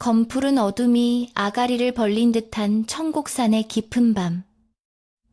검푸른 어둠이 아가리를 벌린 듯한 천곡산의 깊은 밤.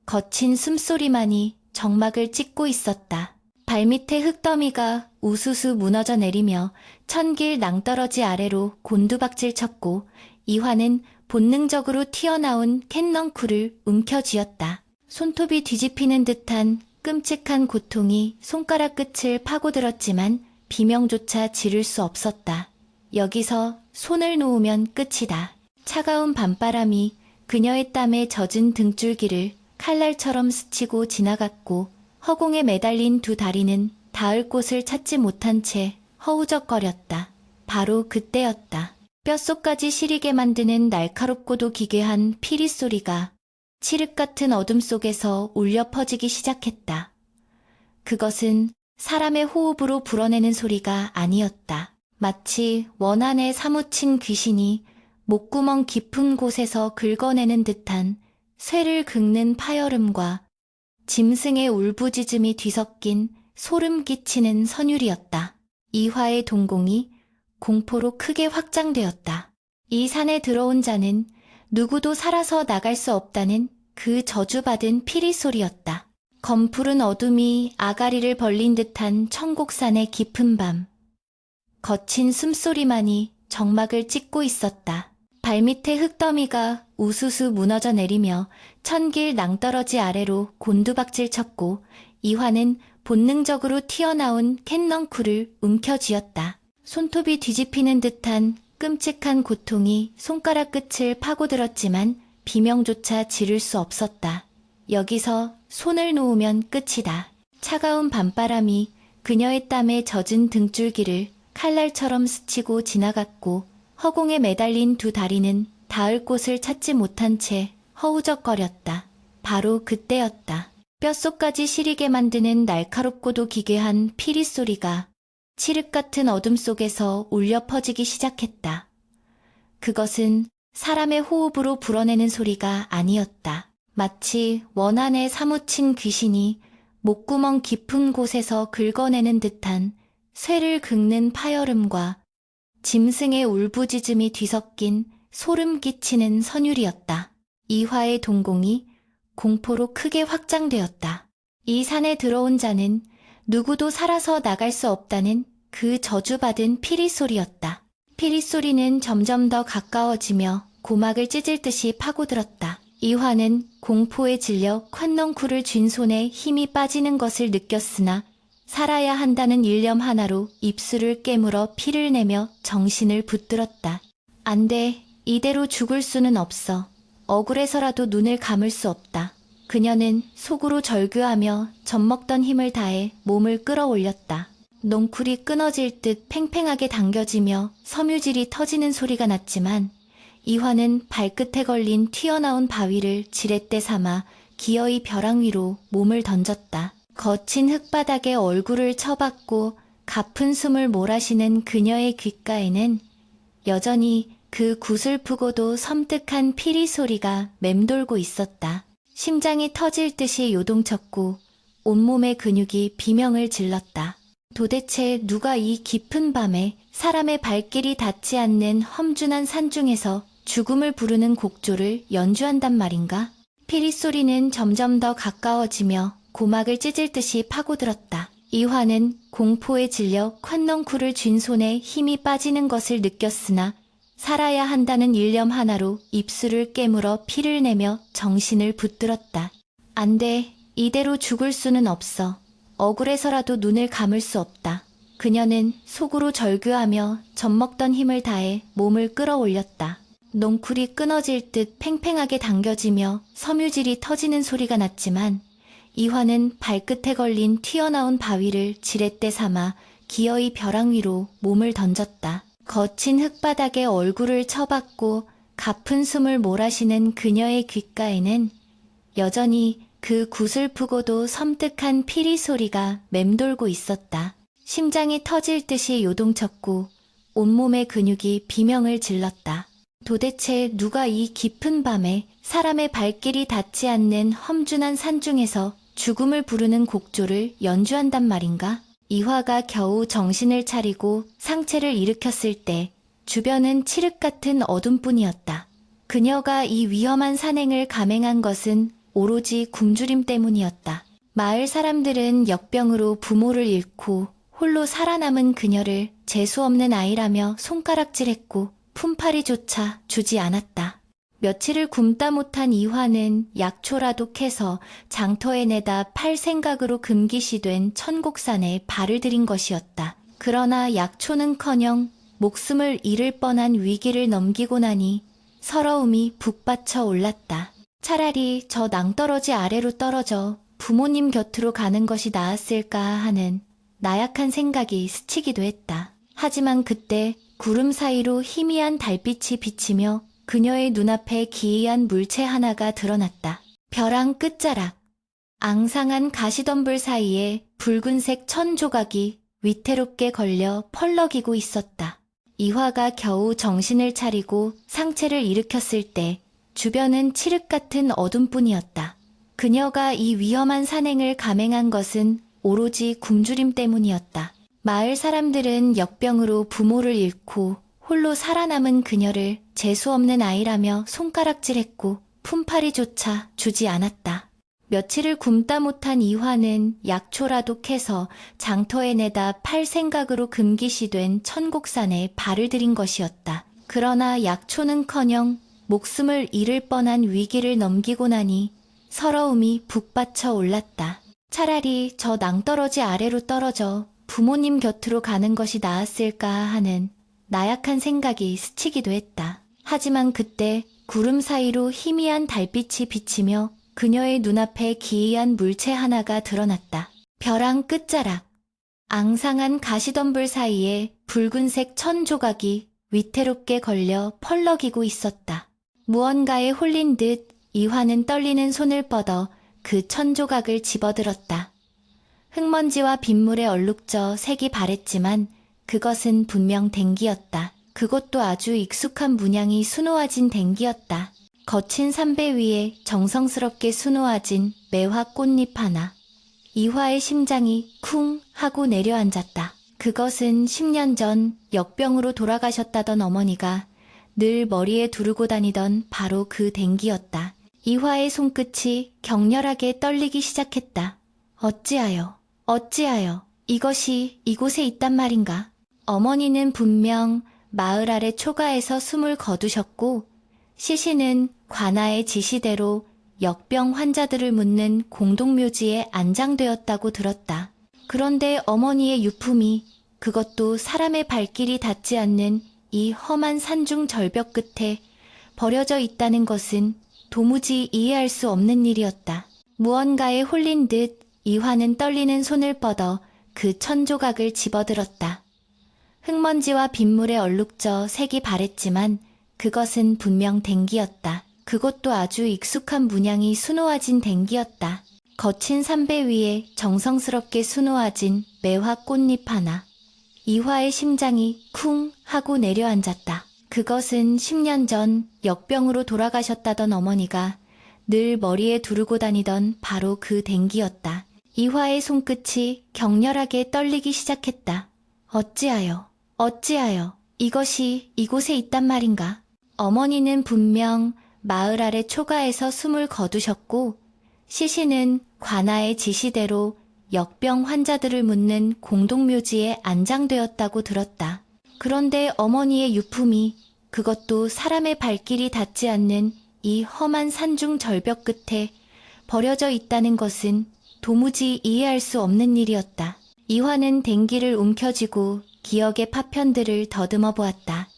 거친 숨소리만이 정막을 찍고 있었다. 발밑에 흙더미가 우수수 무너져 내리며 천길 낭떠러지 아래로 곤두박질 쳤고 이화는 본능적으로 튀어나온 캔넝쿨을 움켜쥐었다. 손톱이 뒤집히는 듯한 끔찍한 고통이 손가락 끝을 파고들었지만 비명조차 지를 수 없었다. 여기서 손을 놓으면 끝이다. 차가운 밤바람이 그녀의 땀에 젖은 등줄기를 칼날처럼 스치고 지나갔고 허공에 매달린 두 다리는 닿을 곳을 찾지 못한 채 허우적거렸다. 바로 그때였다. 뼛속까지 시리게 만드는 날카롭고도 기괴한 피리 소리가 칠흑 같은 어둠 속에서 울려 퍼지기 시작했다. 그것은 사람의 호흡으로 불어내는 소리가 아니었다. 마치 원한에 사무친 귀신이 목구멍 깊은 곳에서 긁어내는 듯한 쇠를 긁는 파열음과 짐승의 울부짖음이 뒤섞인 소름 끼치는 선율이었다. 이화의 동공이 공포로 크게 확장되었다. 이 산에 들어온 자는 누구도 살아서 나갈 수 없다는 그 저주받은 피리 소리였다. 검푸른 어둠이 아가리를 벌린 듯한 천곡산의 깊은 밤. 거친 숨소리만이 정막을 찍고 있었다. 발밑에 흙더미가 우수수 무너져 내리며 천길 낭떠러지 아래로 곤두박질 쳤고 이화는 본능적으로 튀어나온 캔넝쿨을 움켜쥐었다. 손톱이 뒤집히는 듯한 끔찍한 고통이 손가락 끝을 파고들었지만 비명조차 지를 수 없었다. 여기서 손을 놓으면 끝이다. 차가운 밤바람이 그녀의 땀에 젖은 등줄기를 칼날처럼 스치고 지나갔고 허공에 매달린 두 다리는 닿을 곳을 찾지 못한 채 허우적거렸다. 바로 그때였다. 뼛속까지 시리게 만드는 날카롭고도 기괴한 피리 소리가 칠흑 같은 어둠 속에서 울려 퍼지기 시작했다. 그것은 사람의 호흡으로 불어내는 소리가 아니었다. 마치 원한에 사무친 귀신이 목구멍 깊은 곳에서 긁어내는 듯한 쇠를 긁는 파열음과 짐승의 울부짖음이 뒤섞인 소름 끼치는 선율이었다. 이화의 동공이 공포로 크게 확장되었다. 이 산에 들어온 자는 누구도 살아서 나갈 수 없다는 그 저주받은 피리 소리였다. 피리 소리는 점점 더 가까워지며 고막을 찢을 듯이 파고들었다. 이화는 공포에 질려 관能쿨을 쥔 손에 힘이 빠지는 것을 느꼈으나 살아야 한다는 일념 하나로 입술을 깨물어 피를 내며 정신을 붙들었다. 안 돼, 이대로 죽을 수는 없어. 억울해서라도 눈을 감을 수 없다. 그녀는 속으로 절규하며 젖먹던 힘을 다해 몸을 끌어올렸다. 넝쿨이 끊어질 듯 팽팽하게 당겨지며 섬유질이 터지는 소리가 났지만 이화는 발끝에 걸린 튀어나온 바위를 지렛대 삼아 기어이 벼랑 위로 몸을 던졌다. 거친 흙바닥에 얼굴을 쳐박고 가쁜 숨을 몰아쉬는 그녀의 귓가에는 여전히 그 구슬프고도 섬뜩한 피리 소리가 맴돌고 있었다. 심장이 터질 듯이 요동쳤고 온몸의 근육이 비명을 질렀다. 도대체 누가 이 깊은 밤에 사람의 발길이 닿지 않는 험준한 산중에서 죽음을 부르는 곡조를 연주한단 말인가? 피리 소리는 점점 더 가까워지며 고막을 찢을 듯이 파고들었다. 이화는 공포에 질려 관能쿨을 쥔 손에 힘이 빠지는 것을 느꼈으나 살아야 한다는 일념 하나로 입술을 깨물어 피를 내며 정신을 붙들었다. 안 돼, 이대로 죽을 수는 없어. 억울해서라도 눈을 감을 수 없다. 그녀는 속으로 절규하며 젖먹던 힘을 다해 몸을 끌어올렸다. 넝쿨이 끊어질 듯 팽팽하게 당겨지며 섬유질이 터지는 소리가 났지만 이화는 발끝에 걸린 튀어나온 바위를 지렛대 삼아 기어이 벼랑 위로 몸을 던졌다. 거친 흙바닥에 얼굴을 쳐박고 가쁜 숨을 몰아쉬는 그녀의 귓가에는 여전히 그 구슬프고도 섬뜩한 피리 소리가 맴돌고 있었다. 심장이 터질 듯이 요동쳤고 온몸의 근육이 비명을 질렀다. 도대체 누가 이 깊은 밤에 사람의 발길이 닿지 않는 험준한 산중에서 죽음을 부르는 곡조를 연주한단 말인가? 이화가 겨우 정신을 차리고 상체를 일으켰을 때 주변은 칠흑 같은 어둠뿐이었다. 그녀가 이 위험한 산행을 감행한 것은 오로지 굶주림 때문이었다. 마을 사람들은 역병으로 부모를 잃고 홀로 살아남은 그녀를 재수없는 아이라며 손가락질했고 품팔이조차 주지 않았다. 며칠을 굶다 못한 이화는 약초라도 캐서 장터에 내다 팔 생각으로 금기시된 천곡산에 발을 들인 것이었다. 그러나 약초는커녕 목숨을 잃을 뻔한 위기를 넘기고 나니 서러움이 북받쳐 올랐다. 차라리 저 낭떠러지 아래로 떨어져 부모님 곁으로 가는 것이 나았을까 하는 나약한 생각이 스치기도 했다. 하지만 그때 구름 사이로 희미한 달빛이 비치며 그녀의 눈앞에 기이한 물체 하나가 드러났다. 벼랑 끝자락. 앙상한 가시덤불 사이에 붉은색 천 조각이 위태롭게 걸려 펄럭이고 있었다. 이화가 겨우 정신을 차리고 상체를 일으켰을 때 주변은 칠흑 같은 어둠뿐이었다. 그녀가 이 위험한 산행을 감행한 것은 오로지 굶주림 때문이었다. 마을 사람들은 역병으로 부모를 잃고 홀로 살아남은 그녀를 재수없는 아이라며 손가락질했고 품팔이조차 주지 않았다. 며칠을 굶다 못한 이화는 약초라도 캐서 장터에 내다 팔 생각으로 금기시된 천곡산에 발을 들인 것이었다. 그러나 약초는커녕 목숨을 잃을 뻔한 위기를 넘기고 나니 서러움이 북받쳐 올랐다. 차라리 저 낭떠러지 아래로 떨어져 부모님 곁으로 가는 것이 나았을까 하는 나약한 생각이 스치기도 했다. 하지만 그때 구름 사이로 희미한 달빛이 비치며 그녀의 눈앞에 기이한 물체 하나가 드러났다. 벼랑 끝자락. 앙상한 가시덤불 사이에 붉은색 천 조각이 위태롭게 걸려 펄럭이고 있었다. 무언가에 홀린 듯 이화는 떨리는 손을 뻗어 그 천 조각을 집어들었다. 흙먼지와 빗물에 얼룩져 색이 바랬지만 그것은 분명 댕기였다. 그것도 아주 익숙한 문양이 수놓아진 댕기였다. 거친 삼배 위에 정성스럽게 수놓아진 매화 꽃잎 하나. 이화의 심장이 쿵 하고 내려앉았다. 그것은 10년 전 역병으로 돌아가셨다던 어머니가 늘 머리에 두르고 다니던 바로 그 댕기였다. 이화의 손끝이 격렬하게 떨리기 시작했다. 어찌하여 이것이 이곳에 있단 말인가? 어머니는 분명 마을 아래 초가에서 숨을 거두셨고 시신은 관아의 지시대로 역병 환자들을 묻는 공동묘지에 안장되었다고 들었다. 그런데 어머니의 유품이 그것도 사람의 발길이 닿지 않는 이 험한 산중 절벽 끝에 버려져 있다는 것은 도무지 이해할 수 없는 일이었다. 무언가에 홀린 듯 이화는 떨리는 손을 뻗어 그 천조각을 집어들었다. 흙먼지와 빗물에 얼룩져 색이 바랬지만 그것은 분명 댕기였다. 그것도 아주 익숙한 문양이 수놓아진 댕기였다. 거친 삼배 위에 정성스럽게 수놓아진 매화 꽃잎 하나. 이화의 심장이 쿵 하고 내려앉았다. 그것은 10년 전 역병으로 돌아가셨다던 어머니가 늘 머리에 두르고 다니던 바로 그 댕기였다. 이화의 손끝이 격렬하게 떨리기 시작했다. 어찌하여 이것이 이곳에 있단 말인가? 어머니는 분명 마을 아래 초가에서 숨을 거두셨고 시신은 관아의 지시대로 역병 환자들을 묻는 공동묘지에 안장되었다고 들었다. 그런데 어머니의 유품이 그것도 사람의 발길이 닿지 않는 이 험한 산중 절벽 끝에 버려져 있다는 것은 도무지 이해할 수 없는 일이었다. 이화는 댕기를 움켜쥐고 기억의 파편들을 더듬어 보았다.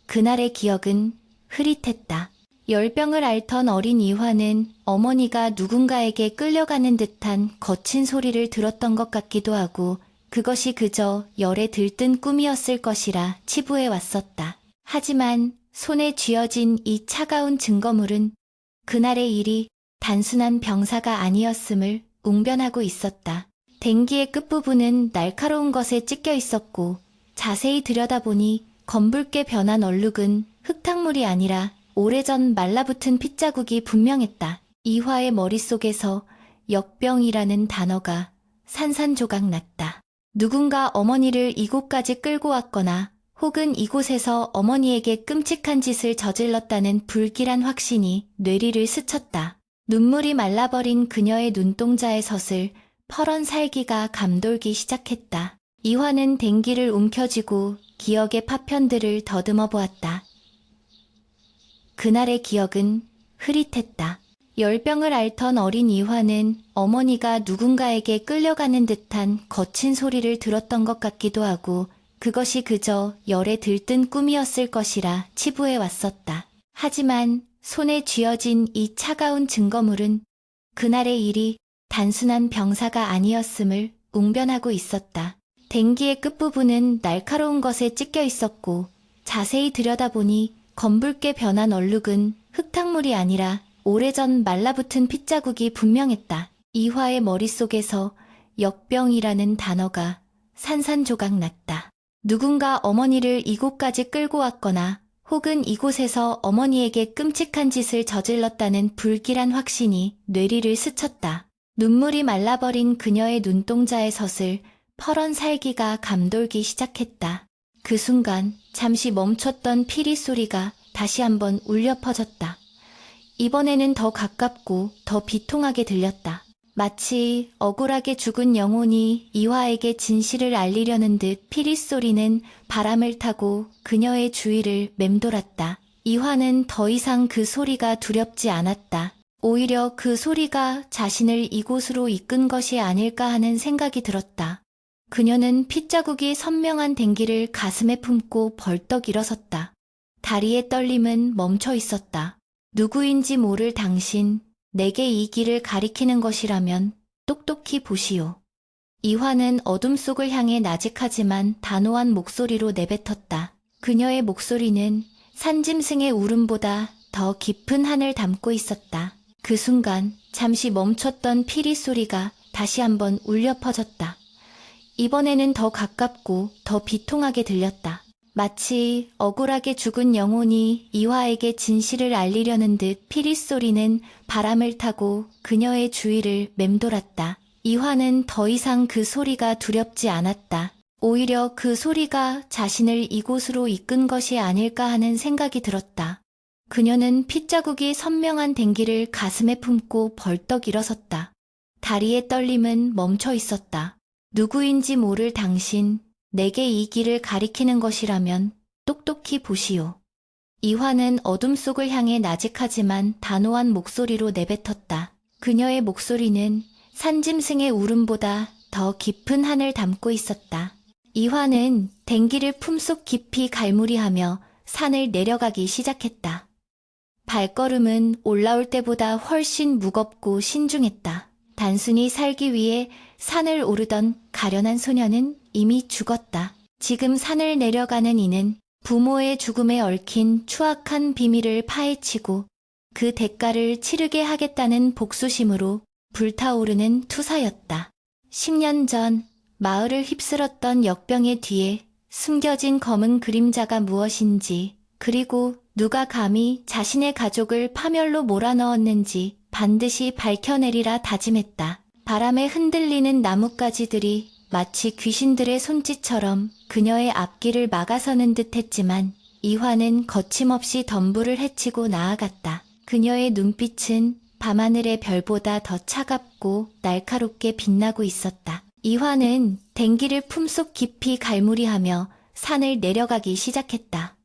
그날의 기억은 흐릿했다. 열병을 앓던 어린 이화는 어머니가 누군가에게 끌려가는 듯한 거친 소리를 들었던 것 같기도 하고 그것이 그저 열에 들뜬 꿈이었을 것이라 치부해 왔었다. 하지만 손에 쥐어진 이 차가운 증거물은 그날의 일이 단순한 병사가 아니었음을 웅변하고 있었다. 댕기의 끝부분은 날카로운 것에 찢겨 있었고 자세히 들여다보니 검붉게 변한 얼룩은 흙탕물이 아니라 오래전 말라붙은 핏자국이 분명했다. 이화의 머릿속에서 역병이라는 단어가 산산조각 났다. 누군가 어머니를 이곳까지 끌고 왔거나 혹은 이곳에서 어머니에게 끔찍한 짓을 저질렀다는 불길한 확신이 뇌리를 스쳤다. 눈물이 말라버린 그녀의 눈동자의 섯을 퍼런 살기가 감돌기 시작했다. 이화는 댕기를 움켜쥐고 기억의 파편들을 더듬어 보았다. 그날의 기억은 흐릿했다. 열병을 앓던 어린 이화는 어머니가 누군가에게 끌려가는 듯한 거친 소리를 들었던 것 같기도 하고 그것이 그저 열에 들뜬 꿈이었을 것이라 치부해 왔었다. 하지만 손에 쥐어진 이 차가운 증거물은 그날의 일이 단순한 병사가 아니었음을 웅변하고 있었다. 댕기의 끝부분은 날카로운 것에 찢겨 있었고 자세히 들여다보니 검붉게 변한 얼룩은 흙탕물이 아니라 오래전 말라붙은 핏자국이 분명했다. 이화의 머릿속에서 역병이라는 단어가 산산조각 났다. 누군가 어머니를 이곳까지 끌고 왔거나 혹은 이곳에서 어머니에게 끔찍한 짓을 저질렀다는 불길한 확신이 뇌리를 스쳤다. 눈물이 말라버린 그녀의 눈동자의 섯을 퍼런 살기가 감돌기 시작했다. 그 순간 잠시 멈췄던 피리 소리가 다시 한번 울려 퍼졌다. 이번에는 더 가깝고 더 비통하게 들렸다. 마치 억울하게 죽은 영혼이 이화에게 진실을 알리려는 듯 피리 소리는 바람을 타고 그녀의 주위를 맴돌았다. 이화는 더 이상 그 소리가 두렵지 않았다. 오히려 그 소리가 자신을 이곳으로 이끈 것이 아닐까 하는 생각이 들었다. 그녀는 핏자국이 선명한 댕기를 가슴에 품고 벌떡 일어섰다. 다리의 떨림은 멈춰 있었다. 누구인지 모를 당신, 내게 이 길을 가리키는 것이라면 똑똑히 보시오. 이화는 어둠 속을 향해 나직하지만 단호한 목소리로 내뱉었다. 그녀의 목소리는 산짐승의 울음보다 더 깊은 한을 담고 있었다. 그 순간 잠시 멈췄던 피리 소리가 다시 한번 울려 퍼졌다. 이번에는 더 가깝고 더 비통하게 들렸다. 마치 억울하게 죽은 영혼이 이화에게 진실을 알리려는 듯 피리 소리는 바람을 타고 그녀의 주위를 맴돌았다. 이화는 더 이상 그 소리가 두렵지 않았다. 오히려 그 소리가 자신을 이곳으로 이끈 것이 아닐까 하는 생각이 들었다. 그녀는 핏자국이 선명한 댕기를 가슴에 품고 벌떡 일어섰다. 다리의 떨림은 멈춰 있었다. 누구인지 모를 당신, 내게 이 길을 가리키는 것이라면 똑똑히 보시오. 이화는 어둠 속을 향해 나직하지만 단호한 목소리로 내뱉었다. 그녀의 목소리는 산짐승의 울음보다 더 깊은 한을 담고 있었다. 이화는 댕기를 품속 깊이 갈무리하며 산을 내려가기 시작했다. 발걸음은 올라올 때보다 훨씬 무겁고 신중했다. 단순히 살기 위해 산을 오르던 가련한 소녀는 이미 죽었다. 지금 산을 내려가는 이는 부모의 죽음에 얽힌 추악한 비밀을 파헤치고 그 대가를 치르게 하겠다는 복수심으로 불타오르는 투사였다. 10년 전 마을을 휩쓸었던 역병의 뒤에 숨겨진 검은 그림자가 무엇인지, 그리고 누가 감히 자신의 가족을 파멸로 몰아넣었는지 반드시 밝혀내리라 다짐했다. 바람에 흔들리는 나뭇가지들이 마치 귀신들의 손짓처럼 그녀의 앞길을 막아서는 듯했지만 이화는 거침없이 덤불을 헤치고 나아갔다. 그녀의 눈빛은 밤하늘의 별보다 더 차갑고 날카롭게 빛나고 있었다. 이화는 댕기를 품속 깊이 갈무리하며 산을 내려가기 시작했다.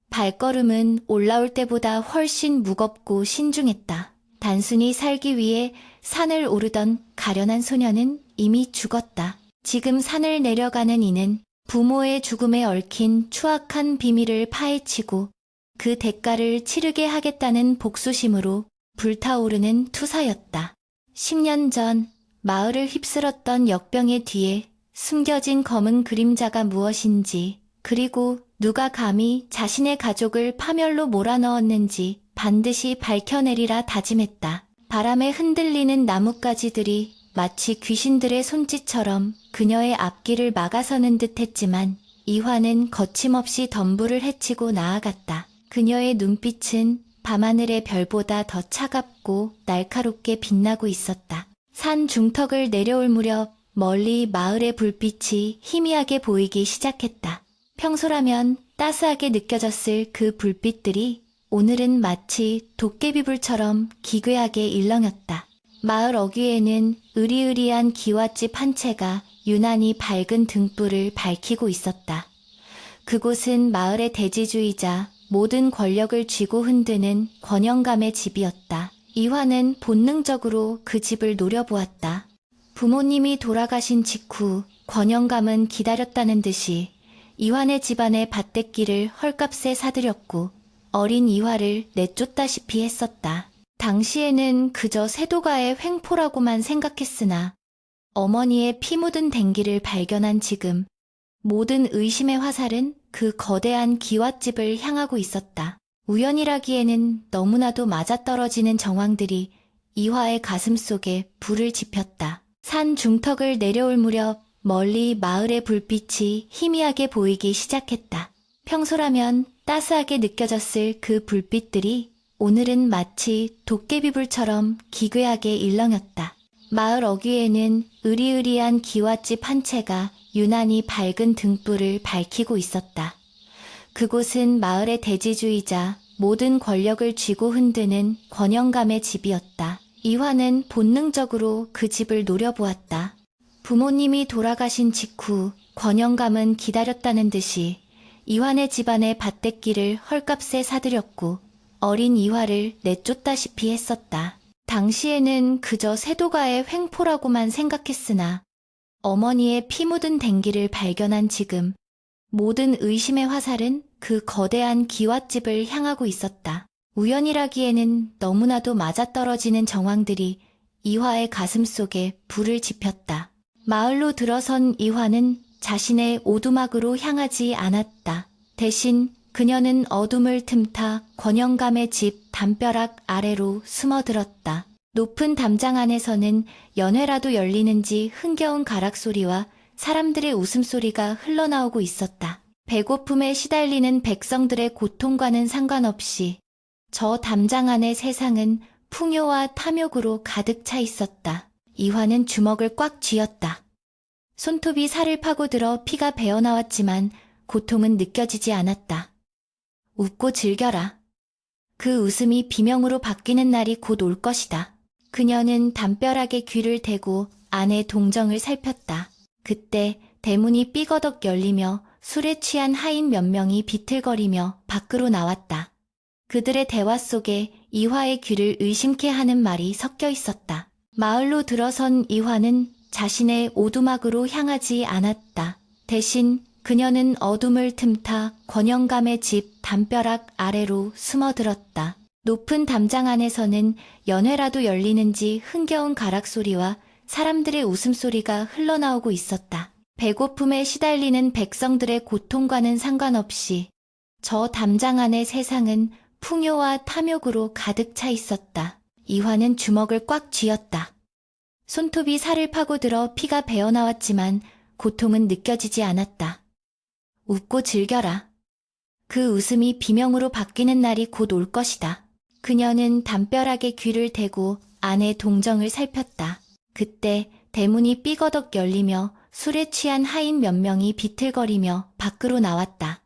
발걸음은 올라올 때보다 훨씬 무겁고 신중했다. 단순히 살기 위해 산을 오르던 가련한 소녀는 이미 죽었다. 지금 산을 내려가는 이는 부모의 죽음에 얽힌 추악한 비밀을 파헤치고 그 대가를 치르게 하겠다는 복수심으로 불타오르는 투사였다. 10년 전 마을을 휩쓸었던 역병의 뒤에 숨겨진 검은 그림자가 무엇인지, 그리고 누가 감히 자신의 가족을 파멸로 몰아넣었는지 반드시 밝혀내리라 다짐했다. 바람에 흔들리는 나뭇가지들이 마치 귀신들의 손짓처럼 그녀의 앞길을 막아서는 듯했지만 이화는 거침없이 덤불을 헤치고 나아갔다. 그녀의 눈빛은 밤하늘의 별보다 더 차갑고 날카롭게 빛나고 있었다. 산 중턱을 내려올 무렵 멀리 마을의 불빛이 희미하게 보이기 시작했다. 평소라면 따스하게 느껴졌을 그 불빛들이 오늘은 마치 도깨비불처럼 기괴하게 일렁였다. 마을 어귀에는 으리으리한 기와집 한 채가 유난히 밝은 등불을 밝히고 있었다. 그곳은 마을의 대지주이자 모든 권력을 쥐고 흔드는 권영감의 집이었다. 이화는 본능적으로 그 집을 노려보았다. 부모님이 돌아가신 직후 권영감은 기다렸다는 듯이 이환의 집안의 밭대기를 헐값에 사들였고 어린 이화를 내쫓다시피 했었다. 당시에는 그저 세도가의 횡포라고만 생각했으나 어머니의 피 묻은 댕기를 발견한 지금 모든 의심의 화살은 그 거대한 기와집을 향하고 있었다. 우연이라기에는 너무나도 맞아떨어지는 정황들이 이화의 가슴 속에 불을 지폈다. 산 중턱을 내려올 무렵 멀리 마을의 불빛이 희미하게 보이기 시작했다. 평소라면 따스하게 느껴졌을 그 불빛들이 오늘은 마치 도깨비불처럼 기괴하게 일렁였다. 마을 어귀에는 으리으리한 기와집 한 채가 유난히 밝은 등불을 밝히고 있었다. 그곳은 마을의 대지주이자 모든 권력을 쥐고 흔드는 권영감의 집이었다. 이화는 본능적으로 그 집을 노려보았다. 부모님이 돌아가신 직후 권영감은 기다렸다는 듯이 이환의 집안의 밭대기를 헐값에 사들였고 어린 이화를 내쫓다시피 했었다. 당시에는 그저 세도가의 횡포라고만 생각했으나 어머니의 피 묻은 댕기를 발견한 지금 모든 의심의 화살은 그 거대한 기와집을 향하고 있었다. 우연이라기에는 너무나도 맞아떨어지는 정황들이 이화의 가슴 속에 불을 지폈다. 마을로 들어선 이화는 자신의 오두막으로 향하지 않았다. 대신 그녀는 어둠을 틈타 권영감의 집 담벼락 아래로 숨어들었다. 높은 담장 안에서는 연회라도 열리는지 흥겨운 가락소리와 사람들의 웃음소리가 흘러나오고 있었다. 배고픔에 시달리는 백성들의 고통과는 상관없이 저 담장 안의 세상은 풍요와 탐욕으로 가득 차 있었다. 이화는 주먹을 꽉 쥐었다. 손톱이 살을 파고들어 피가 배어나왔지만 고통은 느껴지지 않았다. 웃고 즐겨라. 그 웃음이 비명으로 바뀌는 날이 곧 올 것이다. 그녀는 담벼락에 귀를 대고 안의 동정을 살폈다. 그때 대문이 삐거덕 열리며 술에 취한 하인 몇 명이 비틀거리며 밖으로 나왔다. 그들의 대화 속에 이화의 귀를 의심케 하는 말이 섞여 있었다. 마을로 들어선 이화는 자신의 오두막으로 향하지 않았다. 대신 그녀는 어둠을 틈타 권영감의 집 담벼락 아래로 숨어들었다. 높은 담장 안에서는 연회라도 열리는지 흥겨운 가락소리와 사람들의 웃음소리가 흘러나오고 있었다. 배고픔에 시달리는 백성들의 고통과는 상관없이 저 담장 안의 세상은 풍요와 탐욕으로 가득 차 있었다. 이화는 주먹을 꽉 쥐었다. 손톱이 살을 파고들어 피가 배어나왔지만 고통은 느껴지지 않았다. 웃고 즐겨라. 그 웃음이 비명으로 바뀌는 날이 곧 올 것이다. 그녀는 담벼락에 귀를 대고 안의 동정을 살폈다. 그때 대문이 삐거덕 열리며 술에 취한 하인 몇 명이 비틀거리며 밖으로 나왔다.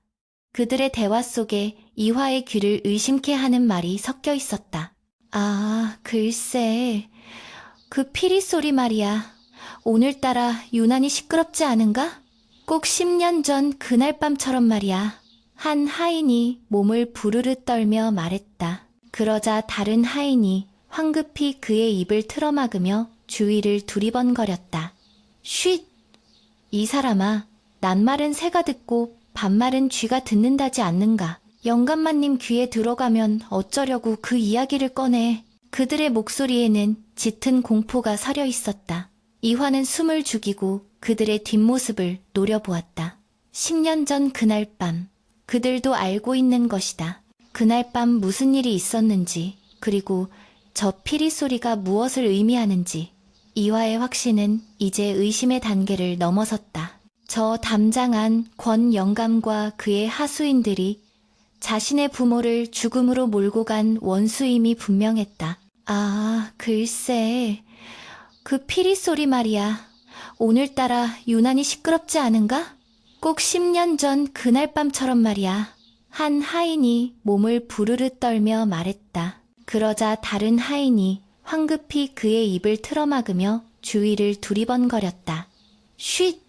그들의 대화 속에 이화의 귀를 의심케 하는 말이 섞여 있었다. 아, 글쎄, 그 피리 소리 말이야. 오늘따라 유난히 시끄럽지 않은가? 꼭 10년 전 그날 밤처럼 말이야. 한 하인이 몸을 부르르 떨며 말했다. 그러자 다른 하인이 황급히 그의 입을 틀어막으며 주위를 두리번거렸다. 쉿! 이 사람아, 낱말은 새가 듣고 반말은 쥐가 듣는다지 않는가. 영감마님 귀에 들어가면 어쩌려고 그 이야기를 꺼내. 그들의 목소리에는 짙은 공포가 서려 있었다. 이화는 숨을 죽이고 그들의 뒷모습을 노려보았다. 10년 전 그날 밤, 그들도 알고 있는 것이다. 그날 밤 무슨 일이 있었는지, 그리고 저 피리 소리가 무엇을 의미하는지. 이화의 확신은 이제 의심의 단계를 넘어섰다. 저 담장 안 권 영감과 그의 하수인들이 자신의 부모를 죽음으로 몰고 간 원수임이 분명했다. 아, 글쎄, 그 피리 소리 말이야. 오늘따라 유난히 시끄럽지 않은가? 꼭 10년 전 그날 밤처럼 말이야. 한 하인이 몸을 부르르 떨며 말했다. 그러자 다른 하인이 황급히 그의 입을 틀어막으며 주위를 두리번거렸다. 쉿!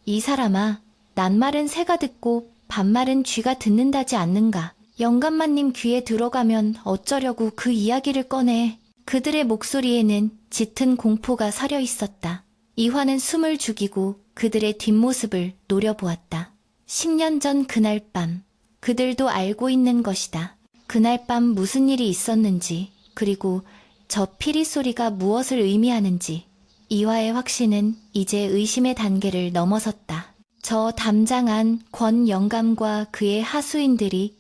이 사람아, 낱말은 새가 듣고 반말은 쥐가 듣는다지 않는가. 영감마님 귀에 들어가면 어쩌려고 그 이야기를 꺼내. 그들의 목소리에는 짙은 공포가 서려 있었다. 이화는 숨을 죽이고 그들의 뒷모습을 노려보았다. 10년 전 그날 밤, 그들도 알고 있는 것이다. 그날 밤 무슨 일이 있었는지, 그리고 저 피리 소리가 무엇을 의미하는지. 이화의 확신은 이제 의심의 단계를 넘어섰다. 저 담장한 권 영감과 그의 하수인들이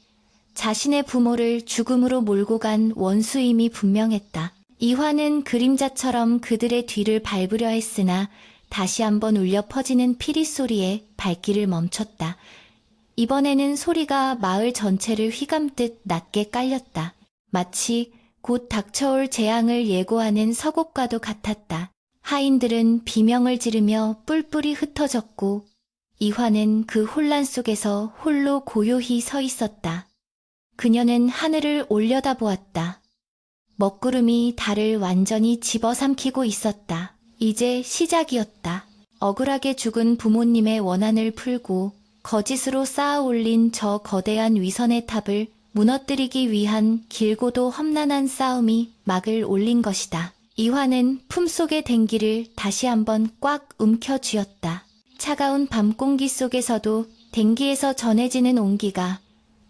자신의 부모를 죽음으로 몰고 간 원수임이 분명했다. 이화는 그림자처럼 그들의 뒤를 밟으려 했으나 다시 한번 울려 퍼지는 피리 소리에 발길을 멈췄다. 이번에는 소리가 마을 전체를 휘감듯 낮게 깔렸다. 마치 곧 닥쳐올 재앙을 예고하는 서곡과도 같았다. 하인들은 비명을 지르며 뿔뿔이 흩어졌고 이화는 그 혼란 속에서 홀로 고요히 서 있었다. 그녀는 하늘을 올려다보았다. 먹구름이 달을 완전히 집어삼키고 있었다. 이제 시작이었다. 억울하게 죽은 부모님의 원한을 풀고 거짓으로 쌓아 올린 저 거대한 위선의 탑을 무너뜨리기 위한 길고도 험난한 싸움이 막을 올린 것이다. 이화는 품속의 댕기를 다시 한번 꽉 움켜쥐었다. 차가운 밤 공기 속에서도 댕기에서 전해지는 온기가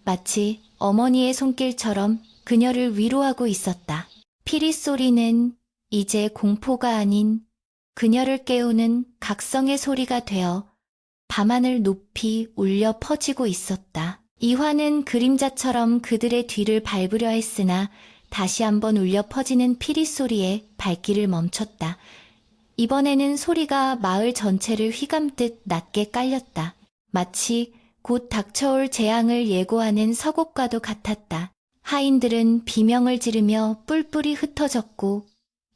마치 어머니의 손길처럼 그녀를 위로하고 있었다. 피리 소리는 이제 공포가 아닌 그녀를 깨우는 각성의 소리가 되어 밤하늘 높이 울려 퍼지고 있었다. 이화는 그림자처럼 그들의 뒤를 밟으려 했으나 다시 한번 울려 퍼지는 피리 소리에 발길을 멈췄다. 이번에는 소리가 마을 전체를 휘감듯 낮게 깔렸다. 마치 곧 닥쳐올 재앙을 예고하는 서곡과도 같았다. 하인들은 비명을 지르며 뿔뿔이 흩어졌고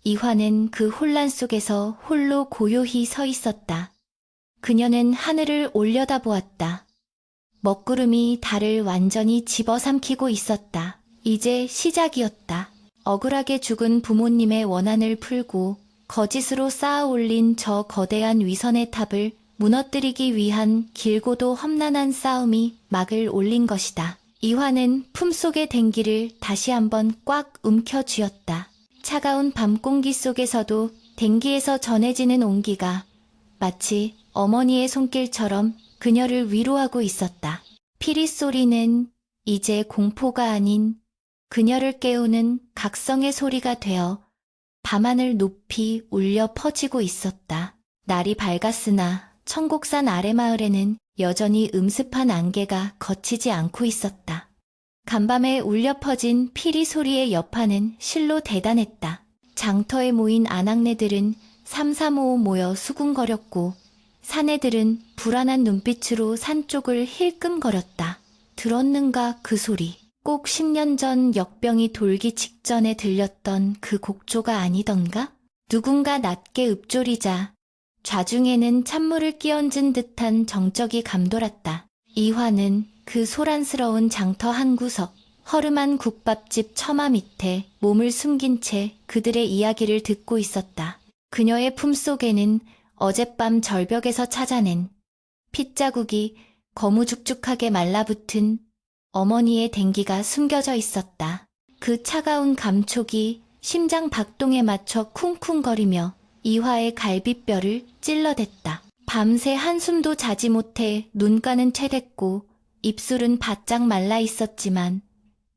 이화는 그 혼란 속에서 홀로 고요히 서 있었다. 그녀는 하늘을 올려다보았다. 먹구름이 달을 완전히 집어삼키고 있었다. 이제 시작이었다. 억울하게 죽은 부모님의 원한을 풀고 거짓으로 쌓아 올린 저 거대한 위선의 탑을 무너뜨리기 위한 길고도 험난한 싸움이 막을 올린 것이다. 이화는 품속의 댕기를 다시 한번 꽉 움켜쥐었다. 차가운 밤 공기 속에서도 댕기에서 전해지는 온기가 마치 어머니의 손길처럼 그녀를 위로하고 있었다. 피리 소리는 이제 공포가 아닌 그녀를 깨우는 각성의 소리가 되어 밤하늘 높이 울려 퍼지고 있었다. 날이 밝았으나 청곡산 아래마을에는 여전히 음습한 안개가 걷히지 않고 있었다. 간밤에 울려 퍼진 피리 소리의 여파는 실로 대단했다. 장터에 모인 아낙네들은 삼삼오오 모여 수군거렸고 사내들은 불안한 눈빛으로 산 쪽을 힐끔거렸다. 들었는가 그 소리. 꼭 10년 전 역병이 돌기 직전에 들렸던 그 곡조가 아니던가? 누군가 낮게 읊조리자 좌중에는 찬물을 끼얹은 듯한 정적이 감돌았다. 이화는 그 소란스러운 장터 한 구석, 허름한 국밥집 처마 밑에 몸을 숨긴 채 그들의 이야기를 듣고 있었다. 그녀의 품속에는 어젯밤 절벽에서 찾아낸 핏자국이 거무죽죽하게 말라붙은 어머니의 댕기가 숨겨져 있었다. 그 차가운 감촉이 심장 박동에 맞춰 쿵쿵거리며 이화의 갈비뼈를 찔러댔다. 밤새 한숨도 자지 못해 눈가는 채댔고 입술은 바짝 말라 있었지만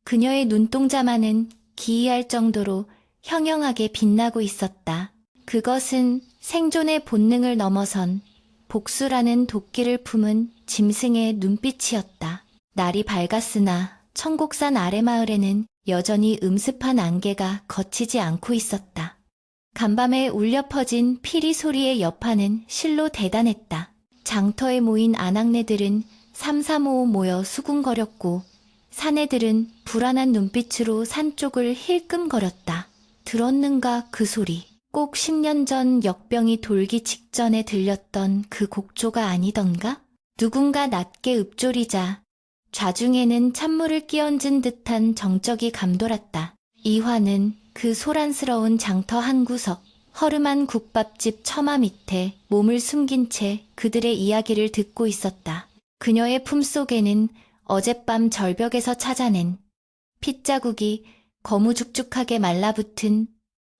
그녀의 눈동자만은 기이할 정도로 형형하게 빛나고 있었다. 그것은 생존의 본능을 넘어선 복수라는 도끼를 품은 짐승의 눈빛이었다. 날이 밝았으나 청곡산 아래마을에는 여전히 음습한 안개가 걷히지 않고 있었다. 간밤에 울려 퍼진 피리 소리의 여파는 실로 대단했다. 장터에 모인 아낙네들은 삼삼오오 모여 수군거렸고 사내들은 불안한 눈빛으로 산 쪽을 힐끔거렸다. 들었는가 그 소리. 꼭 10년 전 역병이 돌기 직전에 들렸던 그 곡조가 아니던가? 누군가 낮게 읊조리자 좌중에는 찬물을 끼얹은 듯한 정적이 감돌았다. 이화는 그 소란스러운 장터 한 구석, 허름한 국밥집 처마 밑에 몸을 숨긴 채 그들의 이야기를 듣고 있었다. 그녀의 품속에는 어젯밤 절벽에서 찾아낸 핏자국이 거무죽죽하게 말라붙은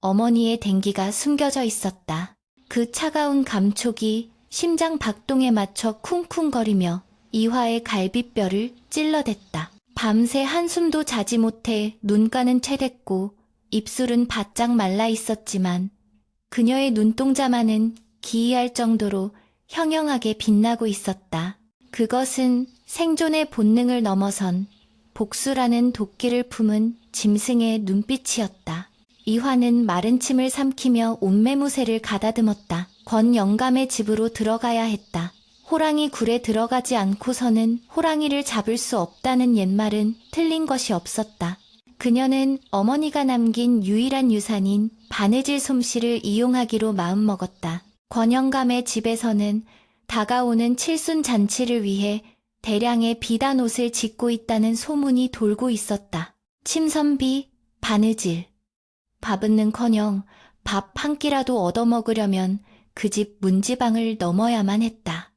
어머니의 댕기가 숨겨져 있었다. 그 차가운 감촉이 심장 박동에 맞춰 쿵쿵거리며 이화의 갈비뼈를 찔러댔다. 밤새 한숨도 자지 못해 눈가는 채댔고 입술은 바짝 말라 있었지만 그녀의 눈동자만은 기이할 정도로 형형하게 빛나고 있었다. 그것은 생존의 본능을 넘어선 복수라는 도끼를 품은 짐승의 눈빛이었다. 이화는 마른 침을 삼키며 옷매무새를 가다듬었다. 권 영감의 집으로 들어가야 했다. 호랑이 굴에 들어가지 않고서는 호랑이를 잡을 수 없다는 옛말은 틀린 것이 없었다. 그녀는 어머니가 남긴 유일한 유산인 바느질 솜씨를 이용하기로 마음먹었다. 권 영감의 집에서는 다가오는 칠순 잔치를 위해 대량의 비단 옷을 짓고 있다는 소문이 돌고 있었다. 침선비, 바느질. 밥은는커녕 밥 한 끼라도 얻어먹으려면 그 집 문지방을 넘어야만 했다.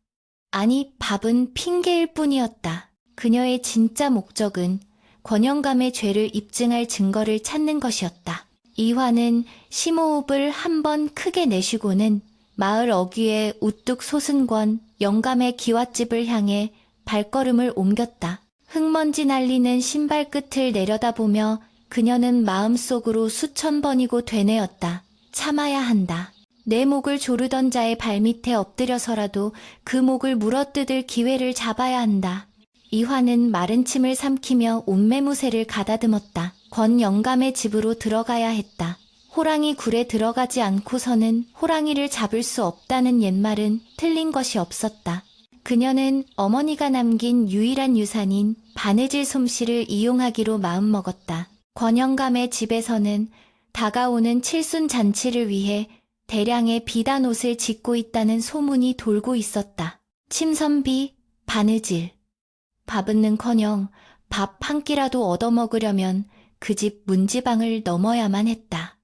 아니, 밥은 핑계일 뿐이었다. 그녀의 진짜 목적은 권영감의 죄를 입증할 증거를 찾는 것이었다. 이화는 심호흡을 한 번 크게 내쉬고는 마을 어귀에 우뚝 솟은 권 영감의 기와집을 향해 발걸음을 옮겼다. 흙먼지 날리는 신발 끝을 내려다보며 그녀는 마음속으로 수천 번이고 되뇌었다. 참아야 한다. 내 목을 조르던 자의 발밑에 엎드려서라도 그 목을 물어뜯을 기회를 잡아야 한다. 이화는 마른 침을 삼키며 옷매무새를 가다듬었다. 권 영감의 집으로 들어가야 했다. 호랑이 굴에 들어가지 않고서는 호랑이를 잡을 수 없다는 옛말은 틀린 것이 없었다. 그녀는 어머니가 남긴 유일한 유산인 바느질 솜씨를 이용하기로 마음먹었다. 권 영감의 집에서는 다가오는 칠순 잔치를 위해 대량의 비단 옷을 짓고 있다는 소문이 돌고 있었다. 침선비, 바느질. 밥은는커녕 밥 한 끼라도 얻어먹으려면 그 집 문지방을 넘어야만 했다.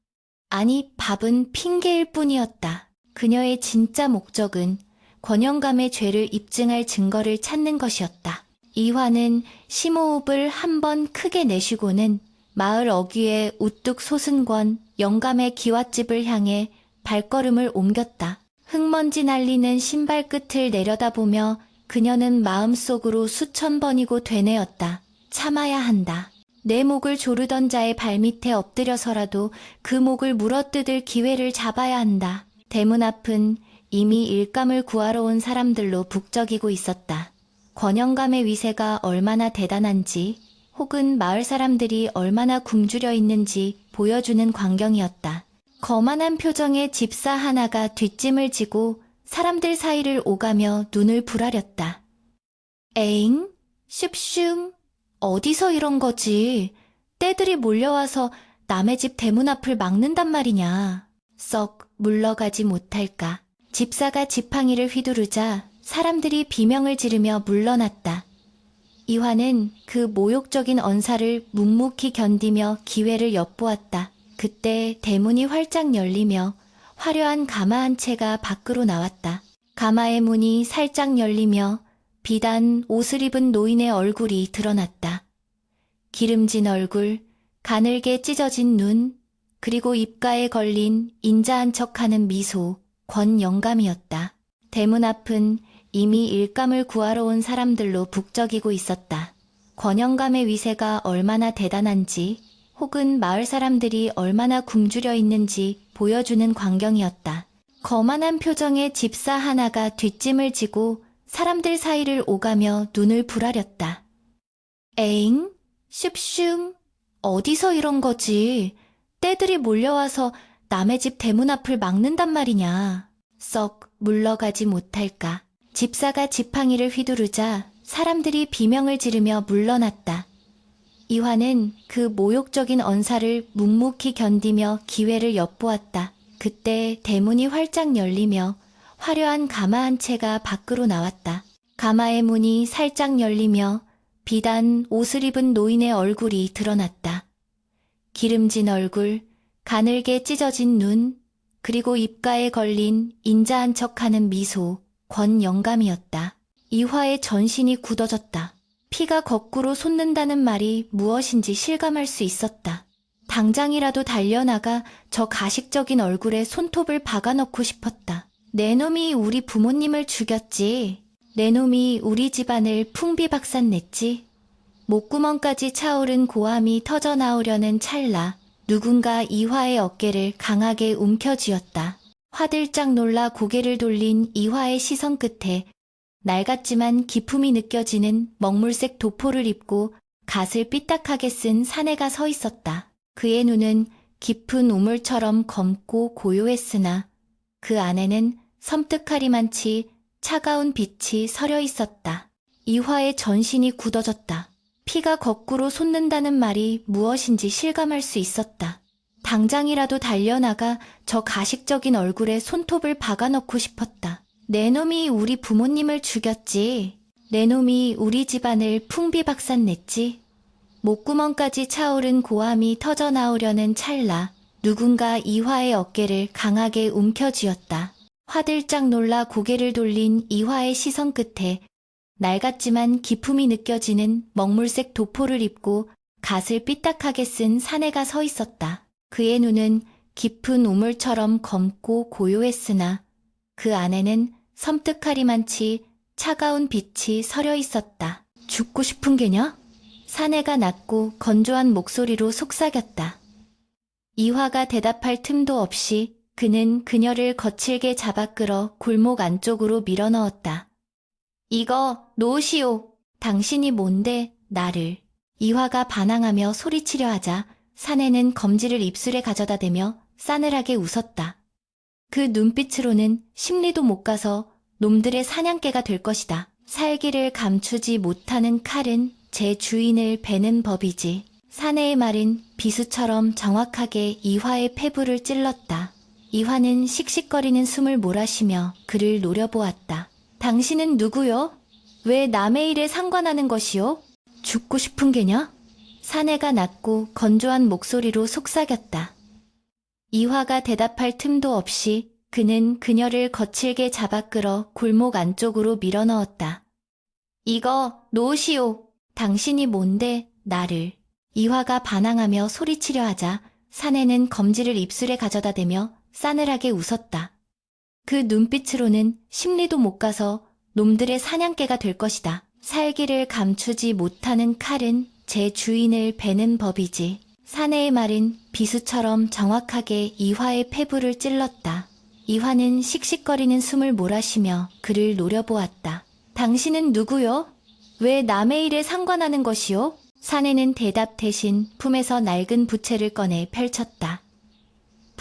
아니, 밥은 핑계일 뿐이었다. 그녀의 진짜 목적은 권영감의 죄를 입증할 증거를 찾는 것이었다. 이화는 심호흡을 한 번 크게 내쉬고는 마을 어귀에 우뚝 솟은 권 영감의 기와집을 향해 발걸음을 옮겼다. 흙먼지 날리는 신발 끝을 내려다보며 그녀는 마음속으로 수천 번이고 되뇌었다. 참아야 한다. 내 목을 조르던 자의 발밑에 엎드려서라도 그 목을 물어뜯을 기회를 잡아야 한다. 대문 앞은 이미 일감을 구하러 온 사람들로 북적이고 있었다. 권영감의 위세가 얼마나 대단한지 혹은 마을 사람들이 얼마나 굶주려 있는지 보여주는 광경이었다. 거만한 표정의 집사 하나가 뒷짐을 지고 사람들 사이를 오가며 눈을 부라렸다. 에잉? 슉슉. 어디서 이런 거지? 떼들이 몰려와서 남의 집 대문 앞을 막는단 말이냐. 썩 물러가지 못할까. 집사가 지팡이를 휘두르자 사람들이 비명을 지르며 물러났다. 이화는 그 모욕적인 언사를 묵묵히 견디며 기회를 엿보았다. 그때 대문이 활짝 열리며 화려한 가마 한 채가 밖으로 나왔다. 가마의 문이 살짝 열리며 비단 옷을 입은 노인의 얼굴이 드러났다. 기름진 얼굴, 가늘게 찢어진 눈, 그리고 입가에 걸린 인자한 척하는 미소, 권 영감이었다. 대문 앞은 이미 일감을 구하러 온 사람들로 북적이고 있었다. 권 영감의 위세가 얼마나 대단한지 혹은 마을 사람들이 얼마나 굶주려 있는지 보여주는 광경이었다. 거만한 표정의 집사 하나가 뒷짐을 지고 사람들 사이를 오가며 눈을 부라렸다. 에잉? 슉슉. 어디서 이런 거지? 떼들이 몰려와서 남의 집 대문 앞을 막는단 말이냐. 썩 물러가지 못할까. 집사가 지팡이를 휘두르자 사람들이 비명을 지르며 물러났다. 이화는 그 모욕적인 언사를 묵묵히 견디며 기회를 엿보았다. 그때 대문이 활짝 열리며 화려한 가마 한 채가 밖으로 나왔다. 가마의 문이 살짝 열리며 비단 옷을 입은 노인의 얼굴이 드러났다. 기름진 얼굴, 가늘게 찢어진 눈, 그리고 입가에 걸린 인자한 척하는 미소, 권영감이었다. 이화의 전신이 굳어졌다. 피가 거꾸로 솟는다는 말이 무엇인지 실감할 수 있었다. 당장이라도 달려나가 저 가식적인 얼굴에 손톱을 박아넣고 싶었다. 내 놈이 우리 부모님을 죽였지. 내 놈이 우리 집안을 풍비박산냈지. 목구멍까지 차오른 고함이 터져나오려는 찰나 누군가 이화의 어깨를 강하게 움켜쥐었다. 화들짝 놀라 고개를 돌린 이화의 시선 끝에 낡았지만 기품이 느껴지는 먹물색 도포를 입고 갓을 삐딱하게 쓴 사내가 서 있었다. 그의 눈은 깊은 우물처럼 검고 고요했으나 그 안에는 섬뜩하리만치 차가운 빛이 서려 있었다. 이화의 전신이 굳어졌다. 피가 거꾸로 솟는다는 말이 무엇인지 실감할 수 있었다. 당장이라도 달려나가 저 가식적인 얼굴에 손톱을 박아넣고 싶었다. 내 놈이 우리 부모님을 죽였지. 내 놈이 우리 집안을 풍비박산냈지. 목구멍까지 차오른 고함이 터져나오려는 찰나 누군가 이화의 어깨를 강하게 움켜쥐었다. 화들짝 놀라 고개를 돌린 이화의 시선 끝에 낡았지만 기품이 느껴지는 먹물색 도포를 입고 갓을 삐딱하게 쓴 사내가 서 있었다. 그의 눈은 깊은 우물처럼 검고 고요했으나 그 안에는 섬뜩하리만치 차가운 빛이 서려 있었다. 죽고 싶은 게냐? 사내가 낮고 건조한 목소리로 속삭였다. 이화가 대답할 틈도 없이 그는 그녀를 거칠게 잡아 끌어 골목 안쪽으로 밀어넣었다. 이거 놓으시오. 당신이 뭔데 나를. 이화가 반항하며 소리치려 하자 사내는 검지를 입술에 가져다 대며 싸늘하게 웃었다. 그 눈빛으로는 심리도 못 가서 놈들의 사냥개가 될 것이다. 살기를 감추지 못하는 칼은 제 주인을 베는 법이지. 사내의 말은 비수처럼 정확하게 이화의 폐부를 찔렀다. 이화는 씩씩거리는 숨을 몰아쉬며 그를 노려보았다. 당신은 누구요? 왜 남의 일에 상관하는 것이요? 죽고 싶은 게냐? 사내가 낮고 건조한 목소리로 속삭였다. 이화가 대답할 틈도 없이 그는 그녀를 거칠게 잡아 끌어 골목 안쪽으로 밀어넣었다. 이거 놓으시오. 당신이 뭔데 나를. 이화가 반항하며 소리치려 하자 사내는 검지를 입술에 가져다 대며 싸늘하게 웃었다. 그 눈빛으로는 심리도 못 가서 놈들의 사냥개가 될 것이다. 살기를 감추지 못하는 칼은 제 주인을 베는 법이지. 사내의 말은 비수처럼 정확하게 이화의 폐부를 찔렀다. 이화는 씩씩거리는 숨을 몰아쉬며 그를 노려보았다. 당신은 누구요? 왜 남의 일에 상관하는 것이요? 사내는 대답 대신 품에서 낡은 부채를 꺼내 펼쳤다.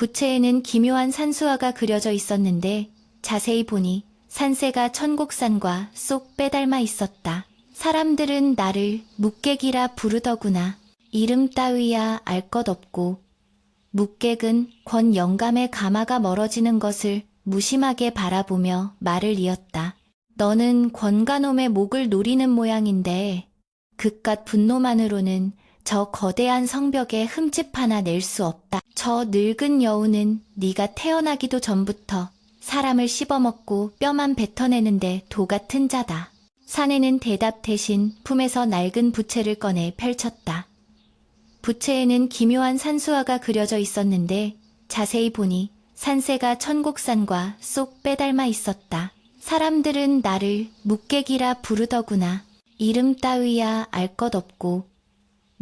부채에는 기묘한 산수화가 그려져 있었는데 자세히 보니 산새가 천곡산과 쏙 빼닮아 있었다. 사람들은 나를 묵객이라 부르더구나. 이름 따위야 알 것 없고 묵객은 권영감의 가마가 멀어지는 것을 무심하게 바라보며 말을 이었다. 너는 권가놈의 목을 노리는 모양인데 그깟 분노만으로는 저 거대한 성벽에 흠집 하나 낼 수 없다. 저 늙은 여우는 네가 태어나기도 전부터 사람을 씹어먹고 뼈만 뱉어내는데 도 같은 자다. 사내는 대답 대신 품에서 낡은 부채를 꺼내 펼쳤다. 부채에는 기묘한 산수화가 그려져 있었는데 자세히 보니 산새가 천곡산과 쏙 빼닮아 있었다. 사람들은 나를 묵객이라 부르더구나. 이름 따위야 알 것 없고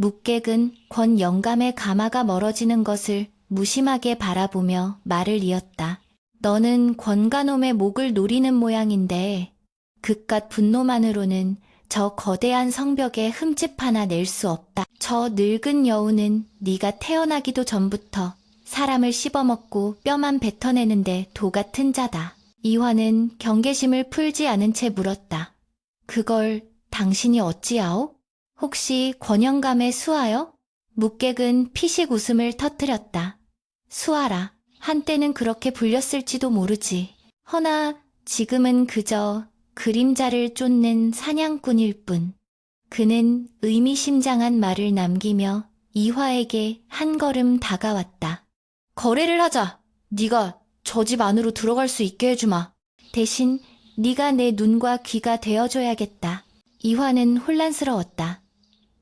묵객은 권영감의 가마가 멀어지는 것을 무심하게 바라보며 말을 이었다. 너는 권가놈의 목을 노리는 모양인데 그깟 분노만으로는 저 거대한 성벽에 흠집 하나 낼 수 없다. 저 늙은 여우는 네가 태어나기도 전부터 사람을 씹어먹고 뼈만 뱉어내는데 도 같은 자다. 이화는 경계심을 풀지 않은 채 물었다. 그걸 당신이 어찌아오? 혹시 권영감의 수하여? 묵객은 피식 웃음을 터뜨렸다. 수하라. 한때는 그렇게 불렸을지도 모르지. 허나 지금은 그저 그림자를 쫓는 사냥꾼일 뿐. 그는 의미심장한 말을 남기며 이화에게 한 걸음 다가왔다. 거래를 하자. 네가 저 집 안으로 들어갈 수 있게 해주마. 대신 네가 내 눈과 귀가 되어줘야겠다. 이화는 혼란스러웠다.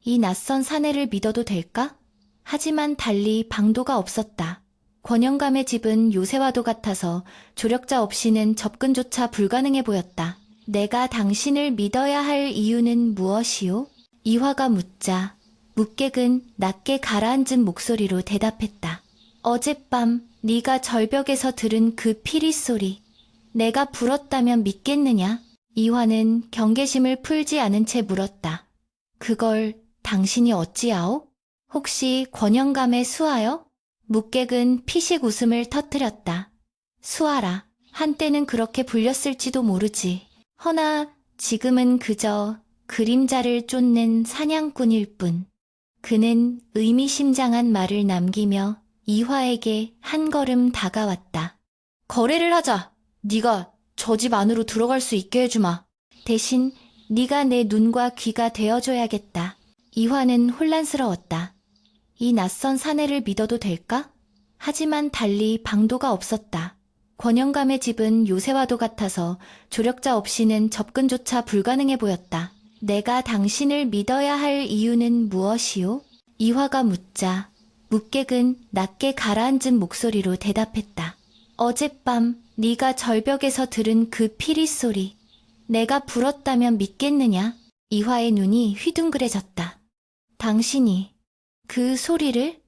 이 낯선 사내를 믿어도 될까? 하지만 달리 방도가 없었다. 권영감의 집은 요새와도 같아서 조력자 없이는 접근조차 불가능해 보였다. 내가 당신을 믿어야 할 이유는 무엇이오? 이화가 묻자 묵객은 낮게 가라앉은 목소리로 대답했다. 어젯밤 네가 절벽에서 들은 그 피리 소리. 내가 불었다면 믿겠느냐? 이화는 경계심을 풀지 않은 채 물었다. 그걸 당신이 어찌아오? 혹시 권영감의 수하여? 묵객은 피식 웃음을 터뜨렸다. 수하라. 한때는 그렇게 불렸을지도 모르지. 허나 지금은 그저 그림자를 쫓는 사냥꾼일 뿐. 그는 의미심장한 말을 남기며 이화에게 한 걸음 다가왔다. 거래를 하자. 네가 저 집 안으로 들어갈 수 있게 해주마. 대신 네가 내 눈과 귀가 되어줘야겠다. 이화는 혼란스러웠다. 이 낯선 사내를 믿어도 될까? 하지만 달리 방도가 없었다. 권영감의 집은 요새와도 같아서 조력자 없이는 접근조차 불가능해 보였다. 내가 당신을 믿어야 할 이유는 무엇이오? 이화가 묻자 묵객은 낮게 가라앉은 목소리로 대답했다. 어젯밤 네가 절벽에서 들은 그 피리 소리. 내가 불었다면 믿겠느냐? 이화의 눈이 휘둥그레졌다. 당신이 그 소리를?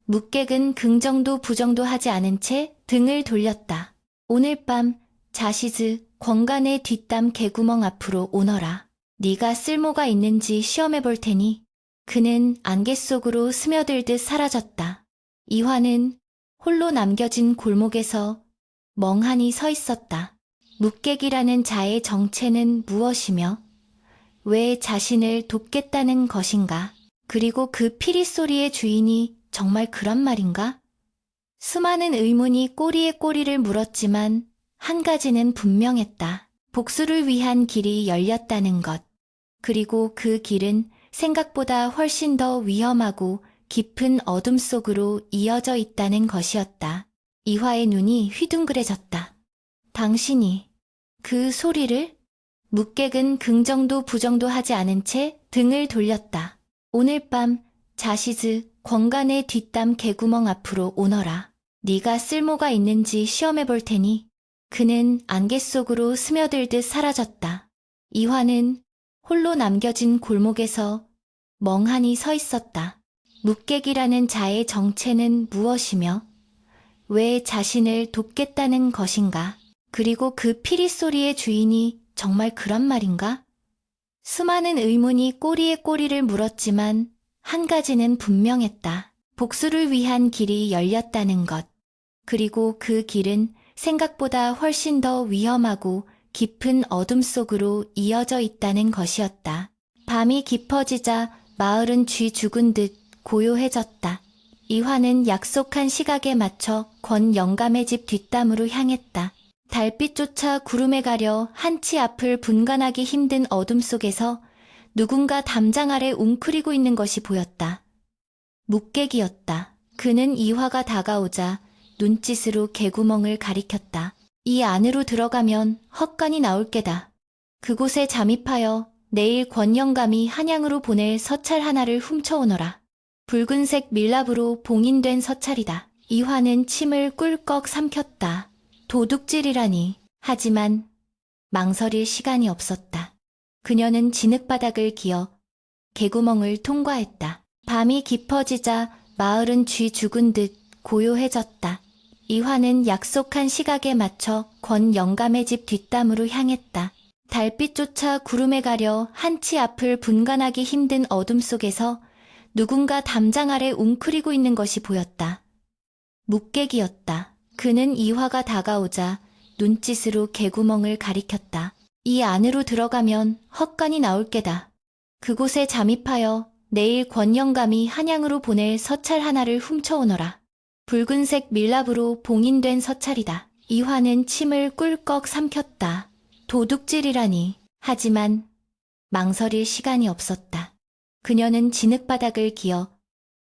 묵객은 긍정도 부정도 하지 않은 채 등을 돌렸다. 오늘 밤 자시즈 권간의 뒷담 개구멍 앞으로 오너라. 네가 쓸모가 있는지 시험해 볼 테니. 그는 안개 속으로 스며들듯 사라졌다. 이화는 홀로 남겨진 골목에서 멍하니 서 있었다. 묵객이라는 자의 정체는 무엇이며 왜 자신을 돕겠다는 것인가? 그리고 그 피리 소리의 주인이 정말 그런 말인가? 수많은 의문이 꼬리에 꼬리를 물었지만 한 가지는 분명했다. 복수를 위한 길이 열렸다는 것. 그리고 그 길은 생각보다 훨씬 더 위험하고 깊은 어둠 속으로 이어져 있다는 것이었다. 이화의 눈이 휘둥그레졌다. 당신이 그 소리를? 묵객은 긍정도 부정도 하지 않은 채 등을 돌렸다. 오늘 밤 자시즈 권간의 뒷담 개구멍 앞으로 오너라. 네가 쓸모가 있는지 시험해 볼 테니. 그는 안개 속으로 스며들듯 사라졌다. 이화는 홀로 남겨진 골목에서 멍하니 서 있었다. 묵객이라는 자의 정체는 무엇이며 왜 자신을 돕겠다는 것인가? 그리고 그 피리 소리의 주인이 정말 그런 말인가? 수많은 의문이 꼬리에 꼬리를 물었지만 한 가지는 분명했다. 복수를 위한 길이 열렸다는 것. 그리고 그 길은 생각보다 훨씬 더 위험하고 깊은 어둠 속으로 이어져 있다는 것이었다. 밤이 깊어지자 마을은 쥐 죽은 듯 고요해졌다. 이화는 약속한 시각에 맞춰 권 영감의 집 뒷담으로 향했다. 달빛조차 구름에 가려 한치 앞을 분간하기 힘든 어둠 속에서 누군가 담장 아래 웅크리고 있는 것이 보였다. 묵객이었다. 그는 이화가 다가오자 눈짓으로 개구멍을 가리켰다. 이 안으로 들어가면 헛간이 나올 게다. 그곳에 잠입하여 내일 권영감이 한양으로 보낼 서찰 하나를 훔쳐오너라. 붉은색 밀랍으로 봉인된 서찰이다. 이화는 침을 꿀꺽 삼켰다. 도둑질이라니. 하지만 망설일 시간이 없었다. 그녀는 진흙바닥을 기어 개구멍을 통과했다. 밤이 깊어지자 마을은 쥐 죽은 듯 고요해졌다. 이화는 약속한 시각에 맞춰 권 영감의 집 뒷담으로 향했다. 달빛조차 구름에 가려 한치 앞을 분간하기 힘든 어둠 속에서 누군가 담장 아래 웅크리고 있는 것이 보였다. 묵객이었다. 그는 이화가 다가오자 눈짓으로 개구멍을 가리켰다. 이 안으로 들어가면 헛간이 나올 게다. 그곳에 잠입하여 내일 권영감이 한양으로 보낼 서찰 하나를 훔쳐오너라. 붉은색 밀랍으로 봉인된 서찰이다. 이화는 침을 꿀꺽 삼켰다. 도둑질이라니. 하지만 망설일 시간이 없었다. 그녀는 진흙바닥을 기어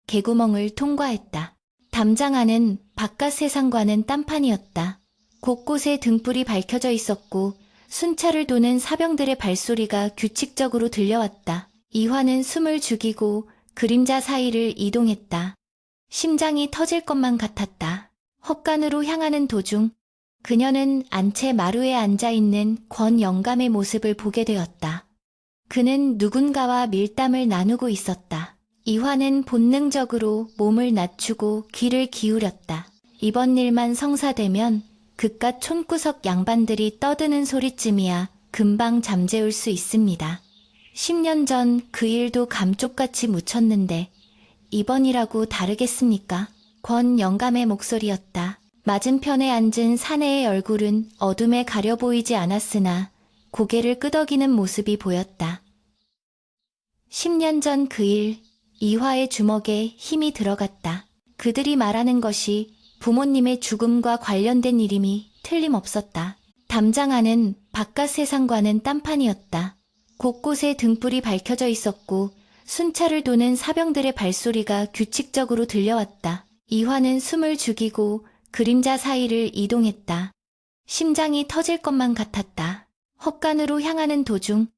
개구멍을 통과했다. 담장 안은 바깥 세상과는 딴판이었다. 곳곳에 등불이 밝혀져 있었고 순찰을 도는 사병들의 발소리가 규칙적으로 들려왔다. 이화는 숨을 죽이고 그림자 사이를 이동했다. 심장이 터질 것만 같았다. 헛간으로 향하는 도중 그녀는 안채 마루에 앉아있는 권 영감의 모습을 보게 되었다. 그는 누군가와 밀담을 나누고 있었다. 이화는 본능적으로 몸을 낮추고 귀를 기울였다. 이번 일만 성사되면 그깟 촌구석 양반들이 떠드는 소리쯤이야 금방 잠재울 수 있습니다. 10년 전 그 일도 감쪽같이 묻혔는데 이번이라고 다르겠습니까? 권 영감의 목소리였다. 맞은편에 앉은 사내의 얼굴은 어둠에 가려 보이지 않았으나 고개를 끄덕이는 모습이 보였다. 10년 전 그 일, 이화의 주먹에 힘이 들어갔다. 그들이 말하는 것이 부모님의 죽음과 관련된 일임이 틀림없었다. 담장 안은 바깥 세상과는 딴판이었다. 곳곳에 등불이 밝혀져 있었고 순찰을 도는 사병들의 발소리가 규칙적으로 들려왔다. 이화는 숨을 죽이고 그림자 사이를 이동했다. 심장이 터질 것만 같았다. 헛간으로 향하는 도중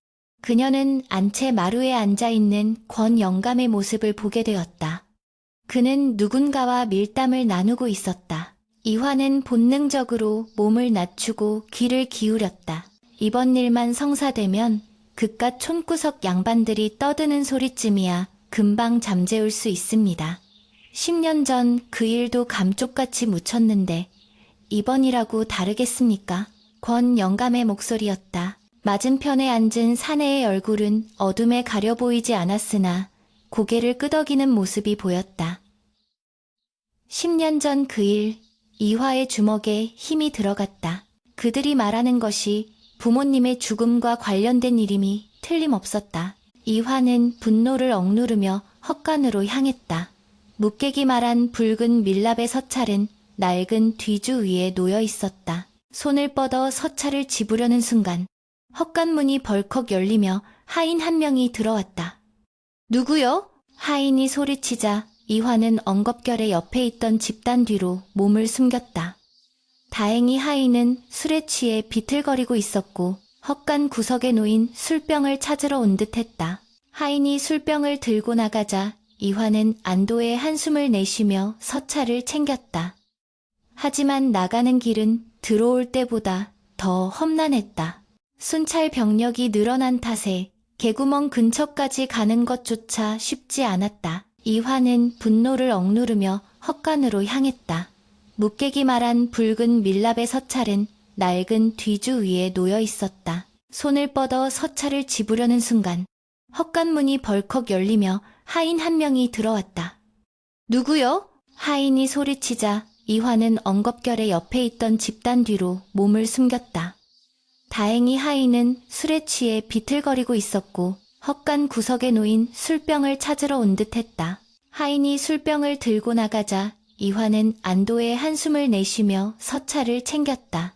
그녀는 안채 마루에 앉아있는 권 영감의 모습을 보게 되었다. 그는 누군가와 밀담을 나누고 있었다. 이화는 본능적으로 몸을 낮추고 귀를 기울였다. 이번 일만 성사되면 그깟 촌구석 양반들이 떠드는 소리쯤이야 금방 잠재울 수 있습니다. 10년 전 그 일도 감쪽같이 묻혔는데 이번이라고 다르겠습니까? 권 영감의 목소리였다. 맞은편에 앉은 사내의 얼굴은 어둠에 가려 보이지 않았으나 고개를 끄덕이는 모습이 보였다. 10년 전 그 일, 이화의 주먹에 힘이 들어갔다. 그들이 말하는 것이 부모님의 죽음과 관련된 일임이 틀림없었다. 이화는 분노를 억누르며 헛간으로 향했다. 무깨기 말한 붉은 밀랍의 서찰은 낡은 뒤주 위에 놓여 있었다. 손을 뻗어 서찰을 집으려는 순간 헛간 문이 벌컥 열리며 하인 한 명이 들어왔다. 누구요? 하인이 소리치자 이화는 엉겁결에 옆에 있던 집단 뒤로 몸을 숨겼다. 다행히 하인은 술에 취해 비틀거리고 있었고 헛간 구석에 놓인 술병을 찾으러 온 듯했다. 하인이 술병을 들고 나가자 이화는 안도의 한숨을 내쉬며 서찰을 챙겼다. 하지만 나가는 길은 들어올 때보다 더 험난했다. 순찰 병력이 늘어난 탓에 개구멍 근처까지 가는 것조차 쉽지 않았다. 이화는 분노를 억누르며 헛간으로 향했다. 무깨기 말한 붉은 밀랍의 서찰은 낡은 뒤주 위에 놓여 있었다. 손을 뻗어 서찰을 집으려는 순간 헛간 문이 벌컥 열리며 하인 한 명이 들어왔다. 누구요? 하인이 소리치자 이화는 엉겁결에 옆에 있던 집단 뒤로 몸을 숨겼다. 다행히 하인은 술에 취해 비틀거리고 있었고 헛간 구석에 놓인 술병을 찾으러 온 듯했다. 하인이 술병을 들고 나가자 이화는 안도의 한숨을 내쉬며 서찰을 챙겼다.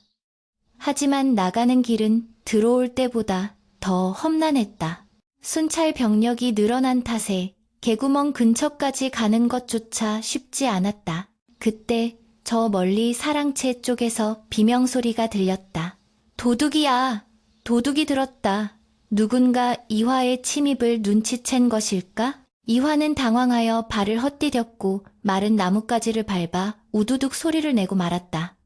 하지만 나가는 길은 들어올 때보다 더 험난했다. 순찰 병력이 늘어난 탓에 개구멍 근처까지 가는 것조차 쉽지 않았다. 그때 저 멀리 사랑채 쪽에서 비명소리가 들렸다. 도둑이야! 도둑이 들었다. 누군가 이화의 침입을 눈치챈 것일까? 이화는 당황하여 발을 헛디뎠고 마른 나뭇가지를 밟아 우두둑 소리를 내고 말았다.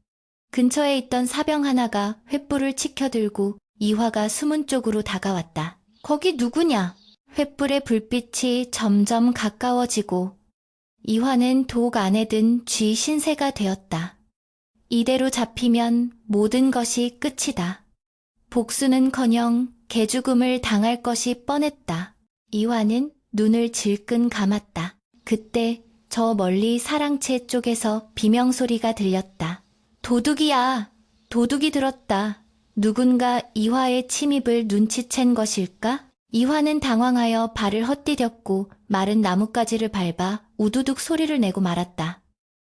근처에 있던 사병 하나가 횃불을 치켜들고 이화가 숨은 쪽으로 다가왔다. 거기 누구냐? 횃불의 불빛이 점점 가까워지고 이화는 독 안에 든 쥐 신세가 되었다. 이대로 잡히면 모든 것이 끝이다. 복수는커녕 개죽음을 당할 것이 뻔했다. 이화는 눈을 질끈 감았다. 그때 저 멀리 사랑채 쪽에서 비명소리가 들렸다. 도둑이야! 도둑이 들었다. 누군가 이화의 침입을 눈치챈 것일까? 이화는 당황하여 발을 헛디뎠고 마른 나뭇가지를 밟아 우두둑 소리를 내고 말았다.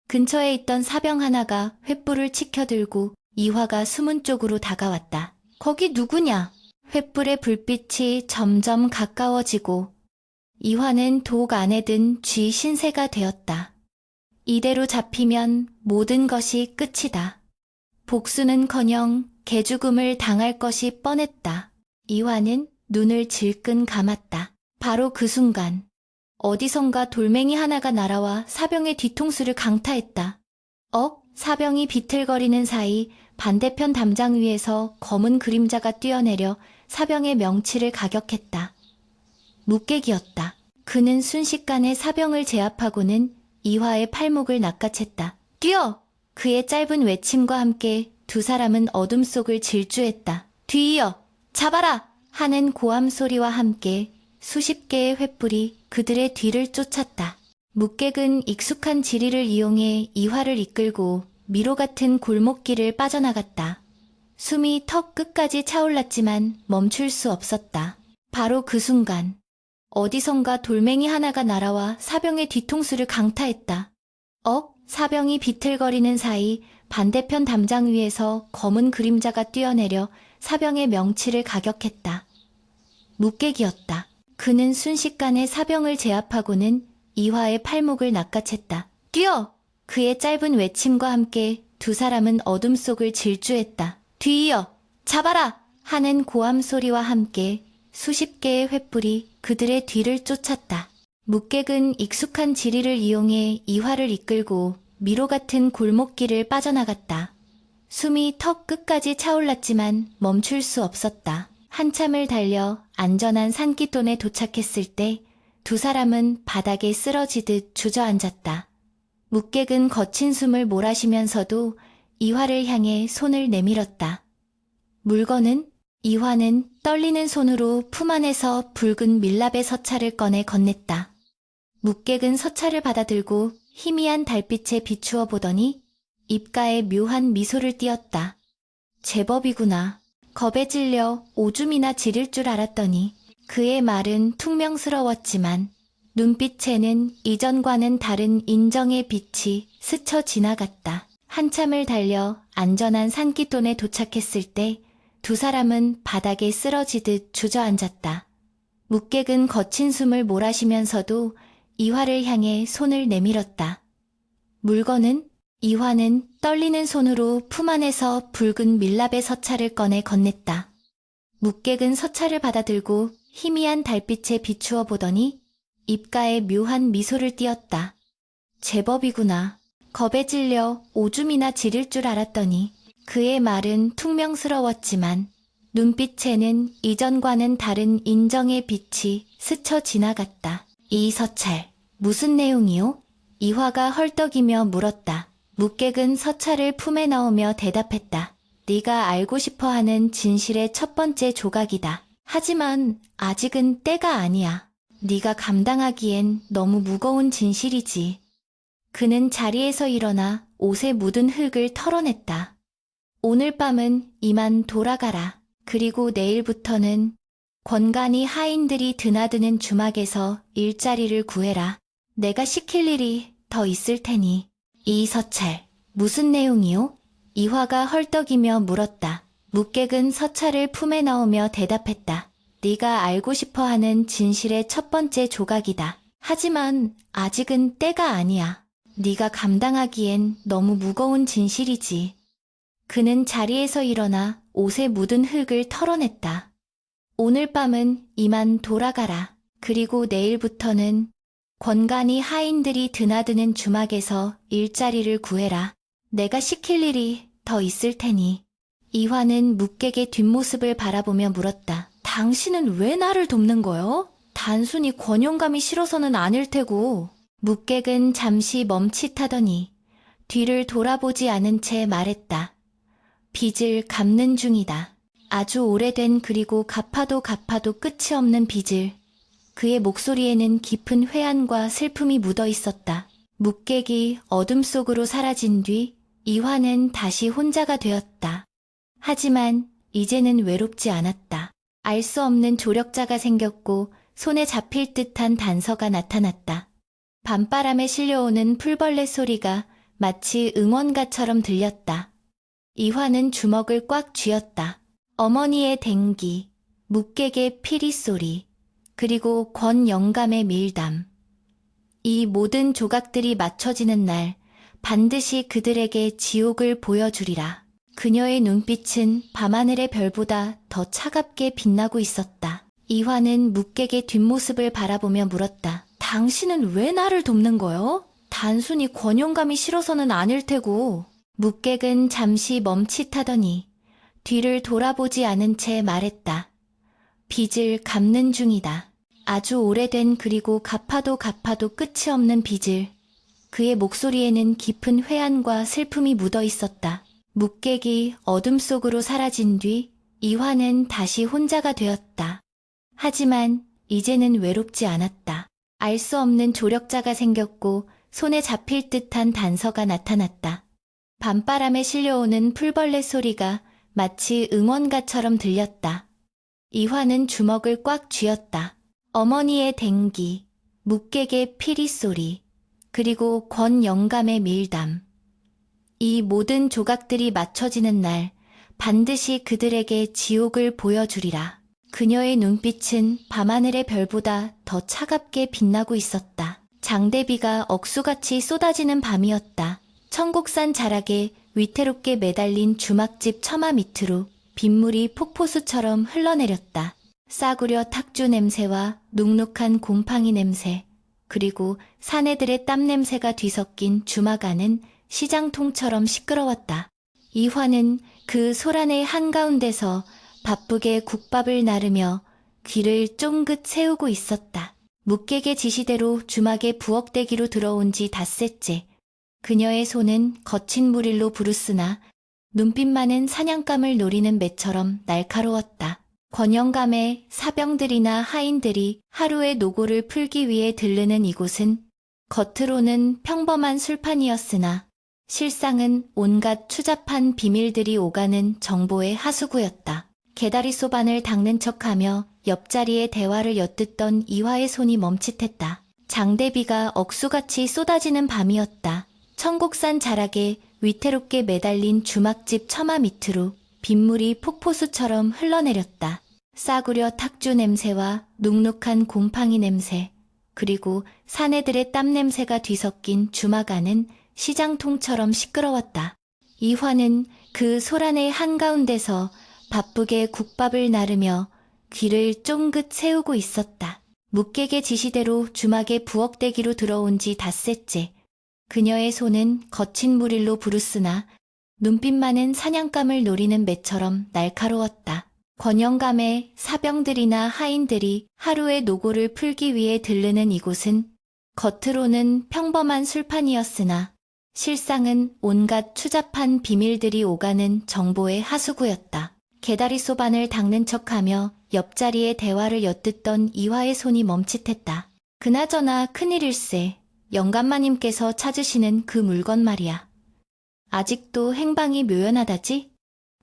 근처에 있던 사병 하나가 횃불을 치켜들고 이화가 숨은 쪽으로 다가왔다. 거기 누구냐? 횃불의 불빛이 점점 가까워지고 이화는 독 안에 든 쥐 신세가 되었다. 이대로 잡히면 모든 것이 끝이다. 복수는커녕 개죽음을 당할 것이 뻔했다. 이화는 눈을 질끈 감았다. 바로 그 순간 어디선가 돌멩이 하나가 날아와 사병의 뒤통수를 강타했다. 사병이 비틀거리는 사이 반대편 담장 위에서 검은 그림자가 뛰어내려 사병의 명치를 가격했다. 무객이었다. 그는 순식간에 사병을 제압하고는 이화의 팔목을 낚아챘다. 뛰어! 그의 짧은 외침과 함께 두 사람은 어둠 속을 질주했다. 뒤이어! 잡아라! 하는 고함 소리와 함께 수십 개의 횃불이 그들의 뒤를 쫓았다. 묵객은 익숙한 지리를 이용해 이화를 이끌고 미로 같은 골목길을 빠져나갔다. 숨이 턱 끝까지 차올랐지만 멈출 수 없었다. 바로 그 순간 어디선가 돌멩이 하나가 날아와 사병의 뒤통수를 강타했다. 사병이 비틀거리는 사이 반대편 담장 위에서 검은 그림자가 뛰어내려 사병의 명치를 가격했다. 묵객이었다. 그는 순식간에 사병을 제압하고는 이화의 팔목을 낚아챘다. 뛰어! 그의 짧은 외침과 함께 두 사람은 어둠 속을 질주했다. 뒤이어! 잡아라! 하는 고함 소리와 함께 수십 개의 횃불이 그들의 뒤를 쫓았다. 묵객은 익숙한 지리를 이용해 이화를 이끌고 미로 같은 골목길을 빠져나갔다. 숨이 턱 끝까지 차올랐지만 멈출 수 없었다. 한참을 달려 안전한 산기슭에 도착했을 때 두 사람은 바닥에 쓰러지듯 주저앉았다. 묵객은 거친 숨을 몰아쉬면서도 이화를 향해 손을 내밀었다. 물건은? 이화는 떨리는 손으로 품 안에서 붉은 밀랍의 서찰을 꺼내 건넸다. 묵객은 서찰을 받아들고 희미한 달빛에 비추어 보더니 입가에 묘한 미소를 띄었다. 제법이구나. 겁에 질려 오줌이나 지릴 줄 알았더니. 그의 말은 퉁명스러웠지만 눈빛에는 이전과는 다른 인정의 빛이 스쳐 지나갔다. 한참을 달려 안전한 산기슭에 도착했을 때 두 사람은 바닥에 쓰러지듯 주저앉았다. 묵객은 거친 숨을 몰아쉬면서도 이화를 향해 손을 내밀었다. 물건은? 이화는 떨리는 손으로 품 안에서 붉은 밀랍의 서찰을 꺼내 건넸다. 묵객은 서찰을 받아들고 희미한 달빛에 비추어 보더니 입가에 묘한 미소를 띄었다. 제법이구나. 겁에 질려 오줌이나 지릴 줄 알았더니. 그의 말은 퉁명스러웠지만 눈빛에는 이전과는 다른 인정의 빛이 스쳐 지나갔다. 이 서찰, 무슨 내용이요? 이화가 헐떡이며 물었다. 묵객은 서찰을 품에 넣으며 대답했다. 네가 알고 싶어하는 진실의 첫 번째 조각이다. 하지만 아직은 때가 아니야. 네가 감당하기엔 너무 무거운 진실이지. 그는 자리에서 일어나 옷에 묻은 흙을 털어냈다. 오늘 밤은 이만 돌아가라. 그리고 내일부터는 권간이 하인들이 드나드는 주막에서 일자리를 구해라. 내가 시킬 일이 더 있을 테니. 이 서찰, 무슨 내용이요? 이화가 헐떡이며 물었다. 묵객은 서찰을 품에 넣으며 대답했다. 네가 알고 싶어하는 진실의 첫 번째 조각이다. 하지만 아직은 때가 아니야. 네가 감당하기엔 너무 무거운 진실이지. 그는 자리에서 일어나 옷에 묻은 흙을 털어냈다. 오늘 밤은 이만 돌아가라. 그리고 내일부터는 권간이 하인들이 드나드는 주막에서 일자리를 구해라. 내가 시킬 일이 더 있을 테니. 이화는 묵객의 뒷모습을 바라보며 물었다. 당신은 왜 나를 돕는 거요? 단순히 권용감이 싫어서는 아닐 테고. 묵객은 잠시 멈칫하더니 뒤를 돌아보지 않은 채 말했다. 빚을 갚는 중이다. 아주 오래된 그리고 갚아도 끝이 없는 빚을. 그의 목소리에는 깊은 회한과 슬픔이 묻어 있었다. 묵객이 어둠 속으로 사라진 뒤 이화는 다시 혼자가 되었다. 하지만 이제는 외롭지 않았다. 알 수 없는 조력자가 생겼고 손에 잡힐 듯한 단서가 나타났다. 밤바람에 실려오는 풀벌레 소리가 마치 응원가처럼 들렸다. 이화는 주먹을 꽉 쥐었다. 어머니의 댕기, 묵객의 피리 소리, 그리고 권 영감의 밀담. 이 모든 조각들이 맞춰지는 날 반드시 그들에게 지옥을 보여주리라. 그녀의 눈빛은 밤하늘의 별보다 더 차갑게 빛나고 있었다. 이화는 묵객의 뒷모습을 바라보며 물었다. 당신은 왜 나를 돕는 거요? 단순히 권영감이 싫어서는 아닐 테고. 묵객은 잠시 멈칫하더니 뒤를 돌아보지 않은 채 말했다. 빚을 갚는 중이다. 아주 오래된 그리고 갚아도 끝이 없는 빚을. 그의 목소리에는 깊은 회한과 슬픔이 묻어 있었다. 묵객이 어둠 속으로 사라진 뒤 이화는 다시 혼자가 되었다. 하지만 이제는 외롭지 않았다. 알 수 없는 조력자가 생겼고 손에 잡힐 듯한 단서가 나타났다. 밤바람에 실려오는 풀벌레 소리가 마치 응원가처럼 들렸다. 이화는 주먹을 꽉 쥐었다. 어머니의 댕기, 묵객의 피리 소리, 그리고 권 영감의 밀담. 이 모든 조각들이 맞춰지는 날 반드시 그들에게 지옥을 보여주리라. 그녀의 눈빛은 밤하늘의 별보다 더 차갑게 빛나고 있었다. 장대비가 억수같이 쏟아지는 밤이었다. 천곡산 자락에 위태롭게 매달린 주막집 처마 밑으로 빗물이 폭포수처럼 흘러내렸다. 싸구려 탁주 냄새와 눅눅한 곰팡이 냄새, 그리고 사내들의 땀 냄새가 뒤섞인 주막 안은 시장통처럼 시끄러웠다. 이화는 그 소란의 한가운데서 바쁘게 국밥을 나르며 귀를 쫑긋 세우고 있었다. 묵객의 지시대로 주막에 부엌대기로 들어온 지 닷새째. 그녀의 손은 거친 물일로 부르스나 눈빛만은 사냥감을 노리는 매처럼 날카로웠다. 권영감의 사병들이나 하인들이 하루의 노고를 풀기 위해 들르는 이곳은 겉으로는 평범한 술판이었으나 실상은 온갖 추잡한 비밀들이 오가는 정보의 하수구였다. 개다리 소반을 닦는 척하며 옆자리에 대화를 엿듣던 이화의 손이 멈칫했다. 장대비가 억수같이 쏟아지는 밤이었다. 천곡산 자락에 위태롭게 매달린 주막집 처마 밑으로 빗물이 폭포수처럼 흘러내렸다. 싸구려 탁주 냄새와 눅눅한 곰팡이 냄새, 그리고 사내들의 땀 냄새가 뒤섞인 주막 안은 시장통처럼 시끄러웠다. 이화는 그 소란의 한가운데서 바쁘게 국밥을 나르며 귀를 쫑긋 세우고 있었다. 묵객의 지시대로 주막에 부엌대기로 들어온 지 닷새째. 그녀의 손은 거친 물일로 부르스나 눈빛만은 사냥감을 노리는 매처럼 날카로웠다. 권영감의 사병들이나 하인들이 하루의 노고를 풀기 위해 들르는 이곳은 겉으로는 평범한 술판이었으나 실상은 온갖 추잡한 비밀들이 오가는 정보의 하수구였다. 개다리 소반을 닦는 척하며 옆자리에 대화를 엿듣던 이화의 손이 멈칫했다. 그나저나 큰일일세. 영감마님께서 찾으시는 그 물건 말이야. 아직도 행방이 묘연하다지?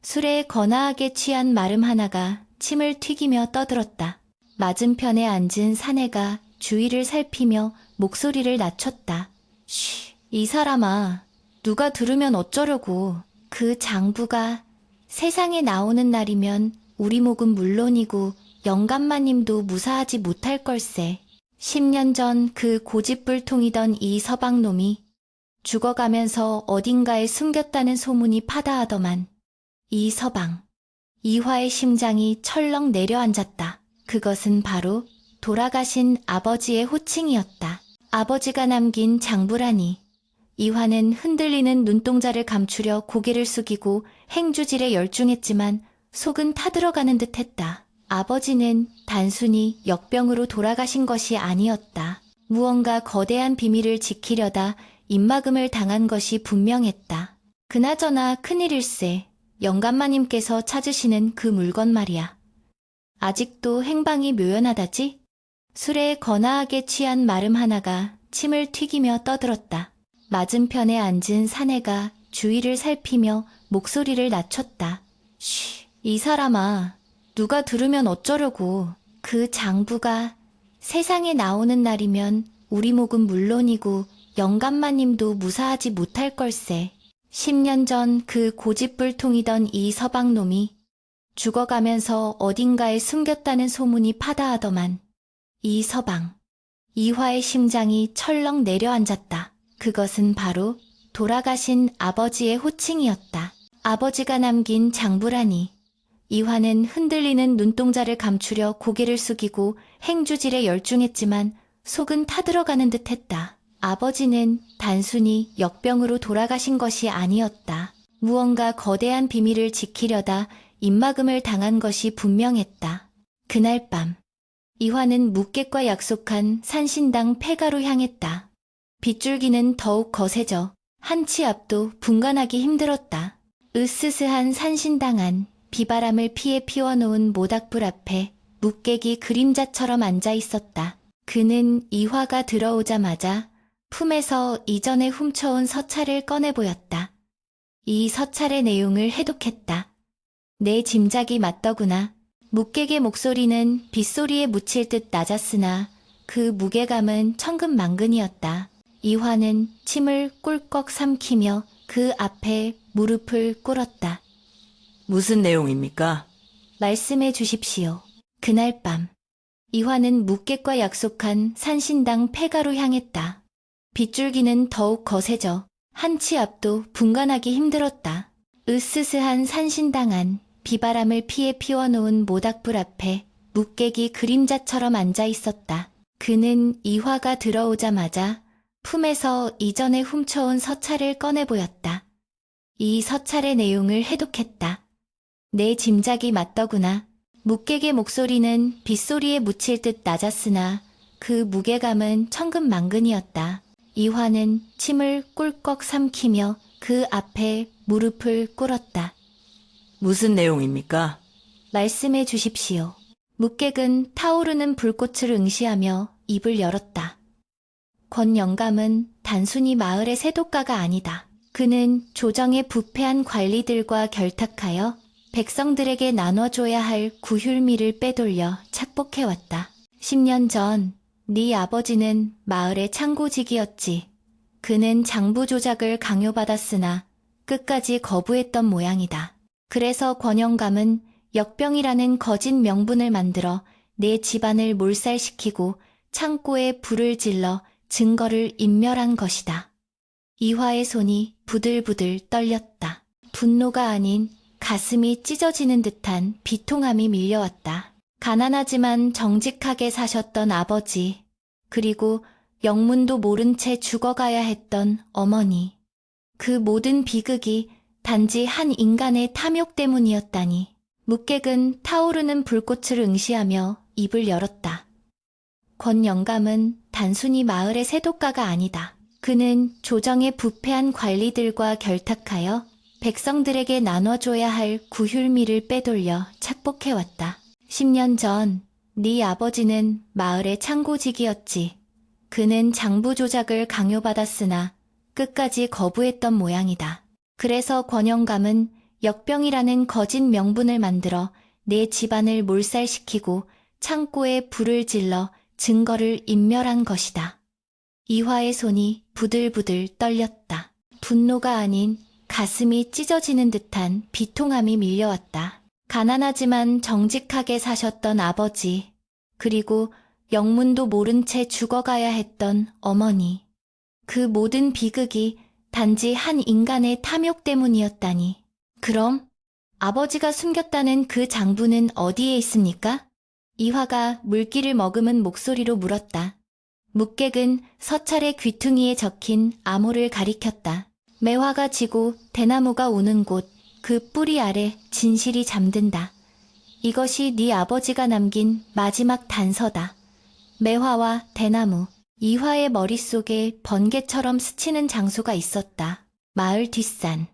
술에 거나하게 취한 마름 하나가 침을 튀기며 떠들었다. 맞은편에 앉은 사내가 주위를 살피며 목소리를 낮췄다. 쉬, 이 사람아, 누가 들으면 어쩌려고. 그 장부가 세상에 나오는 날이면 우리 목은 물론이고 영감마님도 무사하지 못할 걸세. 10년 전 그 고집불통이던 이 서방놈이 죽어가면서 어딘가에 숨겼다는 소문이 파다하더만. 이 서방. 이화의 심장이 철렁 내려앉았다. 그것은 바로 돌아가신 아버지의 호칭이었다. 아버지가 남긴 장부라니. 이화는 흔들리는 눈동자를 감추려 고개를 숙이고 행주질에 열중했지만 속은 타들어가는 듯했다. 아버지는 단순히 역병으로 돌아가신 것이 아니었다. 무언가 거대한 비밀을 지키려다 입막음을 당한 것이 분명했다. 그나저나 큰일일세. 영감마님께서 찾으시는 그 물건 말이야. 아직도 행방이 묘연하다지? 술에 거나하게 취한 마름 하나가 침을 튀기며 떠들었다. 맞은편에 앉은 사내가 주위를 살피며 목소리를 낮췄다. 쉬, 이 사람아, 누가 들으면 어쩌려고. 그 장부가 세상에 나오는 날이면 우리 목은 물론이고 영감마님도 무사하지 못할 걸세. 10년 전 그 고집불통이던 이 서방놈이 죽어가면서 어딘가에 숨겼다는 소문이 파다하더만. 이서방. 이화의 심장이 철렁 내려앉았다. 그것은 바로 돌아가신 아버지의 호칭이었다. 아버지가 남긴 장부라니. 이화는 흔들리는 눈동자를 감추려 고개를 숙이고 행주질에 열중했지만 속은 타들어가는 듯했다. 아버지는 단순히 역병으로 돌아가신 것이 아니었다. 무언가 거대한 비밀을 지키려다 입막음을 당한 것이 분명했다. 그날 밤, 이화는 묵객과 약속한 산신당 폐가로 향했다. 빗줄기는 더욱 거세져 한 치 앞도 분간하기 힘들었다. 으스스한 산신당 안, 비바람을 피해 피워놓은 모닥불 앞에 묵객이 그림자처럼 앉아 있었다. 그는 이화가 들어오자마자 품에서 이전에 훔쳐온 서찰을 꺼내 보였다. 이 서찰의 내용을 해독했다. 내 짐작이 맞더구나. 묵객의 목소리는 빗소리에 묻힐 듯 낮았으나 그 무게감은 천근만근이었다. 이화는 침을 꿀꺽 삼키며 그 앞에 무릎을 꿇었다. 무슨 내용입니까? 말씀해 주십시오. 그날 밤, 이화는 묵객과 약속한 산신당 폐가로 향했다. 빗줄기는 더욱 거세져 한 치 앞도 분간하기 힘들었다. 으스스한 산신당 안, 비바람을 피해 피워놓은 모닥불 앞에 묵객이 그림자처럼 앉아 있었다. 그는 이화가 들어오자마자 품에서 이전에 훔쳐온 서찰을 꺼내 보였다. 이 서찰의 내용을 해독했다. 내 짐작이 맞더구나. 묵객의 목소리는 빗소리에 묻힐 듯 낮았으나 그 무게감은 천근만근이었다. 이화는 침을 꿀꺽 삼키며 그 앞에 무릎을 꿇었다. 무슨 내용입니까? 말씀해 주십시오. 묵객은 타오르는 불꽃을 응시하며 입을 열었다. 권 영감은 단순히 마을의 세독가가 아니다. 그는 조정의 부패한 관리들과 결탁하여 백성들에게 나눠줘야 할 구휼미를 빼돌려 착복해왔다. 10년 전 네 아버지는 마을의 창고직이었지. 그는 장부 조작을 강요받았으나 끝까지 거부했던 모양이다. 그래서 권 영감은 역병이라는 거짓 명분을 만들어 내 집안을 몰살시키고 창고에 불을 질러 증거를 인멸한 것이다. 이화의 손이 부들부들 떨렸다. 분노가 아닌 가슴이 찢어지는 듯한 비통함이 밀려왔다. 가난하지만 정직하게 사셨던 아버지, 그리고 영문도 모른 채 죽어가야 했던 어머니. 그 모든 비극이 단지 한 인간의 탐욕 때문이었다니. 묵객은 타오르는 불꽃을 응시하며 입을 열었다. 권 영감은 단순히 마을의 세독가가 아니다. 그는 조정의 부패한 관리들과 결탁하여 백성들에게 나눠줘야 할 구휼미를 빼돌려 착복해왔다. 10년 전 네 아버지는 마을의 창고직이었지. 그는 장부 조작을 강요받았으나 끝까지 거부했던 모양이다. 그래서 권 영감은 역병이라는 거짓 명분을 만들어 내 집안을 몰살시키고 창고에 불을 질러 증거를 인멸한 것이다. 이화의 손이 부들부들 떨렸다. 분노가 아닌 가슴이 찢어지는 듯한 비통함이 밀려왔다. 가난하지만 정직하게 사셨던 아버지, 그리고 영문도 모른 채 죽어가야 했던 어머니. 그 모든 비극이 단지 한 인간의 탐욕 때문이었다니. 그럼 아버지가 숨겼다는 그 장부는 어디에 있습니까? 이화가 물기를 머금은 목소리로 물었다. 묵객은 서찰의 귀퉁이에 적힌 암호를 가리켰다. 매화가 지고 대나무가 우는 곳, 그 뿌리 아래 진실이 잠든다. 이것이 네 아버지가 남긴 마지막 단서다. 매화와 대나무. 이화의 머릿속에 번개처럼 스치는 장소가 있었다. 마을 뒷산.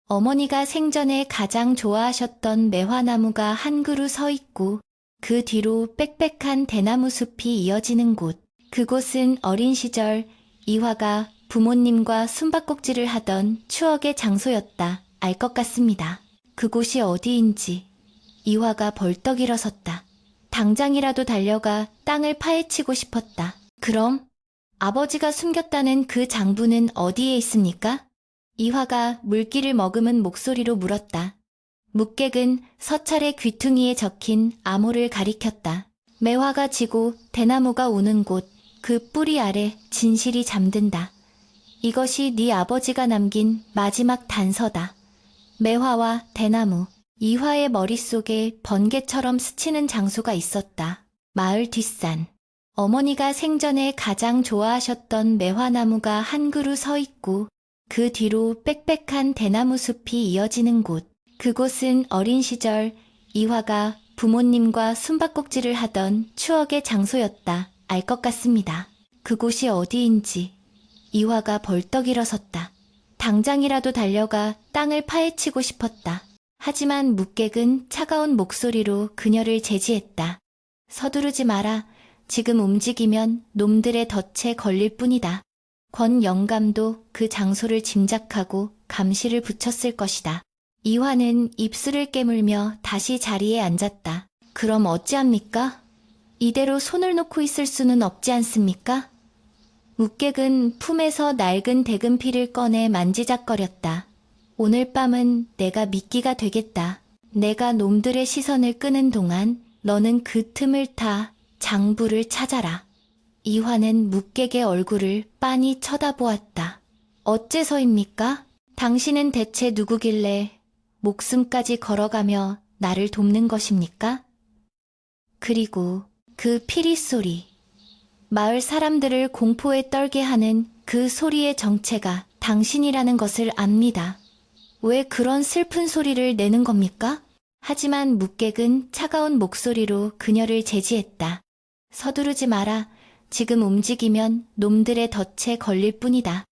어머니가 생전에 가장 좋아하셨던 매화나무가 한 그루 서 있고 그 뒤로 빽빽한 대나무 숲이 이어지는 곳. 그곳은 어린 시절 이화가 부모님과 숨바꼭질을 하던 추억의 장소였다. 알 것 같습니다. 그곳이 어디인지. 이화가 벌떡 일어섰다. 당장이라도 달려가 땅을 파헤치고 싶었다. 그럼 아버지가 숨겼다는 그 장부는 어디에 있습니까? 이화가 물기를 머금은 목소리로 물었다. 묵객은 서찰의 귀퉁이에 적힌 암호를 가리켰다. 매화가 지고 대나무가 우는 곳, 그 뿌리 아래 진실이 잠든다. 이것이 네 아버지가 남긴 마지막 단서다. 매화와 대나무. 이화의 머릿속에 번개처럼 스치는 장소가 있었다. 마을 뒷산. 어머니가 생전에 가장 좋아하셨던 매화나무가 한 그루 서 있고 그 뒤로 빽빽한 대나무 숲이 이어지는 곳. 그곳은 어린 시절 이화가 부모님과 숨바꼭질을 하던 추억의 장소였다. 알 것 같습니다. 그곳이 어디인지. 이화가 벌떡 일어섰다. 당장이라도 달려가 땅을 파헤치고 싶었다. 하지만 묵객은 차가운 목소리로 그녀를 제지했다. 서두르지 마라. 지금 움직이면 놈들의 덫에 걸릴 뿐이다. 권 영감도 그 장소를 짐작하고 감시를 붙였을 것이다. 이화는 입술을 깨물며 다시 자리에 앉았다. 그럼 어찌합니까? 이대로 손을 놓고 있을 수는 없지 않습니까? 묵객은 품에서 낡은 대금피를 꺼내 만지작거렸다. 오늘 밤은 내가 미끼가 되겠다. 내가 놈들의 시선을 끄는 동안 너는 그 틈을 타 장부를 찾아라. 이화는 묵객의 얼굴을 빤히 쳐다보았다. 어째서입니까? 당신은 대체 누구길래 목숨까지 걸어가며 나를 돕는 것입니까? 그리고 그 피리 소리. 마을 사람들을 공포에 떨게 하는 그 소리의 정체가 당신이라는 것을 압니다. 왜 그런 슬픈 소리를 내는 겁니까? 하지만 묵객은 차가운 목소리로 그녀를 제지했다. 서두르지 마라. 지금 움직이면 놈들의 덫에 걸릴 뿐이다.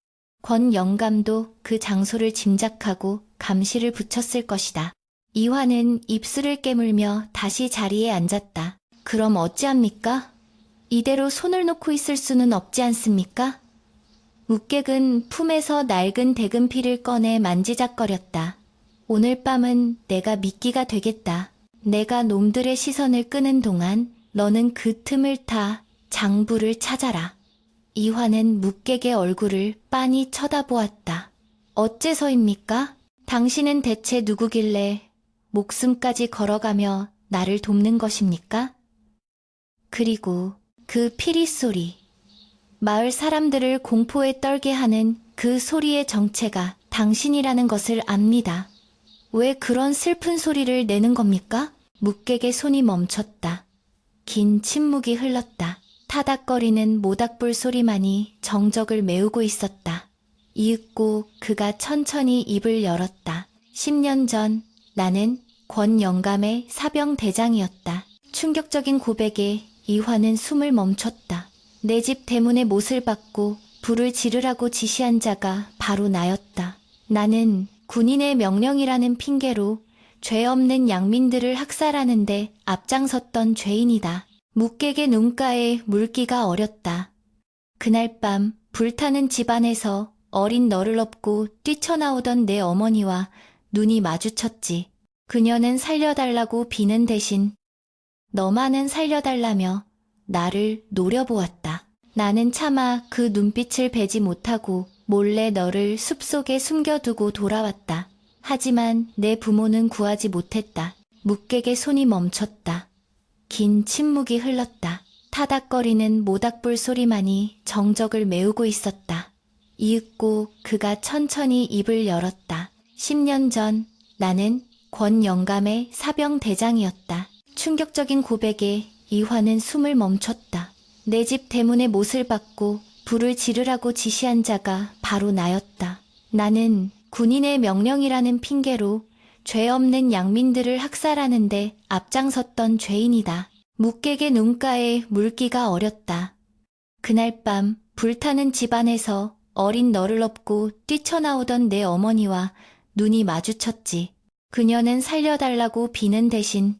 권 영감도 그 장소를 짐작하고 감시를 붙였을 것이다. 이화는 입술을 깨물며 다시 자리에 앉았다. 그럼 어찌합니까? 이대로 손을 놓고 있을 수는 없지 않습니까? 묵객은 품에서 낡은 대금피를 꺼내 만지작거렸다. 오늘 밤은 내가 미끼가 되겠다. 내가 놈들의 시선을 끄는 동안 너는 그 틈을 타 장부를 찾아라. 이화는 묵객의 얼굴을 빤히 쳐다보았다. 어째서입니까? 당신은 대체 누구길래 목숨까지 걸어가며 나를 돕는 것입니까? 그리고 그 피리 소리. 마을 사람들을 공포에 떨게 하는 그 소리의 정체가 당신이라는 것을 압니다. 왜 그런 슬픈 소리를 내는 겁니까? 묵객의 손이 멈췄다. 긴 침묵이 흘렀다. 타닥거리는 모닥불 소리만이 정적을 메우고 있었다. 이윽고 그가 천천히 입을 열었다. 10년 전 나는 권 영감의 사병 대장이었다. 충격적인 고백에 이화는 숨을 멈췄다. 내 집 대문에 못을 박고 불을 지르라고 지시한 자가 바로 나였다. 나는 군인의 명령이라는 핑계로 죄 없는 양민들을 학살하는데 앞장섰던 죄인이다. 묵객의 눈가에 물기가 어렸다. 그날 밤 불타는 집안에서 어린 너를 업고 뛰쳐나오던 내 어머니와 눈이 마주쳤지. 그녀는 살려달라고 비는 대신 너만은 살려달라며 나를 노려보았다. 나는 차마 그 눈빛을 베지 못하고 몰래 너를 숲속에 숨겨두고 돌아왔다. 하지만 내 부모는 구하지 못했다. 묵객의 손이 멈췄다. 긴 침묵이 흘렀다. 타닥거리는 모닥불 소리만이 정적을 메우고 있었다. 이윽고 그가 천천히 입을 열었다. 10년 전 나는 권 영감의 사병 대장이었다. 충격적인 고백에 이화는 숨을 멈췄다. 내 집 대문에 못을 박고 불을 지르라고 지시한 자가 바로 나였다. 나는 군인의 명령이라는 핑계로 죄 없는 양민들을 학살하는데 앞장섰던 죄인이다. 묵객의 눈가에 물기가 어렸다. 그날 밤 불타는 집안에서 어린 너를 업고 뛰쳐나오던 내 어머니와 눈이 마주쳤지. 그녀는 살려달라고 비는 대신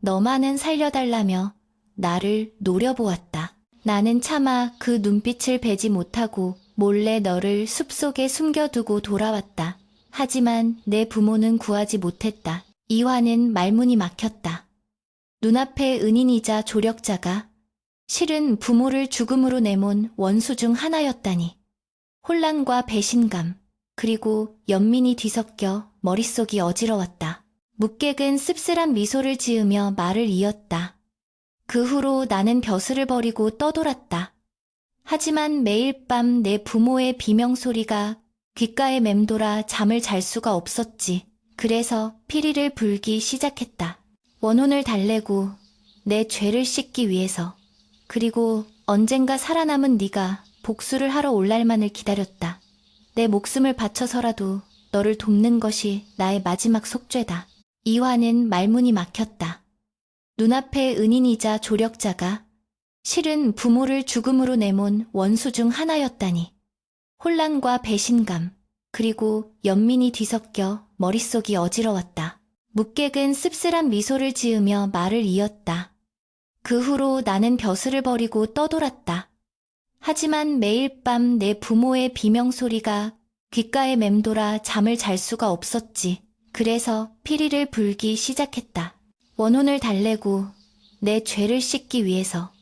너만은 살려달라며 나를 노려보았다. 나는 차마 그 눈빛을 베지 못하고 몰래 너를 숲속에 숨겨두고 돌아왔다. 하지만 내 부모는 구하지 못했다. 이화는 말문이 막혔다. 눈앞에 은인이자 조력자가 실은 부모를 죽음으로 내몬 원수 중 하나였다니. 혼란과 배신감, 그리고 연민이 뒤섞여 머릿속이 어지러웠다. 묵객은 씁쓸한 미소를 지으며 말을 이었다. 그 후로 나는 벼슬을 버리고 떠돌았다. 하지만 매일 밤 내 부모의 비명소리가 귓가에 맴돌아 잠을 잘 수가 없었지. 그래서 피리를 불기 시작했다. 원혼을 달래고 내 죄를 씻기 위해서. 그리고 언젠가 살아남은 네가 복수를 하러 올 날만을 기다렸다. 내 목숨을 바쳐서라도 너를 돕는 것이 나의 마지막 속죄다. 이화는 말문이 막혔다. 눈앞에 은인이자 조력자가 실은 부모를 죽음으로 내몬 원수 중 하나였다니. 혼란과 배신감, 그리고 연민이 뒤섞여 머릿속이 어지러웠다. 묵객은 씁쓸한 미소를 지으며 말을 이었다. 그 후로 나는 벼슬을 버리고 떠돌았다. 하지만 매일 밤 내 부모의 비명소리가 귓가에 맴돌아 잠을 잘 수가 없었지. 그래서 피리를 불기 시작했다. 원혼을 달래고 내 죄를 씻기 위해서.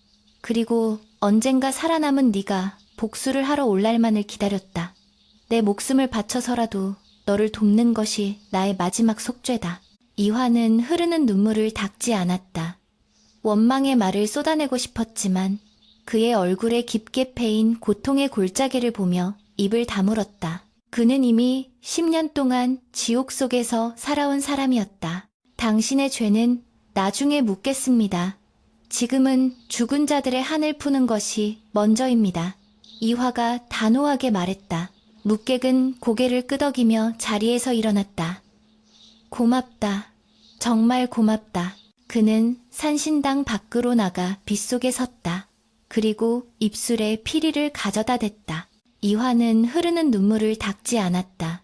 그리고 언젠가 살아남은 네가 복수를 하러 올 날만을 기다렸다. 내 목숨을 바쳐서라도 너를 돕는 것이 나의 마지막 속죄다. 이화는 흐르는 눈물을 닦지 않았다. 원망의 말을 쏟아내고 싶었지만 그의 얼굴에 깊게 패인 고통의 골짜기를 보며 입을 다물었다. 그는 이미 10년 동안 지옥 속에서 살아온 사람이었다. 당신의 죄는 나중에 묻겠습니다. 지금은 죽은 자들의 한을 푸는 것이 먼저입니다. 이화가 단호하게 말했다. 묵객은 고개를 끄덕이며 자리에서 일어났다. 고맙다. 정말 고맙다. 그는 산신당 밖으로 나가 빗속에 섰다. 그리고 입술에 피리를 가져다 댔다. 이화는 흐르는 눈물을 닦지 않았다.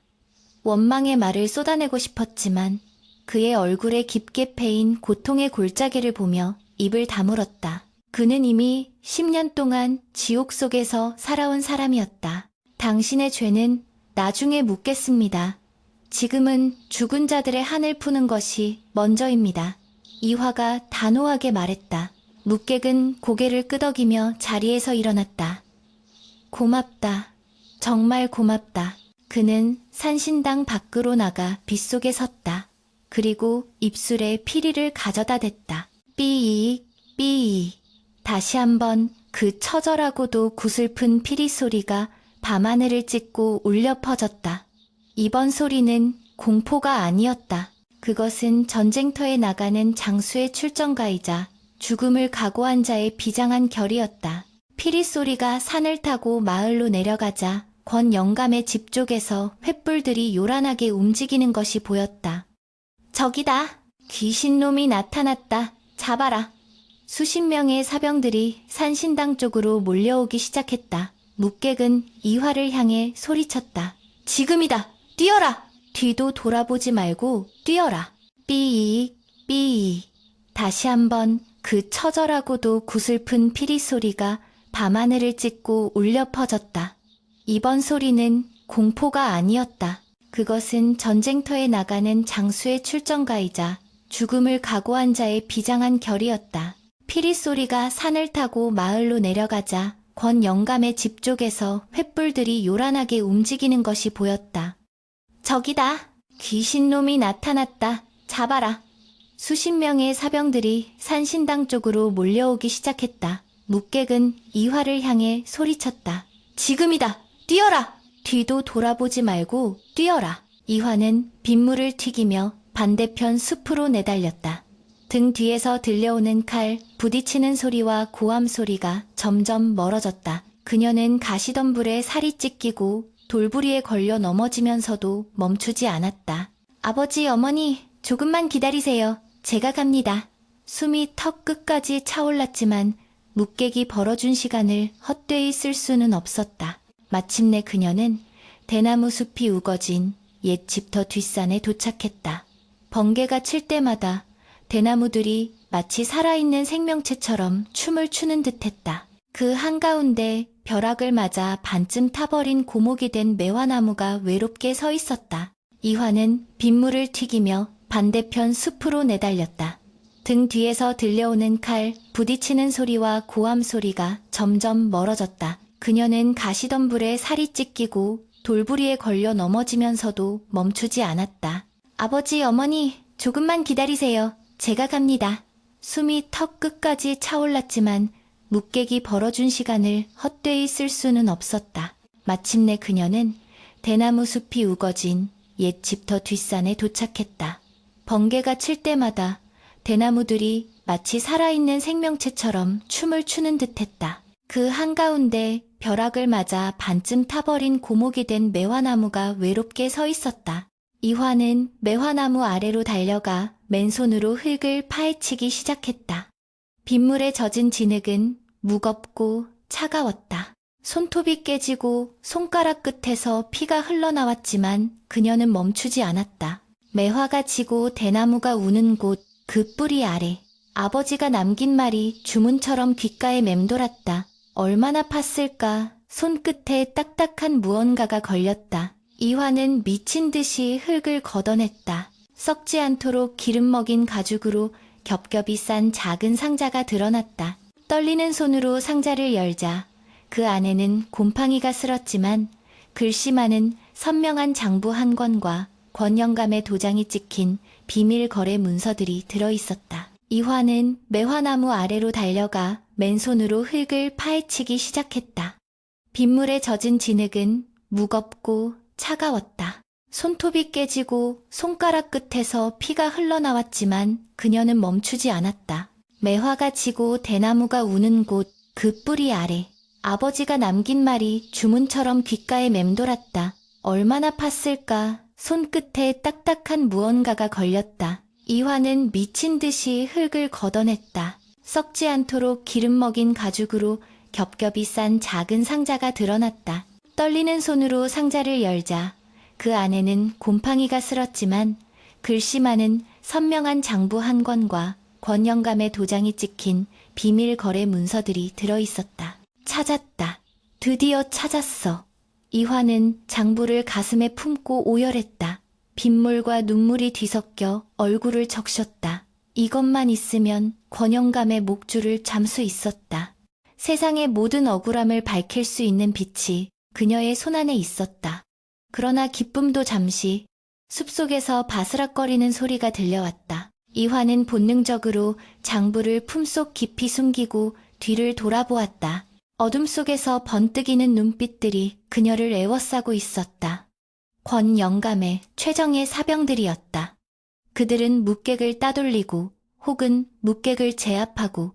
원망의 말을 쏟아내고 싶었지만 그의 얼굴에 깊게 패인 고통의 골짜기를 보며 입을 다물었다. 그는 이미 10년 동안 지옥 속에서 살아온 사람이었다. 당신의 죄는 나중에 묻겠습니다. 지금은 죽은 자들의 한을 푸는 것이 먼저입니다. 이화가 단호하게 말했다. 묵객은 고개를 끄덕이며 자리에서 일어났다. 고맙다. 정말 고맙다. 그는 산신당 밖으로 나가 빗속에 섰다. 그리고 입술에 피리를 가져다 댔다. 삐익, 삐익. 다시 한번 그 처절하고도 구슬픈 피리 소리가 밤하늘을 찢고 울려 퍼졌다. 이번 소리는 공포가 아니었다. 그것은 전쟁터에 나가는 장수의 출정가이자 죽음을 각오한 자의 비장한 결이었다. 피리 소리가 산을 타고 마을로 내려가자 권 영감의 집 쪽에서 횃불들이 요란하게 움직이는 것이 보였다. 저기다! 귀신놈이 나타났다. 잡아라. 수십 명의 사병들이 산신당 쪽으로 몰려오기 시작했다. 묵객은 이화를 향해 소리쳤다. 지금이다! 뛰어라! 뒤도 돌아보지 말고 뛰어라. 삐익, 삐익. 다시 한번 그 처절하고도 구슬픈 피리 소리가 밤하늘을 찢고 울려 퍼졌다. 이번 소리는 공포가 아니었다. 그것은 전쟁터에 나가는 장수의 출정가이자 죽음을 각오한 자의 비장한 결이었다. 피리 소리가 산을 타고 마을로 내려가자 권 영감의 집 쪽에서 횃불들이 요란하게 움직이는 것이 보였다. 저기다! 귀신놈이 나타났다. 잡아라. 수십 명의 사병들이 산신당 쪽으로 몰려오기 시작했다. 묵객은 이화를 향해 소리쳤다. 지금이다! 뛰어라! 뒤도 돌아보지 말고 뛰어라. 이화는 빗물을 튀기며 반대편 숲으로 내달렸다. 등 뒤에서 들려오는 칼 부딪히는 소리와 고함 소리가 점점 멀어졌다. 그녀는 가시덤불에 살이 찢기고 돌부리에 걸려 넘어지면서도 멈추지 않았다. 아버지, 어머니, 조금만 기다리세요. 제가 갑니다. 숨이 턱 끝까지 차올랐지만 묵객이 벌어준 시간을 헛되이 쓸 수는 없었다. 마침내 그녀는 대나무 숲이 우거진 옛 집터 뒷산에 도착했다. 번개가 칠 때마다 대나무들이 마치 살아있는 생명체처럼 춤을 추는 듯했다. 그 한가운데 벼락을 맞아 반쯤 타버린 고목이 된 매화나무가 외롭게 서 있었다. 이화는 빗물을 튀기며 반대편 숲으로 내달렸다. 등 뒤에서 들려오는 칼 부딪히는 소리와 고함 소리가 점점 멀어졌다. 그녀는 가시덤불에 살이 찢기고 돌부리에 걸려 넘어지면서도 멈추지 않았다. 아버지, 어머니, 조금만 기다리세요. 제가 갑니다. 숨이 턱 끝까지 차올랐지만 묵객이 벌어준 시간을 헛되이 쓸 수는 없었다. 마침내 그녀는 대나무 숲이 우거진 옛 집터 뒷산에 도착했다. 번개가 칠 때마다 대나무들이 마치 살아있는 생명체처럼 춤을 추는 듯했다. 그 한가운데 벼락을 맞아 반쯤 타버린 고목이 된 매화나무가 외롭게 서 있었다. 이화는 매화나무 아래로 달려가 맨손으로 흙을 파헤치기 시작했다. 빗물에 젖은 진흙은 무겁고 차가웠다. 손톱이 깨지고 손가락 끝에서 피가 흘러나왔지만 그녀는 멈추지 않았다. 매화가 지고 대나무가 우는 곳 그 뿌리 아래 아버지가 남긴 말이 주문처럼 귓가에 맴돌았다. 얼마나 팠을까? 손끝에 딱딱한 무언가가 걸렸다. 이화는 미친 듯이 흙을 걷어냈다. 썩지 않도록 기름 먹인 가죽으로 겹겹이 싼 작은 상자가 드러났다. 떨리는 손으로 상자를 열자 그 안에는 곰팡이가 슬었지만 글씨만은 선명한 장부 한 권과 권영감의 도장이 찍힌 비밀 거래 문서들이 들어있었다. 이화는 매화나무 아래로 달려가 맨손으로 흙을 파헤치기 시작했다. 빗물에 젖은 진흙은 무겁고 차가웠다. 손톱이 깨지고 손가락 끝에서 피가 흘러나왔지만 그녀는 멈추지 않았다. 매화가 지고 대나무가 우는 곳 그 뿌리 아래 아버지가 남긴 말이 주문처럼 귓가에 맴돌았다. 얼마나 팠을까? 손끝에 딱딱한 무언가가 걸렸다. 이화는 미친 듯이 흙을 걷어냈다. 썩지 않도록 기름 먹인 가죽으로 겹겹이 싼 작은 상자가 드러났다. 떨리는 손으로 상자를 열자 그 안에는 곰팡이가 슬었지만 글씨만은 선명한 장부 한 권과 권영감의 도장이 찍힌 비밀 거래 문서들이 들어있었다. 찾았다. 드디어 찾았어. 이화는 장부를 가슴에 품고 오열했다. 빗물과 눈물이 뒤섞여 얼굴을 적셨다. 이것만 있으면 권영감의 목줄을 잠 수 있었다. 세상의 모든 억울함을 밝힐 수 있는 빛이 그녀의 손안에 있었다. 그러나 기쁨도 잠시 숲속에서 바스락거리는 소리가 들려왔다. 이화는 본능적으로 장부를 품속 깊이 숨기고 뒤를 돌아보았다. 어둠 속에서 번뜩이는 눈빛들이 그녀를 에워싸고 있었다. 권영감의 최정예 사병들이었다. 그들은 묵객을 따돌리고 혹은 묵객을 제압하고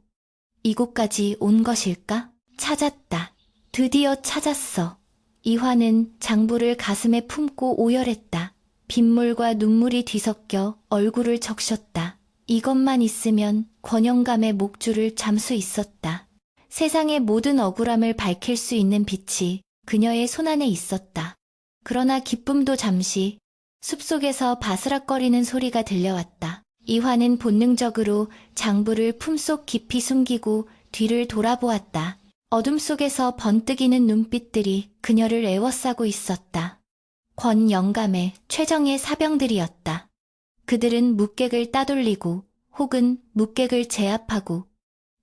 이곳까지 온 것일까? 찾았다. 드디어 찾았어. 이화는 장부를 가슴에 품고 오열했다. 빗물과 눈물이 뒤섞여 얼굴을 적셨다. 이것만 있으면 권영감의 목줄을 잠 수 있었다. 세상의 모든 억울함을 밝힐 수 있는 빛이 그녀의 손안에 있었다. 그러나 기쁨도 잠시 숲속에서 바스락거리는 소리가 들려왔다. 이화는 본능적으로 장부를 품속 깊이 숨기고 뒤를 돌아보았다. 어둠 속에서 번뜩이는 눈빛들이 그녀를 에워싸고 있었다. 권영감의 최정예 사병들이었다. 그들은 묵객을 따돌리고 혹은 묵객을 제압하고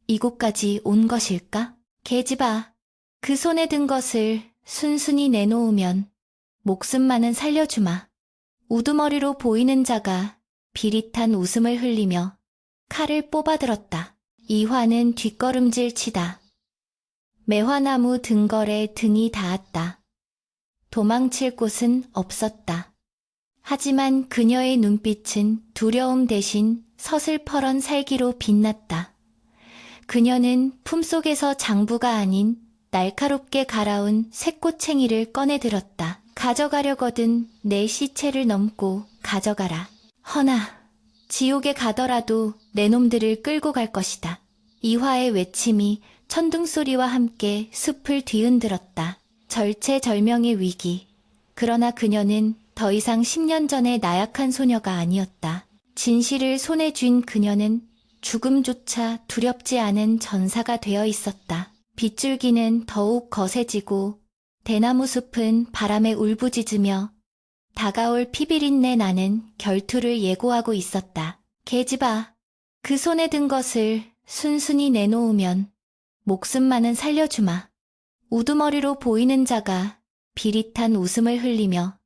이곳까지 온 것일까? 계집아, 그 손에 든 것을 순순히 내놓으면 목숨만은 살려주마. 우두머리로 보이는 자가 비릿한 웃음을 흘리며 칼을 뽑아들었다. 이화는 뒷걸음질 치다. 매화나무 등걸에 등이 닿았다. 도망칠 곳은 없었다. 하지만 그녀의 눈빛은 두려움 대신 서슬퍼런 살기로 빛났다. 그녀는 품속에서 장부가 아닌 날카롭게 갈아온 쇠꼬챙이를 꺼내들었다. 가져가려거든 내 시체를 넘고 가져가라. 허나 지옥에 가더라도 내 놈들을 끌고 갈 것이다. 이화의 외침이 천둥소리와 함께 숲을 뒤흔들었다. 절체절명의 위기. 그러나 그녀는 더 이상 10년 전의 나약한 소녀가 아니었다. 진실을 손에 쥔 그녀는 죽음조차 두렵지 않은 전사가 되어 있었다. 빗줄기는 더욱 거세지고 대나무 숲은 바람에 울부짖으며 다가올 피비린내 나는 결투를 예고하고 있었다. 계집아, 그 손에 든 것을 순순히 내놓으면 목숨만은 살려주마. 우두머리로 보이는 자가 비릿한 웃음을 흘리며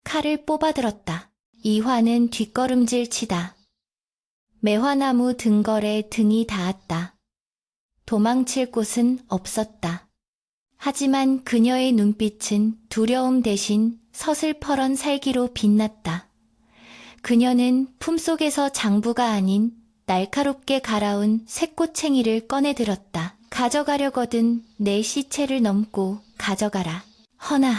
칼을 뽑아들었다. 이화는 뒷걸음질 치다. 매화나무 등걸에 등이 닿았다. 도망칠 곳은 없었다. 하지만 그녀의 눈빛은 두려움 대신 서슬퍼런 살기로 빛났다. 그녀는 품속에서 장부가 아닌 날카롭게 갈아온 쇠꼬챙이를 꺼내들었다. 가져가려거든 내 시체를 넘고 가져가라. 허나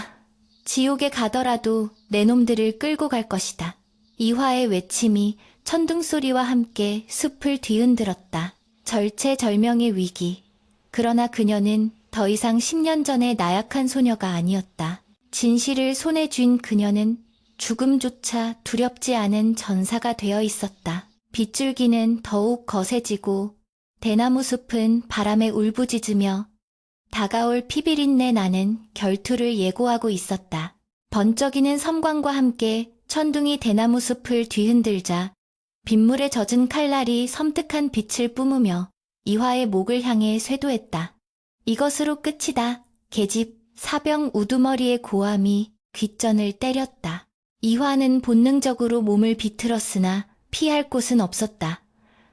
지옥에 가더라도 내 놈들을 끌고 갈 것이다. 이화의 외침이 천둥소리와 함께 숲을 뒤흔들었다. 절체절명의 위기. 그러나 그녀는 더 이상 10년 전의 나약한 소녀가 아니었다. 진실을 손에 쥔 그녀는 죽음조차 두렵지 않은 전사가 되어 있었다. 빗줄기는 더욱 거세지고 대나무 숲은 바람에 울부짖으며 다가올 피비린내 나는 결투를 예고하고 있었다. 번쩍이는 섬광과 함께 천둥이 대나무 숲을 뒤흔들자 빗물에 젖은 칼날이 섬뜩한 빛을 뿜으며 이화의 목을 향해 쇄도했다. 이것으로 끝이다. 계집 사병 우두머리의 고함이 귓전을 때렸다. 이화는 본능적으로 몸을 비틀었으나 피할 곳은 없었다.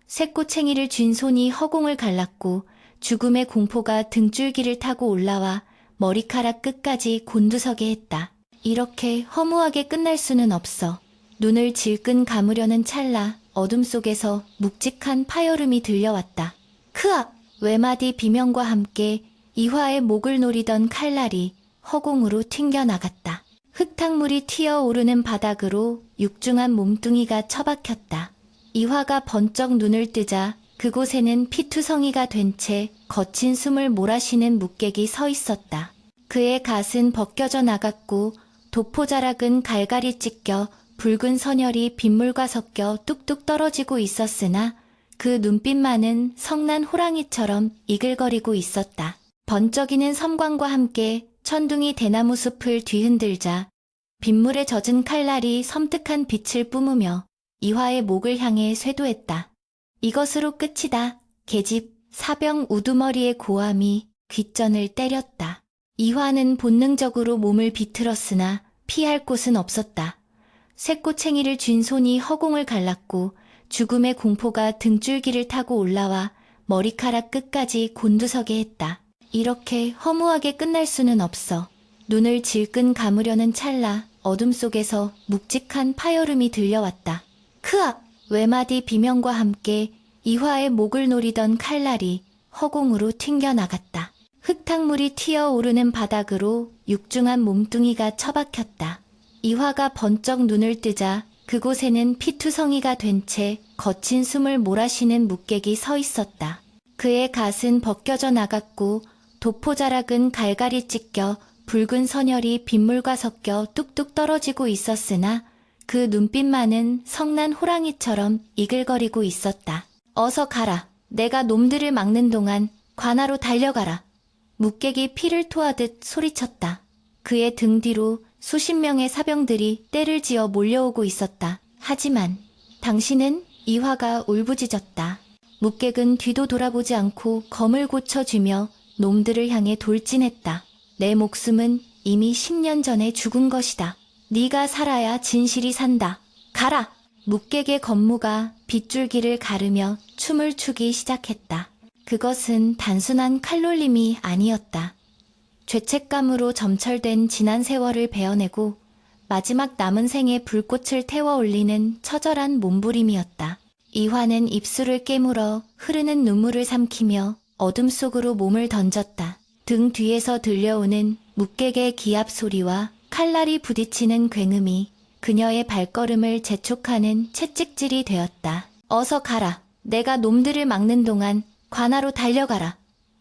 쇠꼬챙이를 쥔 손이 허공을 갈랐고 죽음의 공포가 등줄기를 타고 올라와 머리카락 끝까지 곤두서게 했다. 이렇게 허무하게 끝날 수는 없어. 눈을 질끈 감으려는 찰나 어둠 속에서 묵직한 파열음이 들려왔다. 크악! 외마디 비명과 함께 이화의 목을 노리던 칼날이 허공으로 튕겨나갔다. 흙탕물이 튀어오르는 바닥으로 육중한 몸뚱이가 처박혔다. 이화가 번쩍 눈을 뜨자 그곳에는 피투성이가 된 채 거친 숨을 몰아쉬는 묵객이 서 있었다. 그의 갓은 벗겨져 나갔고 도포자락은 갈갈이 찢겨 붉은 선혈이 빗물과 섞여 뚝뚝 떨어지고 있었으나 그 눈빛만은 성난 호랑이처럼 이글거리고 있었다. 번쩍이는 섬광과 함께 천둥이 대나무 숲을 뒤흔들자 빗물에 젖은 칼날이 섬뜩한 빛을 뿜으며 이화의 목을 향해 쇄도했다. 이것으로 끝이다. 계집 사병 우두머리의 고함이 귓전을 때렸다. 이화는 본능적으로 몸을 비틀었으나 피할 곳은 없었다. 쇠꼬챙이를 쥔 손이 허공을 갈랐고 죽음의 공포가 등줄기를 타고 올라와 머리카락 끝까지 곤두서게 했다. 이렇게 허무하게 끝날 수는 없어. 눈을 질끈 감으려는 찰나 어둠 속에서 묵직한 파열음이 들려왔다. 크악! 외마디 비명과 함께 이화의 목을 노리던 칼날이 허공으로 튕겨나갔다. 흙탕물이 튀어오르는 바닥으로 육중한 몸뚱이가 처박혔다. 이화가 번쩍 눈을 뜨자 그곳에는 피투성이가 된 채 거친 숨을 몰아쉬는 묵객이 서 있었다. 그의 갓은 벗겨져 나갔고 도포자락은 갈갈이 찢겨 붉은 선혈이 빗물과 섞여 뚝뚝 떨어지고 있었으나 그 눈빛만은 성난 호랑이처럼 이글거리고 있었다. 어서 가라. 내가 놈들을 막는 동안 관하로 달려가라. 묵객이 피를 토하듯 소리쳤다. 그의 등 뒤로 수십 명의 사병들이 떼를 지어 몰려오고 있었다. 하지만 당신은 이화가 울부짖었다. 묵객은 뒤도 돌아보지 않고 검을 고쳐쥐며 놈들을 향해 돌진했다. 내 목숨은 이미 10년 전에 죽은 것이다. 네가 살아야 진실이 산다. 가라! 묵객의 검무가 빗줄기를 가르며 춤을 추기 시작했다. 그것은 단순한 칼놀림이 아니었다. 죄책감으로 점철된 지난 세월을 베어내고 마지막 남은 생에 불꽃을 태워 올리는 처절한 몸부림이었다. 이화는 입술을 깨물어 흐르는 눈물을 삼키며 어둠 속으로 몸을 던졌다. 등 뒤에서 들려오는 묵객의 기합 소리와 칼날이 부딪히는 굉음이 그녀의 발걸음을 재촉하는 채찍질이 되었다. 어서 가라. 내가 놈들을 막는 동안 관하로 달려가라.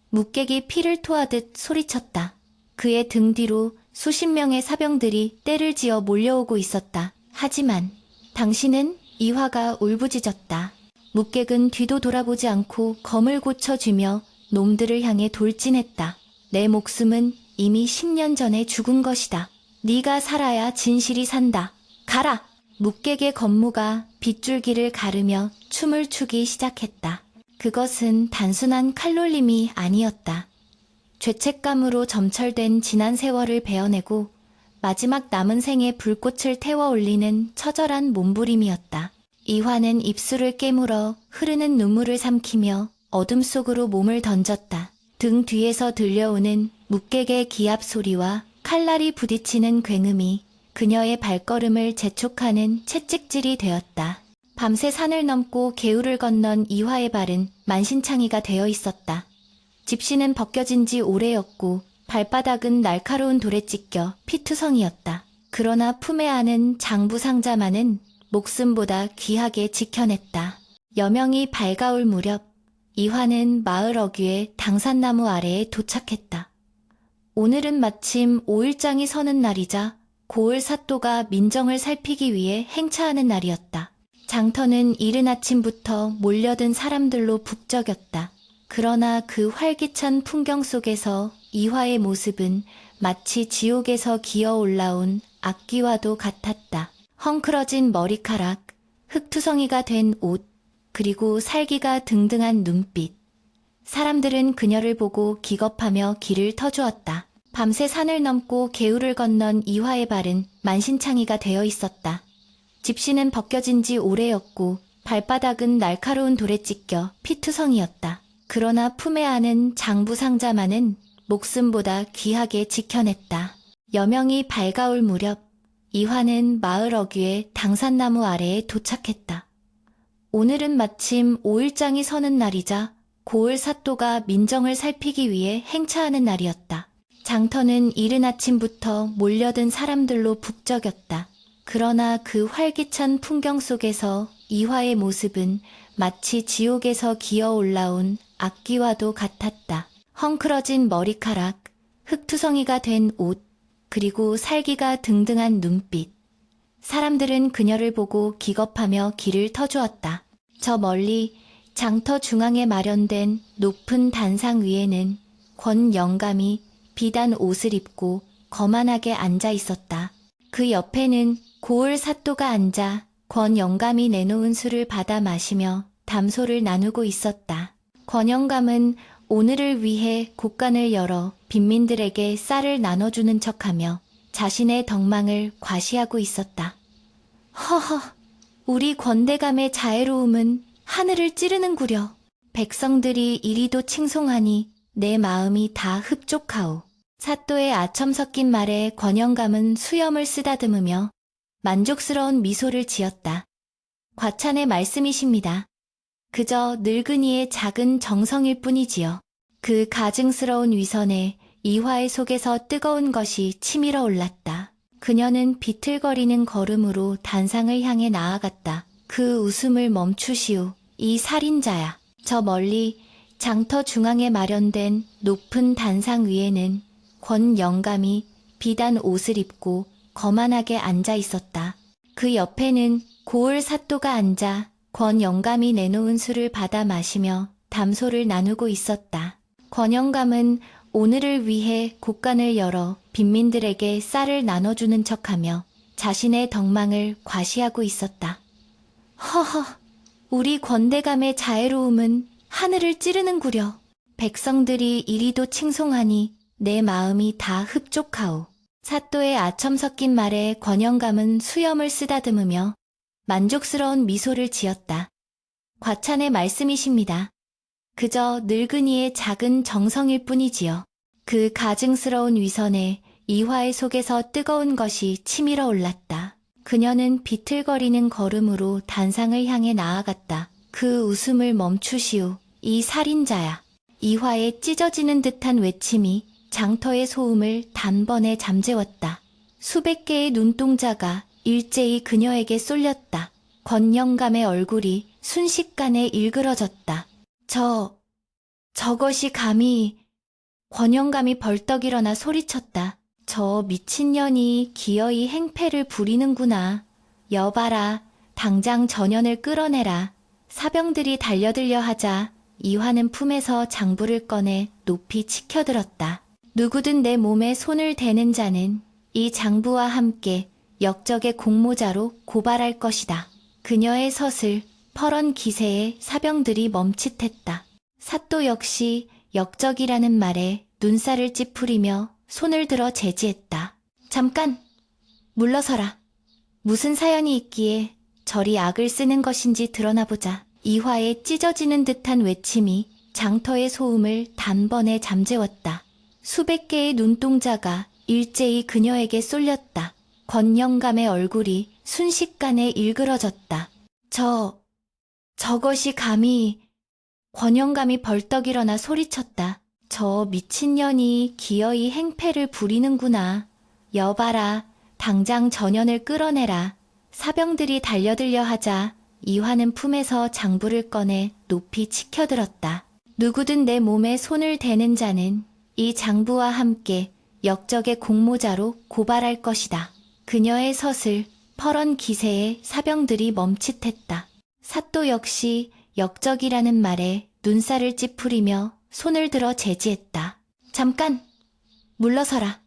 묵객이 피를 토하듯 소리쳤다. 그의 등 뒤로 수십 명의 사병들이 떼를 지어 몰려오고 있었다. 하지만 당신은 이화가 울부짖었다. 묵객은 뒤도 돌아보지 않고 검을 고쳐쥐며 놈들을 향해 돌진했다. 내 목숨은 이미 10년 전에 죽은 것이다. 네가 살아야 진실이 산다. 가라! 묵객의 검무가 빗줄기를 가르며 춤을 추기 시작했다. 그것은 단순한 칼놀림이 아니었다. 죄책감으로 점철된 지난 세월을 베어내고 마지막 남은 생에 불꽃을 태워 올리는 처절한 몸부림이었다. 이화는 입술을 깨물어 흐르는 눈물을 삼키며 어둠 속으로 몸을 던졌다. 등 뒤에서 들려오는 묵객의 기합 소리와 칼날이 부딪히는 굉음이 그녀의 발걸음을 재촉하는 채찍질이 되었다. 밤새 산을 넘고 개울을 건넌 이화의 발은 만신창이가 되어 있었다. 집시는 벗겨진 지 오래였고 발바닥은 날카로운 돌에 찢겨 피투성이었다. 그러나 품에 안은 장부 상자만은 목숨보다 귀하게 지켜냈다. 여명이 밝아올 무렵 이화는 마을 어귀의 당산나무 아래에 도착했다. 오늘은 마침 5일장이 서는 날이자 고을 사또가 민정을 살피기 위해 행차하는 날이었다. 장터는 이른 아침부터 몰려든 사람들로 북적였다. 그러나 그 활기찬 풍경 속에서 이화의 모습은 마치 지옥에서 기어 올라온 악귀와도 같았다. 헝클어진 머리카락, 흙투성이가 된 옷, 그리고 살기가 등등한 눈빛. 사람들은 그녀를 보고 기겁하며 길을 터주었다. 밤새 산을 넘고 개울을 건넌 이화의 발은 만신창이가 되어 있었다. 집시는 벗겨진 지 오래였고 발바닥은 날카로운 돌에 찢겨 피투성이었다. 그러나 품에 안은 장부 상자만은 목숨보다 귀하게 지켜냈다. 여명이 밝아올 무렵 이화는 마을 어귀의 당산나무 아래에 도착했다. 오늘은 마침 5일장이 서는 날이자 고을 사또가 민정을 살피기 위해 행차하는 날이었다. 장터는 이른 아침부터 몰려든 사람들로 북적였다. 그러나 그 활기찬 풍경 속에서 이화의 모습은 마치 지옥에서 기어 올라온 악귀와도 같았다. 헝클어진 머리카락, 흙투성이가 된 옷, 그리고 살기가 등등한 눈빛. 사람들은 그녀를 보고 기겁하며 길을 터주었다. 저 멀리 장터 중앙에 마련된 높은 단상 위에는 권 영감이 비단 옷을 입고 거만하게 앉아 있었다. 그 옆에는 고을 사또가 앉아 권 영감이 내놓은 술을 받아 마시며 담소를 나누고 있었다. 권 영감은 오늘을 위해 곳간을 열어 빈민들에게 쌀을 나눠주는 척하며 자신의 덕망을 과시하고 있었다. 허허, 우리 권대감의 자애로움은 하늘을 찌르는구려. 백성들이 이리도 칭송하니 내 마음이 다 흡족하오. 사또의 아첨 섞인 말에 권영감은 수염을 쓰다듬으며 만족스러운 미소를 지었다. 과찬의 말씀이십니다. 그저 늙은이의 작은 정성일 뿐이지요. 그 가증스러운 위선에 이화의 속에서 뜨거운 것이 치밀어 올랐다. 그녀는 비틀거리는 걸음으로 단상을 향해 나아갔다. 그 웃음을 멈추시오. 이 살인자야. 저 멀리 장터 중앙에 마련된 높은 단상 위에는 권 영감이 비단 옷을 입고 거만하게 앉아 있었다. 그 옆에는 고을 사또가 앉아 권 영감이 내놓은 술을 받아 마시며 담소를 나누고 있었다. 권 영감은 오늘을 위해 곳간을 열어 빈민들에게 쌀을 나눠주는 척하며 자신의 덕망을 과시하고 있었다. 허허, 우리 권대감의 자애로움은 하늘을 찌르는구려. 백성들이 이리도 칭송하니 내 마음이 다 흡족하오. 사또의 아첨 섞인 말에 권영감은 수염을 쓰다듬으며 만족스러운 미소를 지었다. 과찬의 말씀이십니다. 그저 늙은이의 작은 정성일 뿐이지요. 그 가증스러운 위선에 이화의 속에서 뜨거운 것이 치밀어 올랐다. 그녀는 비틀거리는 걸음으로 단상을 향해 나아갔다. 그 웃음을 멈추시오. 이 살인자야. 이화의 찢어지는 듯한 외침이 장터의 소음을 단번에 잠재웠다. 수백 개의 눈동자가 일제히 그녀에게 쏠렸다. 권영감의 얼굴이 순식간에 일그러졌다. 저것이 감히... 권영감이 벌떡 일어나 소리쳤다. 저 미친년이 기어이 행패를 부리는구나. 여봐라, 당장 전현을 끌어내라. 사병들이 달려들려 하자 이화는 품에서 장부를 꺼내 높이 치켜들었다. 누구든 내 몸에 손을 대는 자는 이 장부와 함께 역적의 공모자로 고발할 것이다. 그녀의 서슬, 퍼런 기세에 사병들이 멈칫했다. 사또 역시 역적이라는 말에 눈살을 찌푸리며 손을 들어 제지했다. 잠깐! 물러서라. 무슨 사연이 있기에 절이 악을 쓰는 것인지 드러나보자. 이화에 찢어지는 듯한 외침이 장터의 소음을 단번에 잠재웠다. 수백 개의 눈동자가 일제히 그녀에게 쏠렸다. 권영감의 얼굴이 순식간에 일그러졌다. 저것이 감히... 권영감이 벌떡 일어나 소리쳤다. 저 미친년이 기어이 행패를 부리는구나. 여봐라, 당장 전현을 끌어내라. 사병들이 달려들려 하자 이화는 품에서 장부를 꺼내 높이 치켜들었다. 누구든 내 몸에 손을 대는 자는 이 장부와 함께 역적의 공모자로 고발할 것이다. 그녀의 서슬, 퍼런 기세에 사병들이 멈칫했다. 사또 역시 역적이라는 말에 눈살을 찌푸리며 손을 들어 제지했다. 잠깐! 물러서라.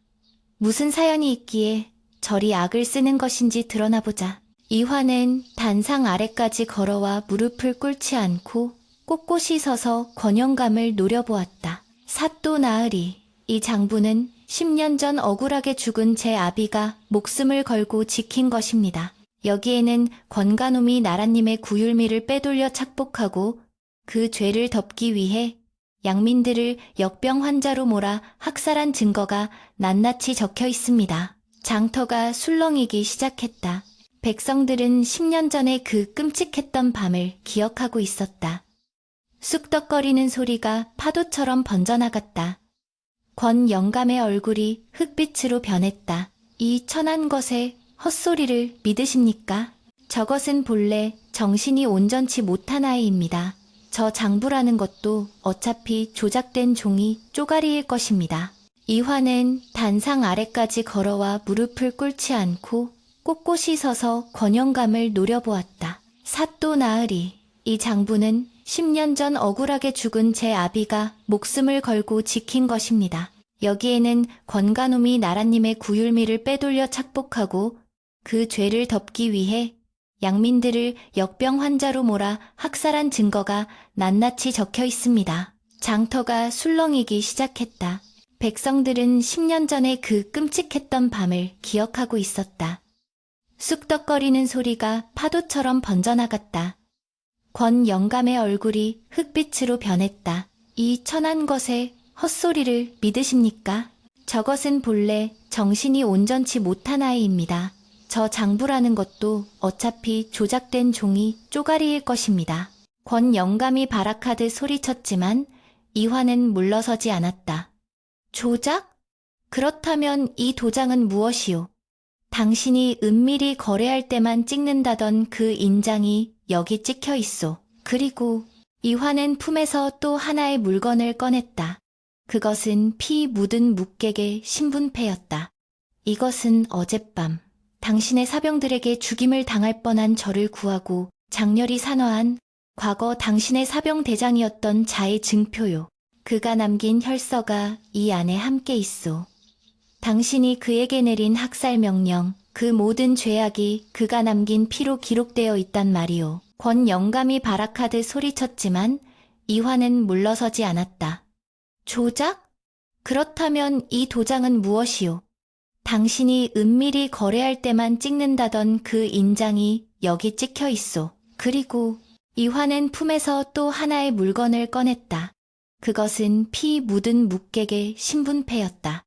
무슨 사연이 있기에 절이 악을 쓰는 것인지 드러나보자. 이화는 단상 아래까지 걸어와 무릎을 꿇지 않고 꼿꼿이 서서 권영감을 노려보았다. 사또 나으리, 이 장부는 10년 전 억울하게 죽은 제 아비가 목숨을 걸고 지킨 것입니다. 여기에는 권가놈이 나라님의 구율미를 빼돌려 착복하고 그 죄를 덮기 위해 양민들을 역병 환자로 몰아 학살한 증거가 낱낱이 적혀 있습니다. 장터가 술렁이기 시작했다. 백성들은 10년 전에 그 끔찍했던 밤을 기억하고 있었다. 쑥덕거리는 소리가 파도처럼 번져나갔다. 권영감의 얼굴이 흙빛으로 변했다. 이 천한 것의 헛소리를 믿으십니까? 저것은 본래 정신이 온전치 못한 아이입니다. 저 장부라는 것도 어차피 조작된 종이 쪼가리일 것입니다. 이화는 단상 아래까지 걸어와 무릎을 꿇지 않고 꼿꼿이 서서 권영감을 노려보았다. 사또 나으리, 이 장부는 10년 전 억울하게 죽은 제 아비가 목숨을 걸고 지킨 것입니다. 여기에는 권가놈이 나라님의 구율미를 빼돌려 착복하고 그 죄를 덮기 위해 양민들을 역병 환자로 몰아 학살한 증거가 낱낱이 적혀 있습니다. 장터가 술렁이기 시작했다. 백성들은 10년 전에 그 끔찍했던 밤을 기억하고 있었다. 쑥덕거리는 소리가 파도처럼 번져나갔다. 권영감의 얼굴이 흙빛으로 변했다. 이 천한 것의 헛소리를 믿으십니까? 저것은 본래 정신이 온전치 못한 아이입니다. 저 장부라는 것도 어차피 조작된 종이 쪼가리일 것입니다. 권영감이 발악하듯 소리쳤지만 이화는 물러서지 않았다. 조작? 그렇다면 이 도장은 무엇이오? 당신이 은밀히 거래할 때만 찍는다던 그 인장이 여기 찍혀 있소. 그리고 이화는 품에서 또 하나의 물건을 꺼냈다. 그것은 피 묻은 묵객의 신분패였다. 이것은 어젯밤 당신의 사병들에게 죽임을 당할 뻔한 저를 구하고 장렬히 산화한 과거 당신의 사병 대장이었던 자의 증표요. 그가 남긴 혈서가 이 안에 함께 있소. 당신이 그에게 내린 학살 명령, 그 모든 죄악이 그가 남긴 피로 기록되어 있단 말이오. 권영감이 발악하듯 소리쳤지만 이화는 물러서지 않았다. 조작? 그렇다면 이 도장은 무엇이오? 당신이 은밀히 거래할 때만 찍는다던 그 인장이 여기 찍혀 있소. 그리고 이화는 품에서 또 하나의 물건을 꺼냈다. 그것은 피 묻은 묵객의 신분패였다.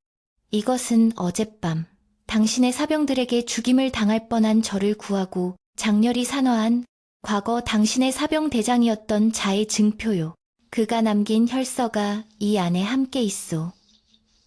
이것은 어젯밤 당신의 사병들에게 죽임을 당할 뻔한 저를 구하고 장렬히 산화한 과거 당신의 사병 대장이었던 자의 증표요. 그가 남긴 혈서가 이 안에 함께 있소.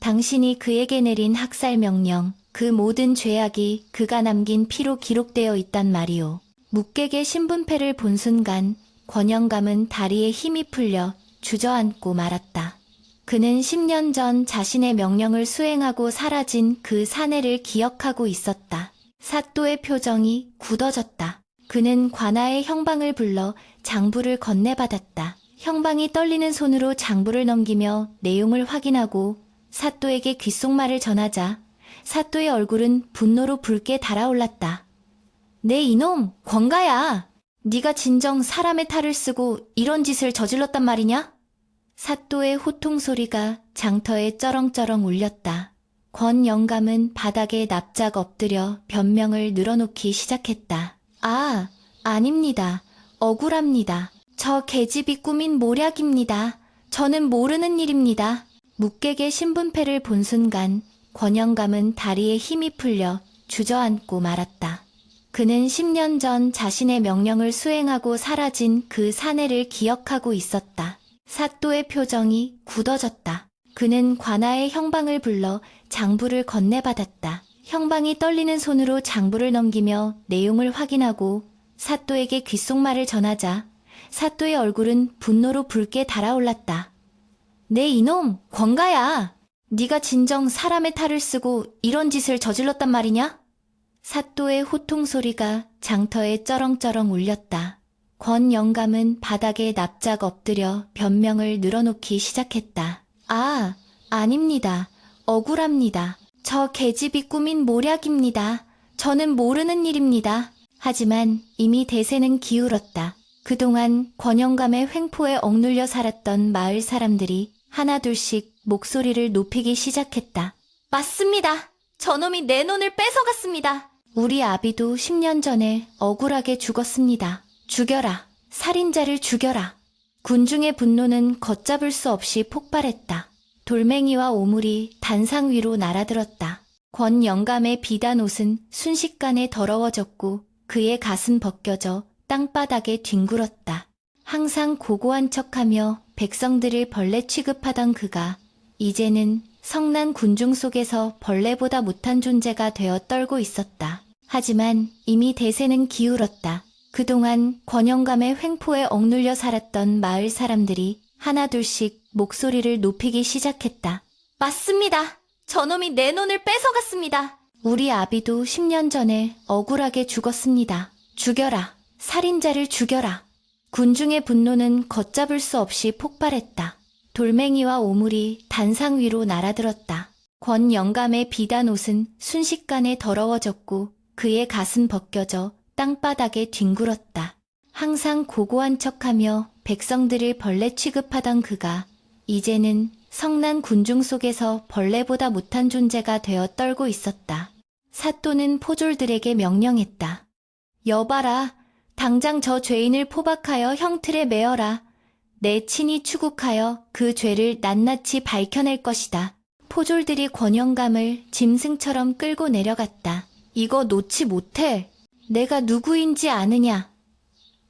당신이 그에게 내린 학살 명령, 그 모든 죄악이 그가 남긴 피로 기록되어 있단 말이오. 묵객의 신분패를 본 순간 권영감은 다리에 힘이 풀려 주저앉고 말았다. 그는 10년 전 자신의 명령을 수행하고 사라진 그 사내를 기억하고 있었다. 사또의 표정이 굳어졌다. 그는 관아의 형방을 불러 장부를 건네받았다. 형방이 떨리는 손으로 장부를 넘기며 내용을 확인하고 사또에게 귓속말을 전하자 사또의 얼굴은 분노로 붉게 달아올랐다. 네 이놈, 권가야! 네가 진정 사람의 탈을 쓰고 이런 짓을 저질렀단 말이냐? 사또의 호통 소리가 장터에 쩌렁쩌렁 울렸다. 권영감은 바닥에 납작 엎드려 변명을 늘어놓기 시작했다. 아, 아닙니다. 억울합니다. 저 계집이 꾸민 모략입니다. 저는 모르는 일입니다. 묵객의 신분패를 본 순간 권영감은 다리에 힘이 풀려 주저앉고 말았다. 그는 10년 전 자신의 명령을 수행하고 사라진 그 사내를 기억하고 있었다. 사또의 표정이 굳어졌다. 그는 관아의 형방을 불러 장부를 건네받았다. 형방이 떨리는 손으로 장부를 넘기며 내용을 확인하고 사또에게 귓속말을 전하자 사또의 얼굴은 분노로 붉게 달아올랐다. 네 이놈, 권가야. 네가 진정 사람의 탈을 쓰고 이런 짓을 저질렀단 말이냐? 사또의 호통 소리가 장터에 쩌렁쩌렁 울렸다. 권 영감은 바닥에 납작 엎드려 변명을 늘어놓기 시작했다. 아닙니다. 억울합니다. 저 계집이 꾸민 모략입니다. 저는 모르는 일입니다. 하지만 이미 대세는 기울었다. 그동안 권영감의 횡포에 억눌려 살았던 마을 사람들이 하나둘씩 목소리를 높이기 시작했다. 맞습니다. 저놈이 내 논을 뺏어갔습니다. 우리 아비도 10년 전에 억울하게 죽었습니다. 죽여라. 살인자를 죽여라. 군중의 분노는 걷잡을 수 없이 폭발했다. 돌멩이와 오물이 단상 위로 날아들었다. 권 영감의 비단 옷은 순식간에 더러워졌고 그의 가슴 벗겨져 땅바닥에 뒹굴었다. 항상 고고한 척하며 백성들을 벌레 취급하던 그가 이제는 성난 군중 속에서 벌레보다 못한 존재가 되어 떨고 있었다. 하지만 이미 대세는 기울었다. 그동안 권영감의 횡포에 억눌려 살았던 마을 사람들이 하나둘씩 목소리를 높이기 시작했다. 맞습니다. 저놈이 내 논을 뺏어갔습니다. 우리 아비도 10년 전에 억울하게 죽었습니다. 죽여라. 살인자를 죽여라. 군중의 분노는 걷잡을 수 없이 폭발했다. 돌멩이와 오물이 단상 위로 날아들었다. 권 영감의 비단 옷은 순식간에 더러워졌고 그의 가슴 벗겨져 땅바닥에 뒹굴었다. 항상 고고한 척하며 백성들을 벌레 취급하던 그가 이제는 성난 군중 속에서 벌레보다 못한 존재가 되어 떨고 있었다. 사또는 포졸들에게 명령했다. 여봐라. 당장 저 죄인을 포박하여 형틀에 매어라. 내 친히 추국하여 그 죄를 낱낱이 밝혀낼 것이다. 포졸들이 권영감을 짐승처럼 끌고 내려갔다. 이거 놓지 못해. 내가 누구인지 아느냐?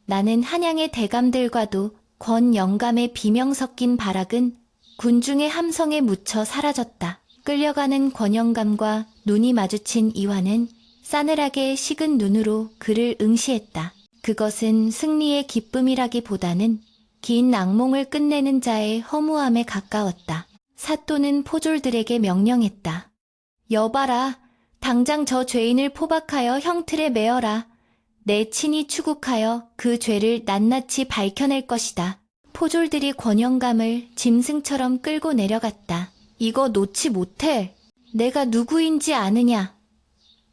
나는 한양의 대감들과도 권 영감의 비명 섞인 발악은 군중의 함성에 묻혀 사라졌다. 끌려가는 권영감과 눈이 마주친 이화는 싸늘하게 식은 눈으로 그를 응시했다. 그것은 승리의 기쁨이라기보다는 긴 악몽을 끝내는 자의 허무함에 가까웠다. 사또는 포졸들에게 명령했다. 여봐라. 당장 저 죄인을 포박하여 형틀에 매어라. 내 친히 추국하여 그 죄를 낱낱이 밝혀낼 것이다. 포졸들이 권영감을 짐승처럼 끌고 내려갔다. 이거 놓지 못해. 내가 누구인지 아느냐?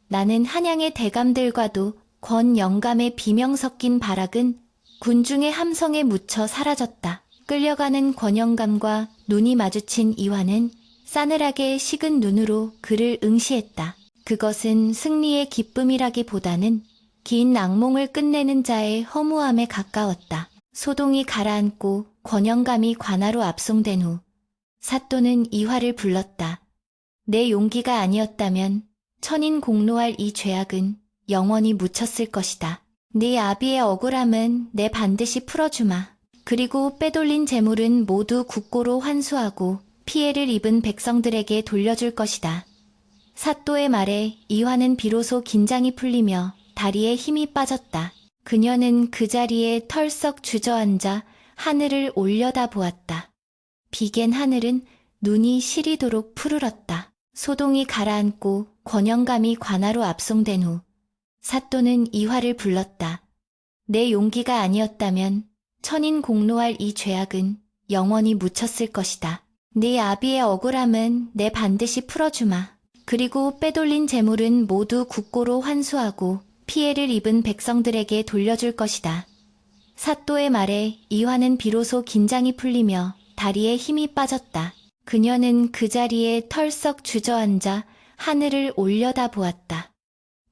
나는 한양의 대감들과도 권 영감의 비명 섞인 발악은 군중의 함성에 묻혀 사라졌다. 끌려가는 권영감과 눈이 마주친 이화는 싸늘하게 식은 눈으로 그를 응시했다. 그것은 승리의 기쁨이라기보다는 긴 악몽을 끝내는 자의 허무함에 가까웠다. 소동이 가라앉고 권영감이 관아로 압송된 후 사또는 이화를 불렀다. 내 용기가 아니었다면 천인 공로할 이 죄악은 영원히 묻혔을 것이다. 네 아비의 억울함은 내 반드시 풀어주마. 그리고 빼돌린 재물은 모두 국고로 환수하고 피해를 입은 백성들에게 돌려줄 것이다. 사또의 말에 이화는 비로소 긴장이 풀리며 다리에 힘이 빠졌다. 그녀는 그 자리에 털썩 주저앉아 하늘을 올려다 보았다. 비갠 하늘은 눈이 시리도록 푸르렀다. 소동이 가라앉고 권영감이 관아로 압송된 후 사또는 이화를 불렀다. 내 용기가 아니었다면 천인 공로할 이 죄악은 영원히 묻혔을 것이다. 네 아비의 억울함은 내 반드시 풀어주마. 그리고 빼돌린 재물은 모두 국고로 환수하고 피해를 입은 백성들에게 돌려줄 것이다. 사또의 말에 이화는 비로소 긴장이 풀리며 다리에 힘이 빠졌다. 그녀는 그 자리에 털썩 주저앉아 하늘을 올려다 보았다.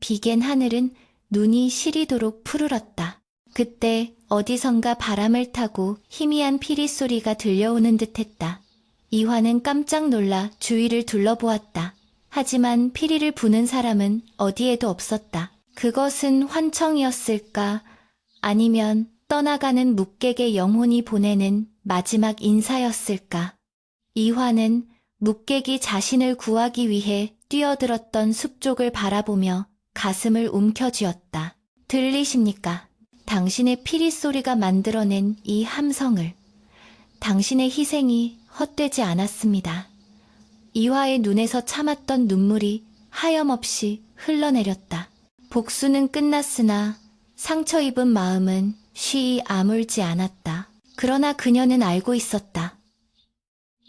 비갠 하늘은 눈이 시리도록 푸르렀다. 그때 어디선가 바람을 타고 희미한 피리 소리가 들려오는 듯했다. 이화는 깜짝 놀라 주위를 둘러보았다. 하지만 피리를 부는 사람은 어디에도 없었다. 그것은 환청이었을까? 아니면 떠나가는 묵객의 영혼이 보내는 마지막 인사였을까? 이화는 묵객이 자신을 구하기 위해 뛰어들었던 숲 쪽을 바라보며 가슴을 움켜쥐었다. 들리십니까? 당신의 피리 소리가 만들어낸 이 함성을. 당신의 희생이 헛되지 않았습니다. 이화의 눈에서 참았던 눈물이 하염없이 흘러내렸다. 복수는 끝났으나 상처 입은 마음은 쉬이 아물지 않았다. 그러나 그녀는 알고 있었다.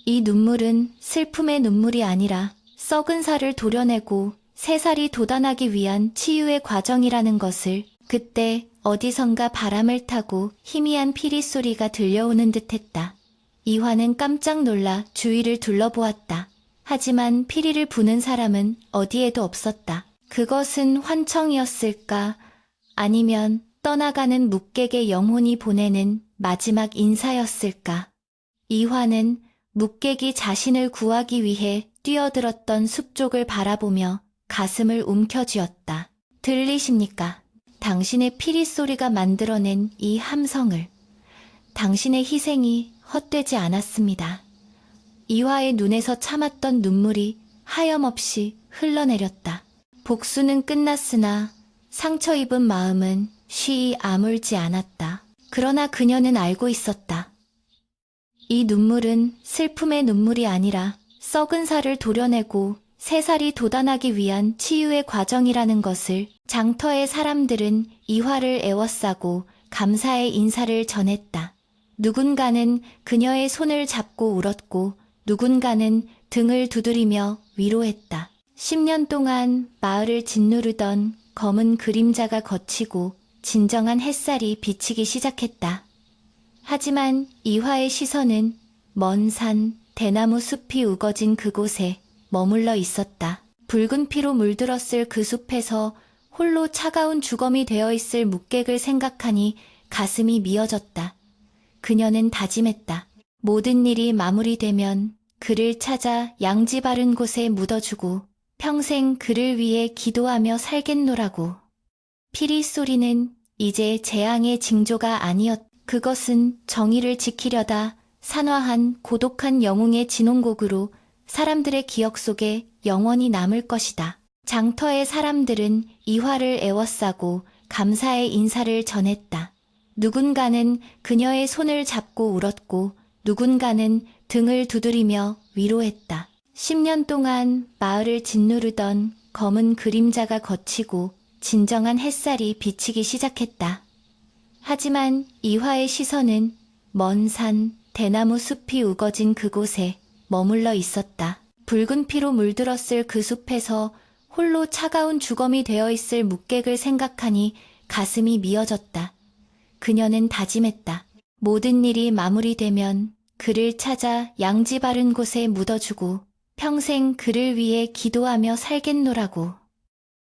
이 눈물은 슬픔의 눈물이 아니라 썩은 살을 도려내고 새 살이 돋아나기 위한 치유의 과정이라는 것을. 그때 어디선가 바람을 타고 희미한 피리 소리가 들려오는 듯했다. 이화는 깜짝 놀라 주위를 둘러보았다. 하지만 피리를 부는 사람은 어디에도 없었다. 그것은 환청이었을까? 아니면 떠나가는 묵객의 영혼이 보내는 마지막 인사였을까? 이화는 묵객이 자신을 구하기 위해 뛰어들었던 숲 쪽을 바라보며 가슴을 움켜쥐었다. 들리십니까? 당신의 피리 소리가 만들어낸 이 함성을. 당신의 희생이 헛되지 않았습니다. 이화의 눈에서 참았던 눈물이 하염없이 흘러내렸다. 복수는 끝났으나 상처 입은 마음은 쉬이 아물지 않았다. 그러나 그녀는 알고 있었다. 이 눈물은 슬픔의 눈물이 아니라 썩은 살을 도려내고 새 살이 돋아나기 위한 치유의 과정이라는 것을. 장터의 사람들은 이화를 애워싸고 감사의 인사를 전했다. 누군가는 그녀의 손을 잡고 울었고 누군가는 등을 두드리며 위로했다. 10년 동안 마을을 짓누르던 검은 그림자가 걷히고 진정한 햇살이 비치기 시작했다. 하지만 이화의 시선은 먼 산, 대나무 숲이 우거진 그곳에 머물러 있었다. 붉은 피로 물들었을 그 숲에서 홀로 차가운 주검이 되어 있을 묵객을 생각하니 가슴이 미어졌다. 그녀는 다짐했다. 모든 일이 마무리되면 그를 찾아 양지 바른 곳에 묻어주고 평생 그를 위해 기도하며 살겠노라고. 피리 소리는 이제 재앙의 징조가 아니었다. 그것은 정의를 지키려다 산화한 고독한 영웅의 진홍곡으로 사람들의 기억 속에 영원히 남을 것이다. 장터의 사람들은 이화를 애워싸고 감사의 인사를 전했다. 누군가는 그녀의 손을 잡고 울었고 누군가는 등을 두드리며 위로했다. 10년 동안 마을을 짓누르던 검은 그림자가 걷히고 진정한 햇살이 비치기 시작했다. 하지만 이화의 시선은 먼 산, 대나무 숲이 우거진 그곳에 머물러 있었다. 붉은 피로 물들었을 그 숲에서 홀로 차가운 주검이 되어 있을 묵객을 생각하니 가슴이 미어졌다. 그녀는 다짐했다. 모든 일이 마무리되면 그를 찾아 양지 바른 곳에 묻어주고 평생 그를 위해 기도하며 살겠노라고.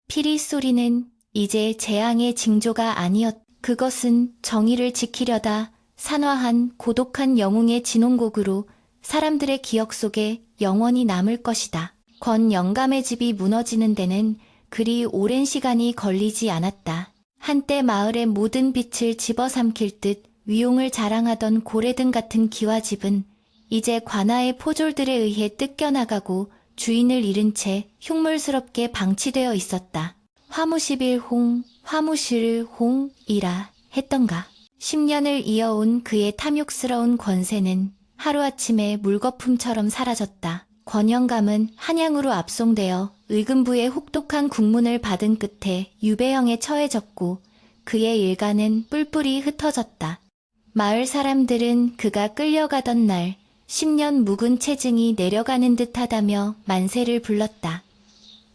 피리 소리는 이제 재앙의 징조가 아니었다. 그것은 정의를 지키려다 산화한 고독한 영웅의 진홍곡으로 사람들의 기억 속에 영원히 남을 것이다. 권 영감의 집이 무너지는 데는 그리 오랜 시간이 걸리지 않았다. 한때 마을의 모든 빛을 집어삼킬 듯 위용을 자랑하던 고래등 같은 기와집은 이제 관아의 포졸들에 의해 뜯겨나가고 주인을 잃은 채 흉물스럽게 방치되어 있었다. 화무십일홍, 화무실홍이라 했던가. 10년을 이어온 그의 탐욕스러운 권세는 하루아침에 물거품처럼 사라졌다. 권영감은 한양으로 압송되어 의금부의 혹독한 국문을 받은 끝에 유배형에 처해졌고 그의 일가는 뿔뿔이 흩어졌다. 마을 사람들은 그가 끌려가던 날 10년 묵은 체증이 내려가는 듯하다며 만세를 불렀다.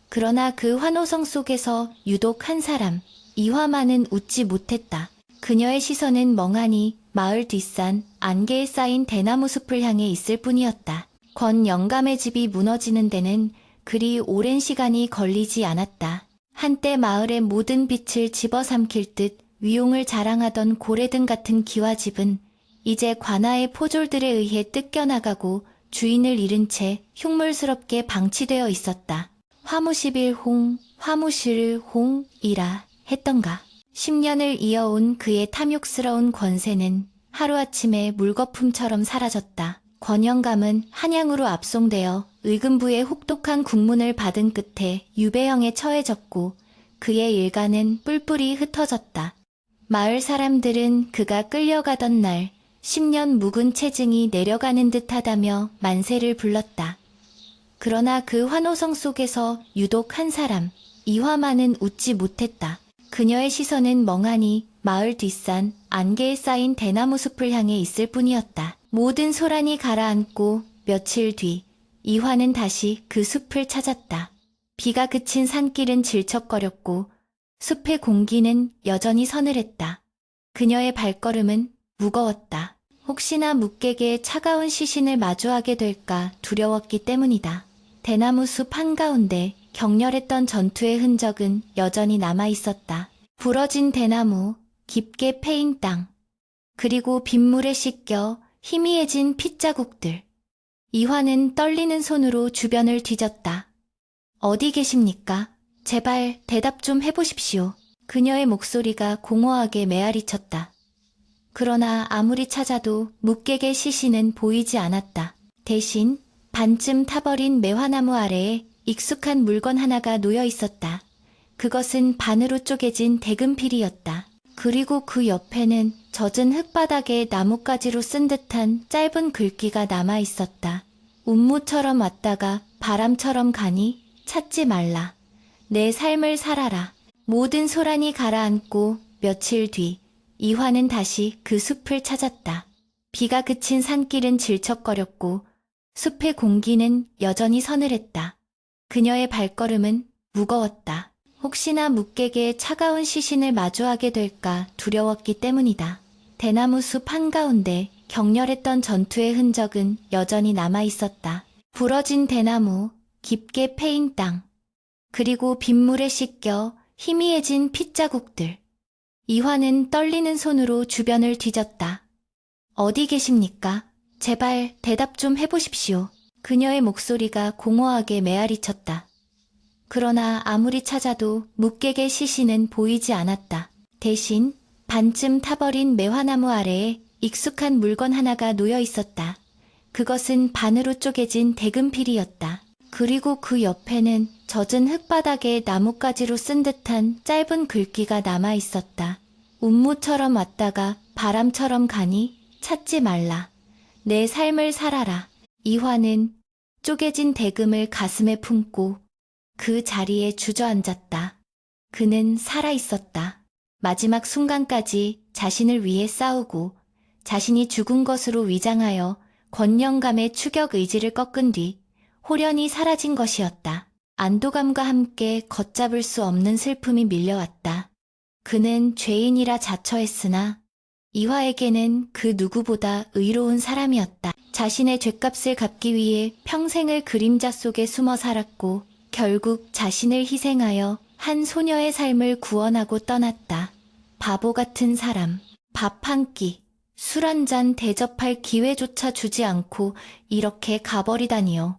그러나 그 환호성 속에서 유독 한 사람, 이화만은 웃지 못했다. 그녀의 시선은 멍하니 마을 뒷산 안개에 쌓인 대나무 숲을 향해 있을 뿐이었다. 권 영감의 집이 무너지는 데는 그리 오랜 시간이 걸리지 않았다. 한때 마을의 모든 빛을 집어삼킬 듯 위용을 자랑하던 고래등 같은 기와집은 이제 관아의 포졸들에 의해 뜯겨나가고 주인을 잃은 채 흉물스럽게 방치되어 있었다. 화무십일홍, 화무실홍이라 했던가. 10년을 이어온 그의 탐욕스러운 권세는 하루아침에 물거품처럼 사라졌다. 권영감은 한양으로 압송되어 의금부의 혹독한 국문을 받은 끝에 유배형에 처해졌고 그의 일가는 뿔뿔이 흩어졌다. 마을 사람들은 그가 끌려가던 날 10년 묵은 체증이 내려가는 듯하다며 만세를 불렀다. 그러나 그 환호성 속에서 유독 한 사람, 이화만은 웃지 못했다. 그녀의 시선은 멍하니 마을 뒷산 안개에 쌓인 대나무 숲을 향해 있을 뿐이었다. 모든 소란이 가라앉고 며칠 뒤 이화는 다시 그 숲을 찾았다. 비가 그친 산길은 질척거렸고 숲의 공기는 여전히 서늘했다. 그녀의 발걸음은 무거웠다. 혹시나 묵객의 차가운 시신을 마주하게 될까 두려웠기 때문이다. 대나무 숲 한가운데 격렬했던 전투의 흔적은 여전히 남아있었다. 부러진 대나무, 깊게 패인 땅, 그리고 빗물에 씻겨 희미해진 핏자국들. 이화는 떨리는 손으로 주변을 뒤졌다. 어디 계십니까? 제발 대답 좀 해보십시오. 그녀의 목소리가 공허하게 메아리쳤다. 그러나 아무리 찾아도 묵객의 시신은 보이지 않았다. 대신 반쯤 타버린 매화나무 아래에 익숙한 물건 하나가 놓여 있었다. 그것은 반으로 쪼개진 대금필이었다. 그리고 그 옆에는 젖은 흙바닥에 나뭇가지로 쓴 듯한 짧은 글귀가 남아 있었다. 운무처럼 왔다가 바람처럼 가니 찾지 말라. 내 삶을 살아라. 모든 소란이 가라앉고 며칠 뒤 이화는 다시 그 숲을 찾았다. 비가 그친 산길은 질척거렸고 숲의 공기는 여전히 서늘했다. 그녀의 발걸음은 무거웠다. 혹시나 묵객의 차가운 시신을 마주하게 될까 두려웠기 때문이다. 대나무 숲 한가운데 격렬했던 전투의 흔적은 여전히 남아있었다. 부러진 대나무, 깊게 패인 땅, 그리고 빗물에 씻겨 희미해진 핏자국들. 이화는 떨리는 손으로 주변을 뒤졌다. 어디 계십니까? 제발 대답 좀 해보십시오. 그녀의 목소리가 공허하게 메아리쳤다. 그러나 아무리 찾아도 묵객의 시신은 보이지 않았다. 대신 반쯤 타버린 매화나무 아래에 익숙한 물건 하나가 놓여 있었다. 그것은 반으로 쪼개진 대금필이었다. 그리고 그 옆에는 젖은 흙바닥에 나뭇가지로 쓴 듯한 짧은 글귀가 남아 있었다. 운무처럼 왔다가 바람처럼 가니 찾지 말라. 내 삶을 살아라. 이화는 쪼개진 대금을 가슴에 품고 그 자리에 주저앉았다. 그는 살아있었다. 마지막 순간까지 자신을 위해 싸우고 자신이 죽은 것으로 위장하여 권영감의 추격 의지를 꺾은 뒤 홀연히 사라진 것이었다. 안도감과 함께 걷잡을 수 없는 슬픔이 밀려왔다. 그는 죄인이라 자처했으나 이화에게는 그 누구보다 의로운 사람이었다. 자신의 죗값을 갚기 위해 평생을 그림자 속에 숨어 살았고 결국 자신을 희생하여 한 소녀의 삶을 구원하고 떠났다. 바보 같은 사람, 밥 한 끼, 술 한 잔 대접할 기회조차 주지 않고 이렇게 가버리다니요.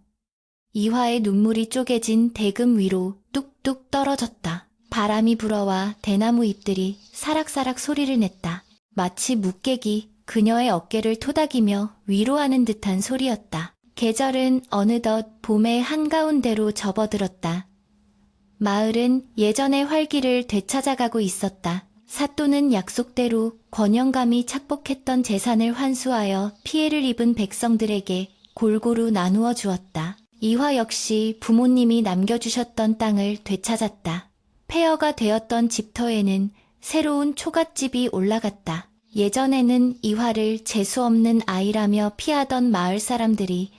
이화의 눈물이 쪼개진 대금 위로 뚝뚝 떨어졌다. 바람이 불어와 대나무 잎들이 사락사락 소리를 냈다. 마치 묵객이 그녀의 어깨를 토닥이며 위로하는 듯한 소리였다. 계절은 어느덧 봄의 한가운데로 접어들었다. 마을은 예전의 활기를 되찾아가고 있었다. 사또는 약속대로 권영감이 착복했던 재산을 환수하여 피해를 입은 백성들에게 골고루 나누어 주었다. 이화 역시 부모님이 남겨주셨던 땅을 되찾았다. 폐허가 되었던 집터에는 새로운 초갓집이 올라갔다. 예전에는 이화를 재수없는 아이라며 피하던 마을 사람들이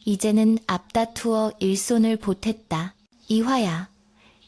이제는 앞다투어 일손을 보탰다. 이화야,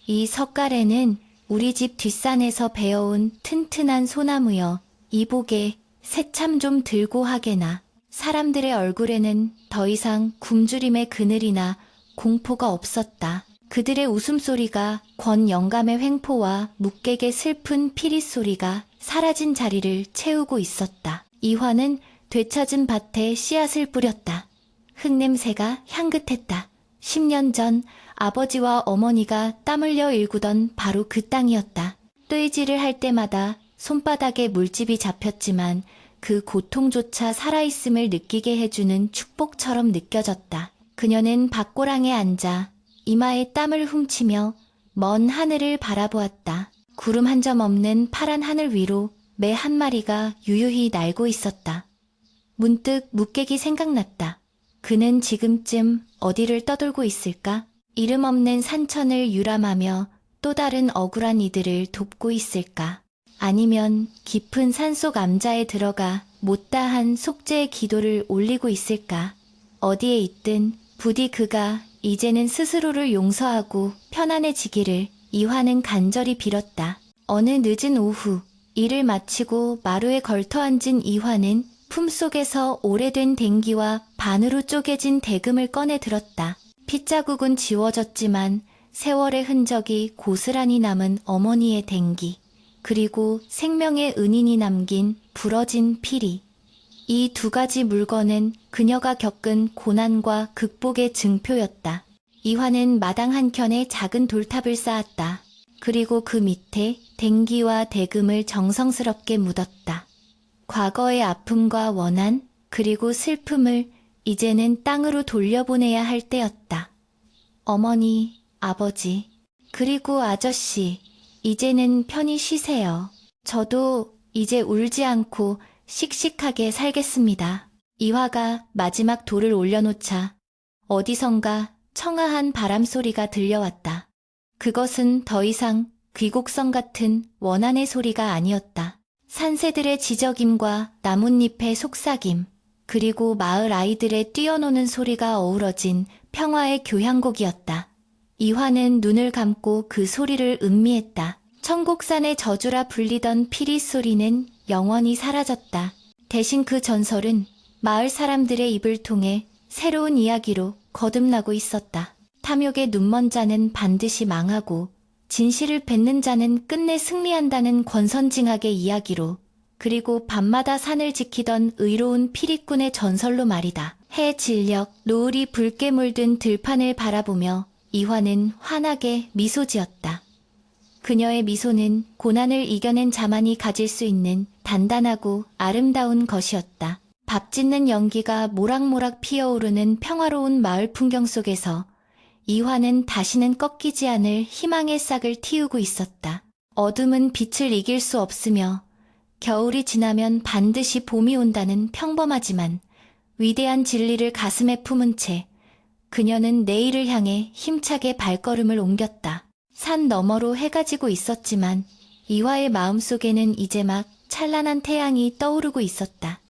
이 석가래는 우리 집 뒷산에서 베어온 튼튼한 소나무여. 이복에 새참 좀 들고 하게나. 사람들의 얼굴에는 더 이상 굶주림의 그늘이나 공포가 없었다. 그들의 웃음소리가 권 영감의 횡포와 묵객의 슬픈 피리 소리가 사라진 자리를 채우고 있었다. 이화는 되찾은 밭에 씨앗을 뿌렸다. 흙냄새가 향긋했다. 10년 전 아버지와 어머니가 땀 흘려 일구던 바로 그 땅이었다. 堆질을 할 때마다 손바닥에 물집이 잡혔지만 그 고통조차 살아있음을 느끼게 해주는 축복처럼 느껴졌다. 그녀는 밭고랑에 앉아 이마에 땀을 훔치며 먼 하늘을 바라보았다. 구름 한 점 없는 파란 하늘 위로 매 한 마리가 유유히 날고 있었다. 문득 묵객이 생각났다. 그는 지금쯤 어디를 떠돌고 있을까? 이름 없는 산천을 유람하며 또 다른 억울한 이들을 돕고 있을까? 아니면 깊은 산속 암자에 들어가 못다한 속죄의 기도를 올리고 있을까? 어디에 있든 부디 그가 이제는 스스로를 용서하고 편안해지기를 이화는 간절히 빌었다. 어느 늦은 오후 일을 마치고 마루에 걸터앉은 이화는 품속에서 오래된 댕기와 반으로 쪼개진 대금을 꺼내 들었다. 핏자국은 지워졌지만 세월의 흔적이 고스란히 남은 어머니의 댕기, 그리고 생명의 은인이 남긴 부러진 피리. 이 두 가지 물건은 그녀가 겪은 고난과 극복의 증표였다. 이화는 마당 한켠에 작은 돌탑을 쌓았다. 그리고 그 밑에 댕기와 대금을 정성스럽게 묻었다. 과거의 아픔과 원한, 그리고 슬픔을 이제는 땅으로 돌려보내야 할 때였다. 어머니, 아버지, 그리고 아저씨, 이제는 편히 쉬세요. 저도 이제 울지 않고 씩씩하게 살겠습니다. 이화가 마지막 돌을 올려놓자 어디선가 청아한 바람소리가 들려왔다. 그것은 더 이상 귀곡성 같은 원한의 소리가 아니었다. 산새들의 지저김과 나뭇잎의 속삭임, 그리고 마을 아이들의 뛰어노는 소리가 어우러진 평화의 교향곡이었다. 이화는 눈을 감고 그 소리를 음미했다. 천곡산의 저주라 불리던 피리 소리는 영원히 사라졌다. 대신 그 전설은 마을 사람들의 입을 통해 새로운 이야기로 거듭나고 있었다. 탐욕의 눈먼 자는 반드시 망하고 진실을 뱉는 자는 끝내 승리한다는 권선징악의 이야기로, 그리고 밤마다 산을 지키던 의로운 피리꾼의 전설로 말이다. 해 진력, 노을이 붉게 물든 들판을 바라보며 이화는 환하게 미소 지었다. 그녀의 미소는 고난을 이겨낸 자만이 가질 수 있는 단단하고 아름다운 것이었다. 밥 짓는 연기가 모락모락 피어오르는 평화로운 마을 풍경 속에서 이화는 다시는 꺾이지 않을 희망의 싹을 틔우고 있었다. 어둠은 빛을 이길 수 없으며 겨울이 지나면 반드시 봄이 온다는 평범하지만 위대한 진리를 가슴에 품은 채 그녀는 내일을 향해 힘차게 발걸음을 옮겼다. 산 너머로 해가 지고 있었지만 이화의 마음속에는 이제 막 찬란한 태양이 떠오르고 있었다.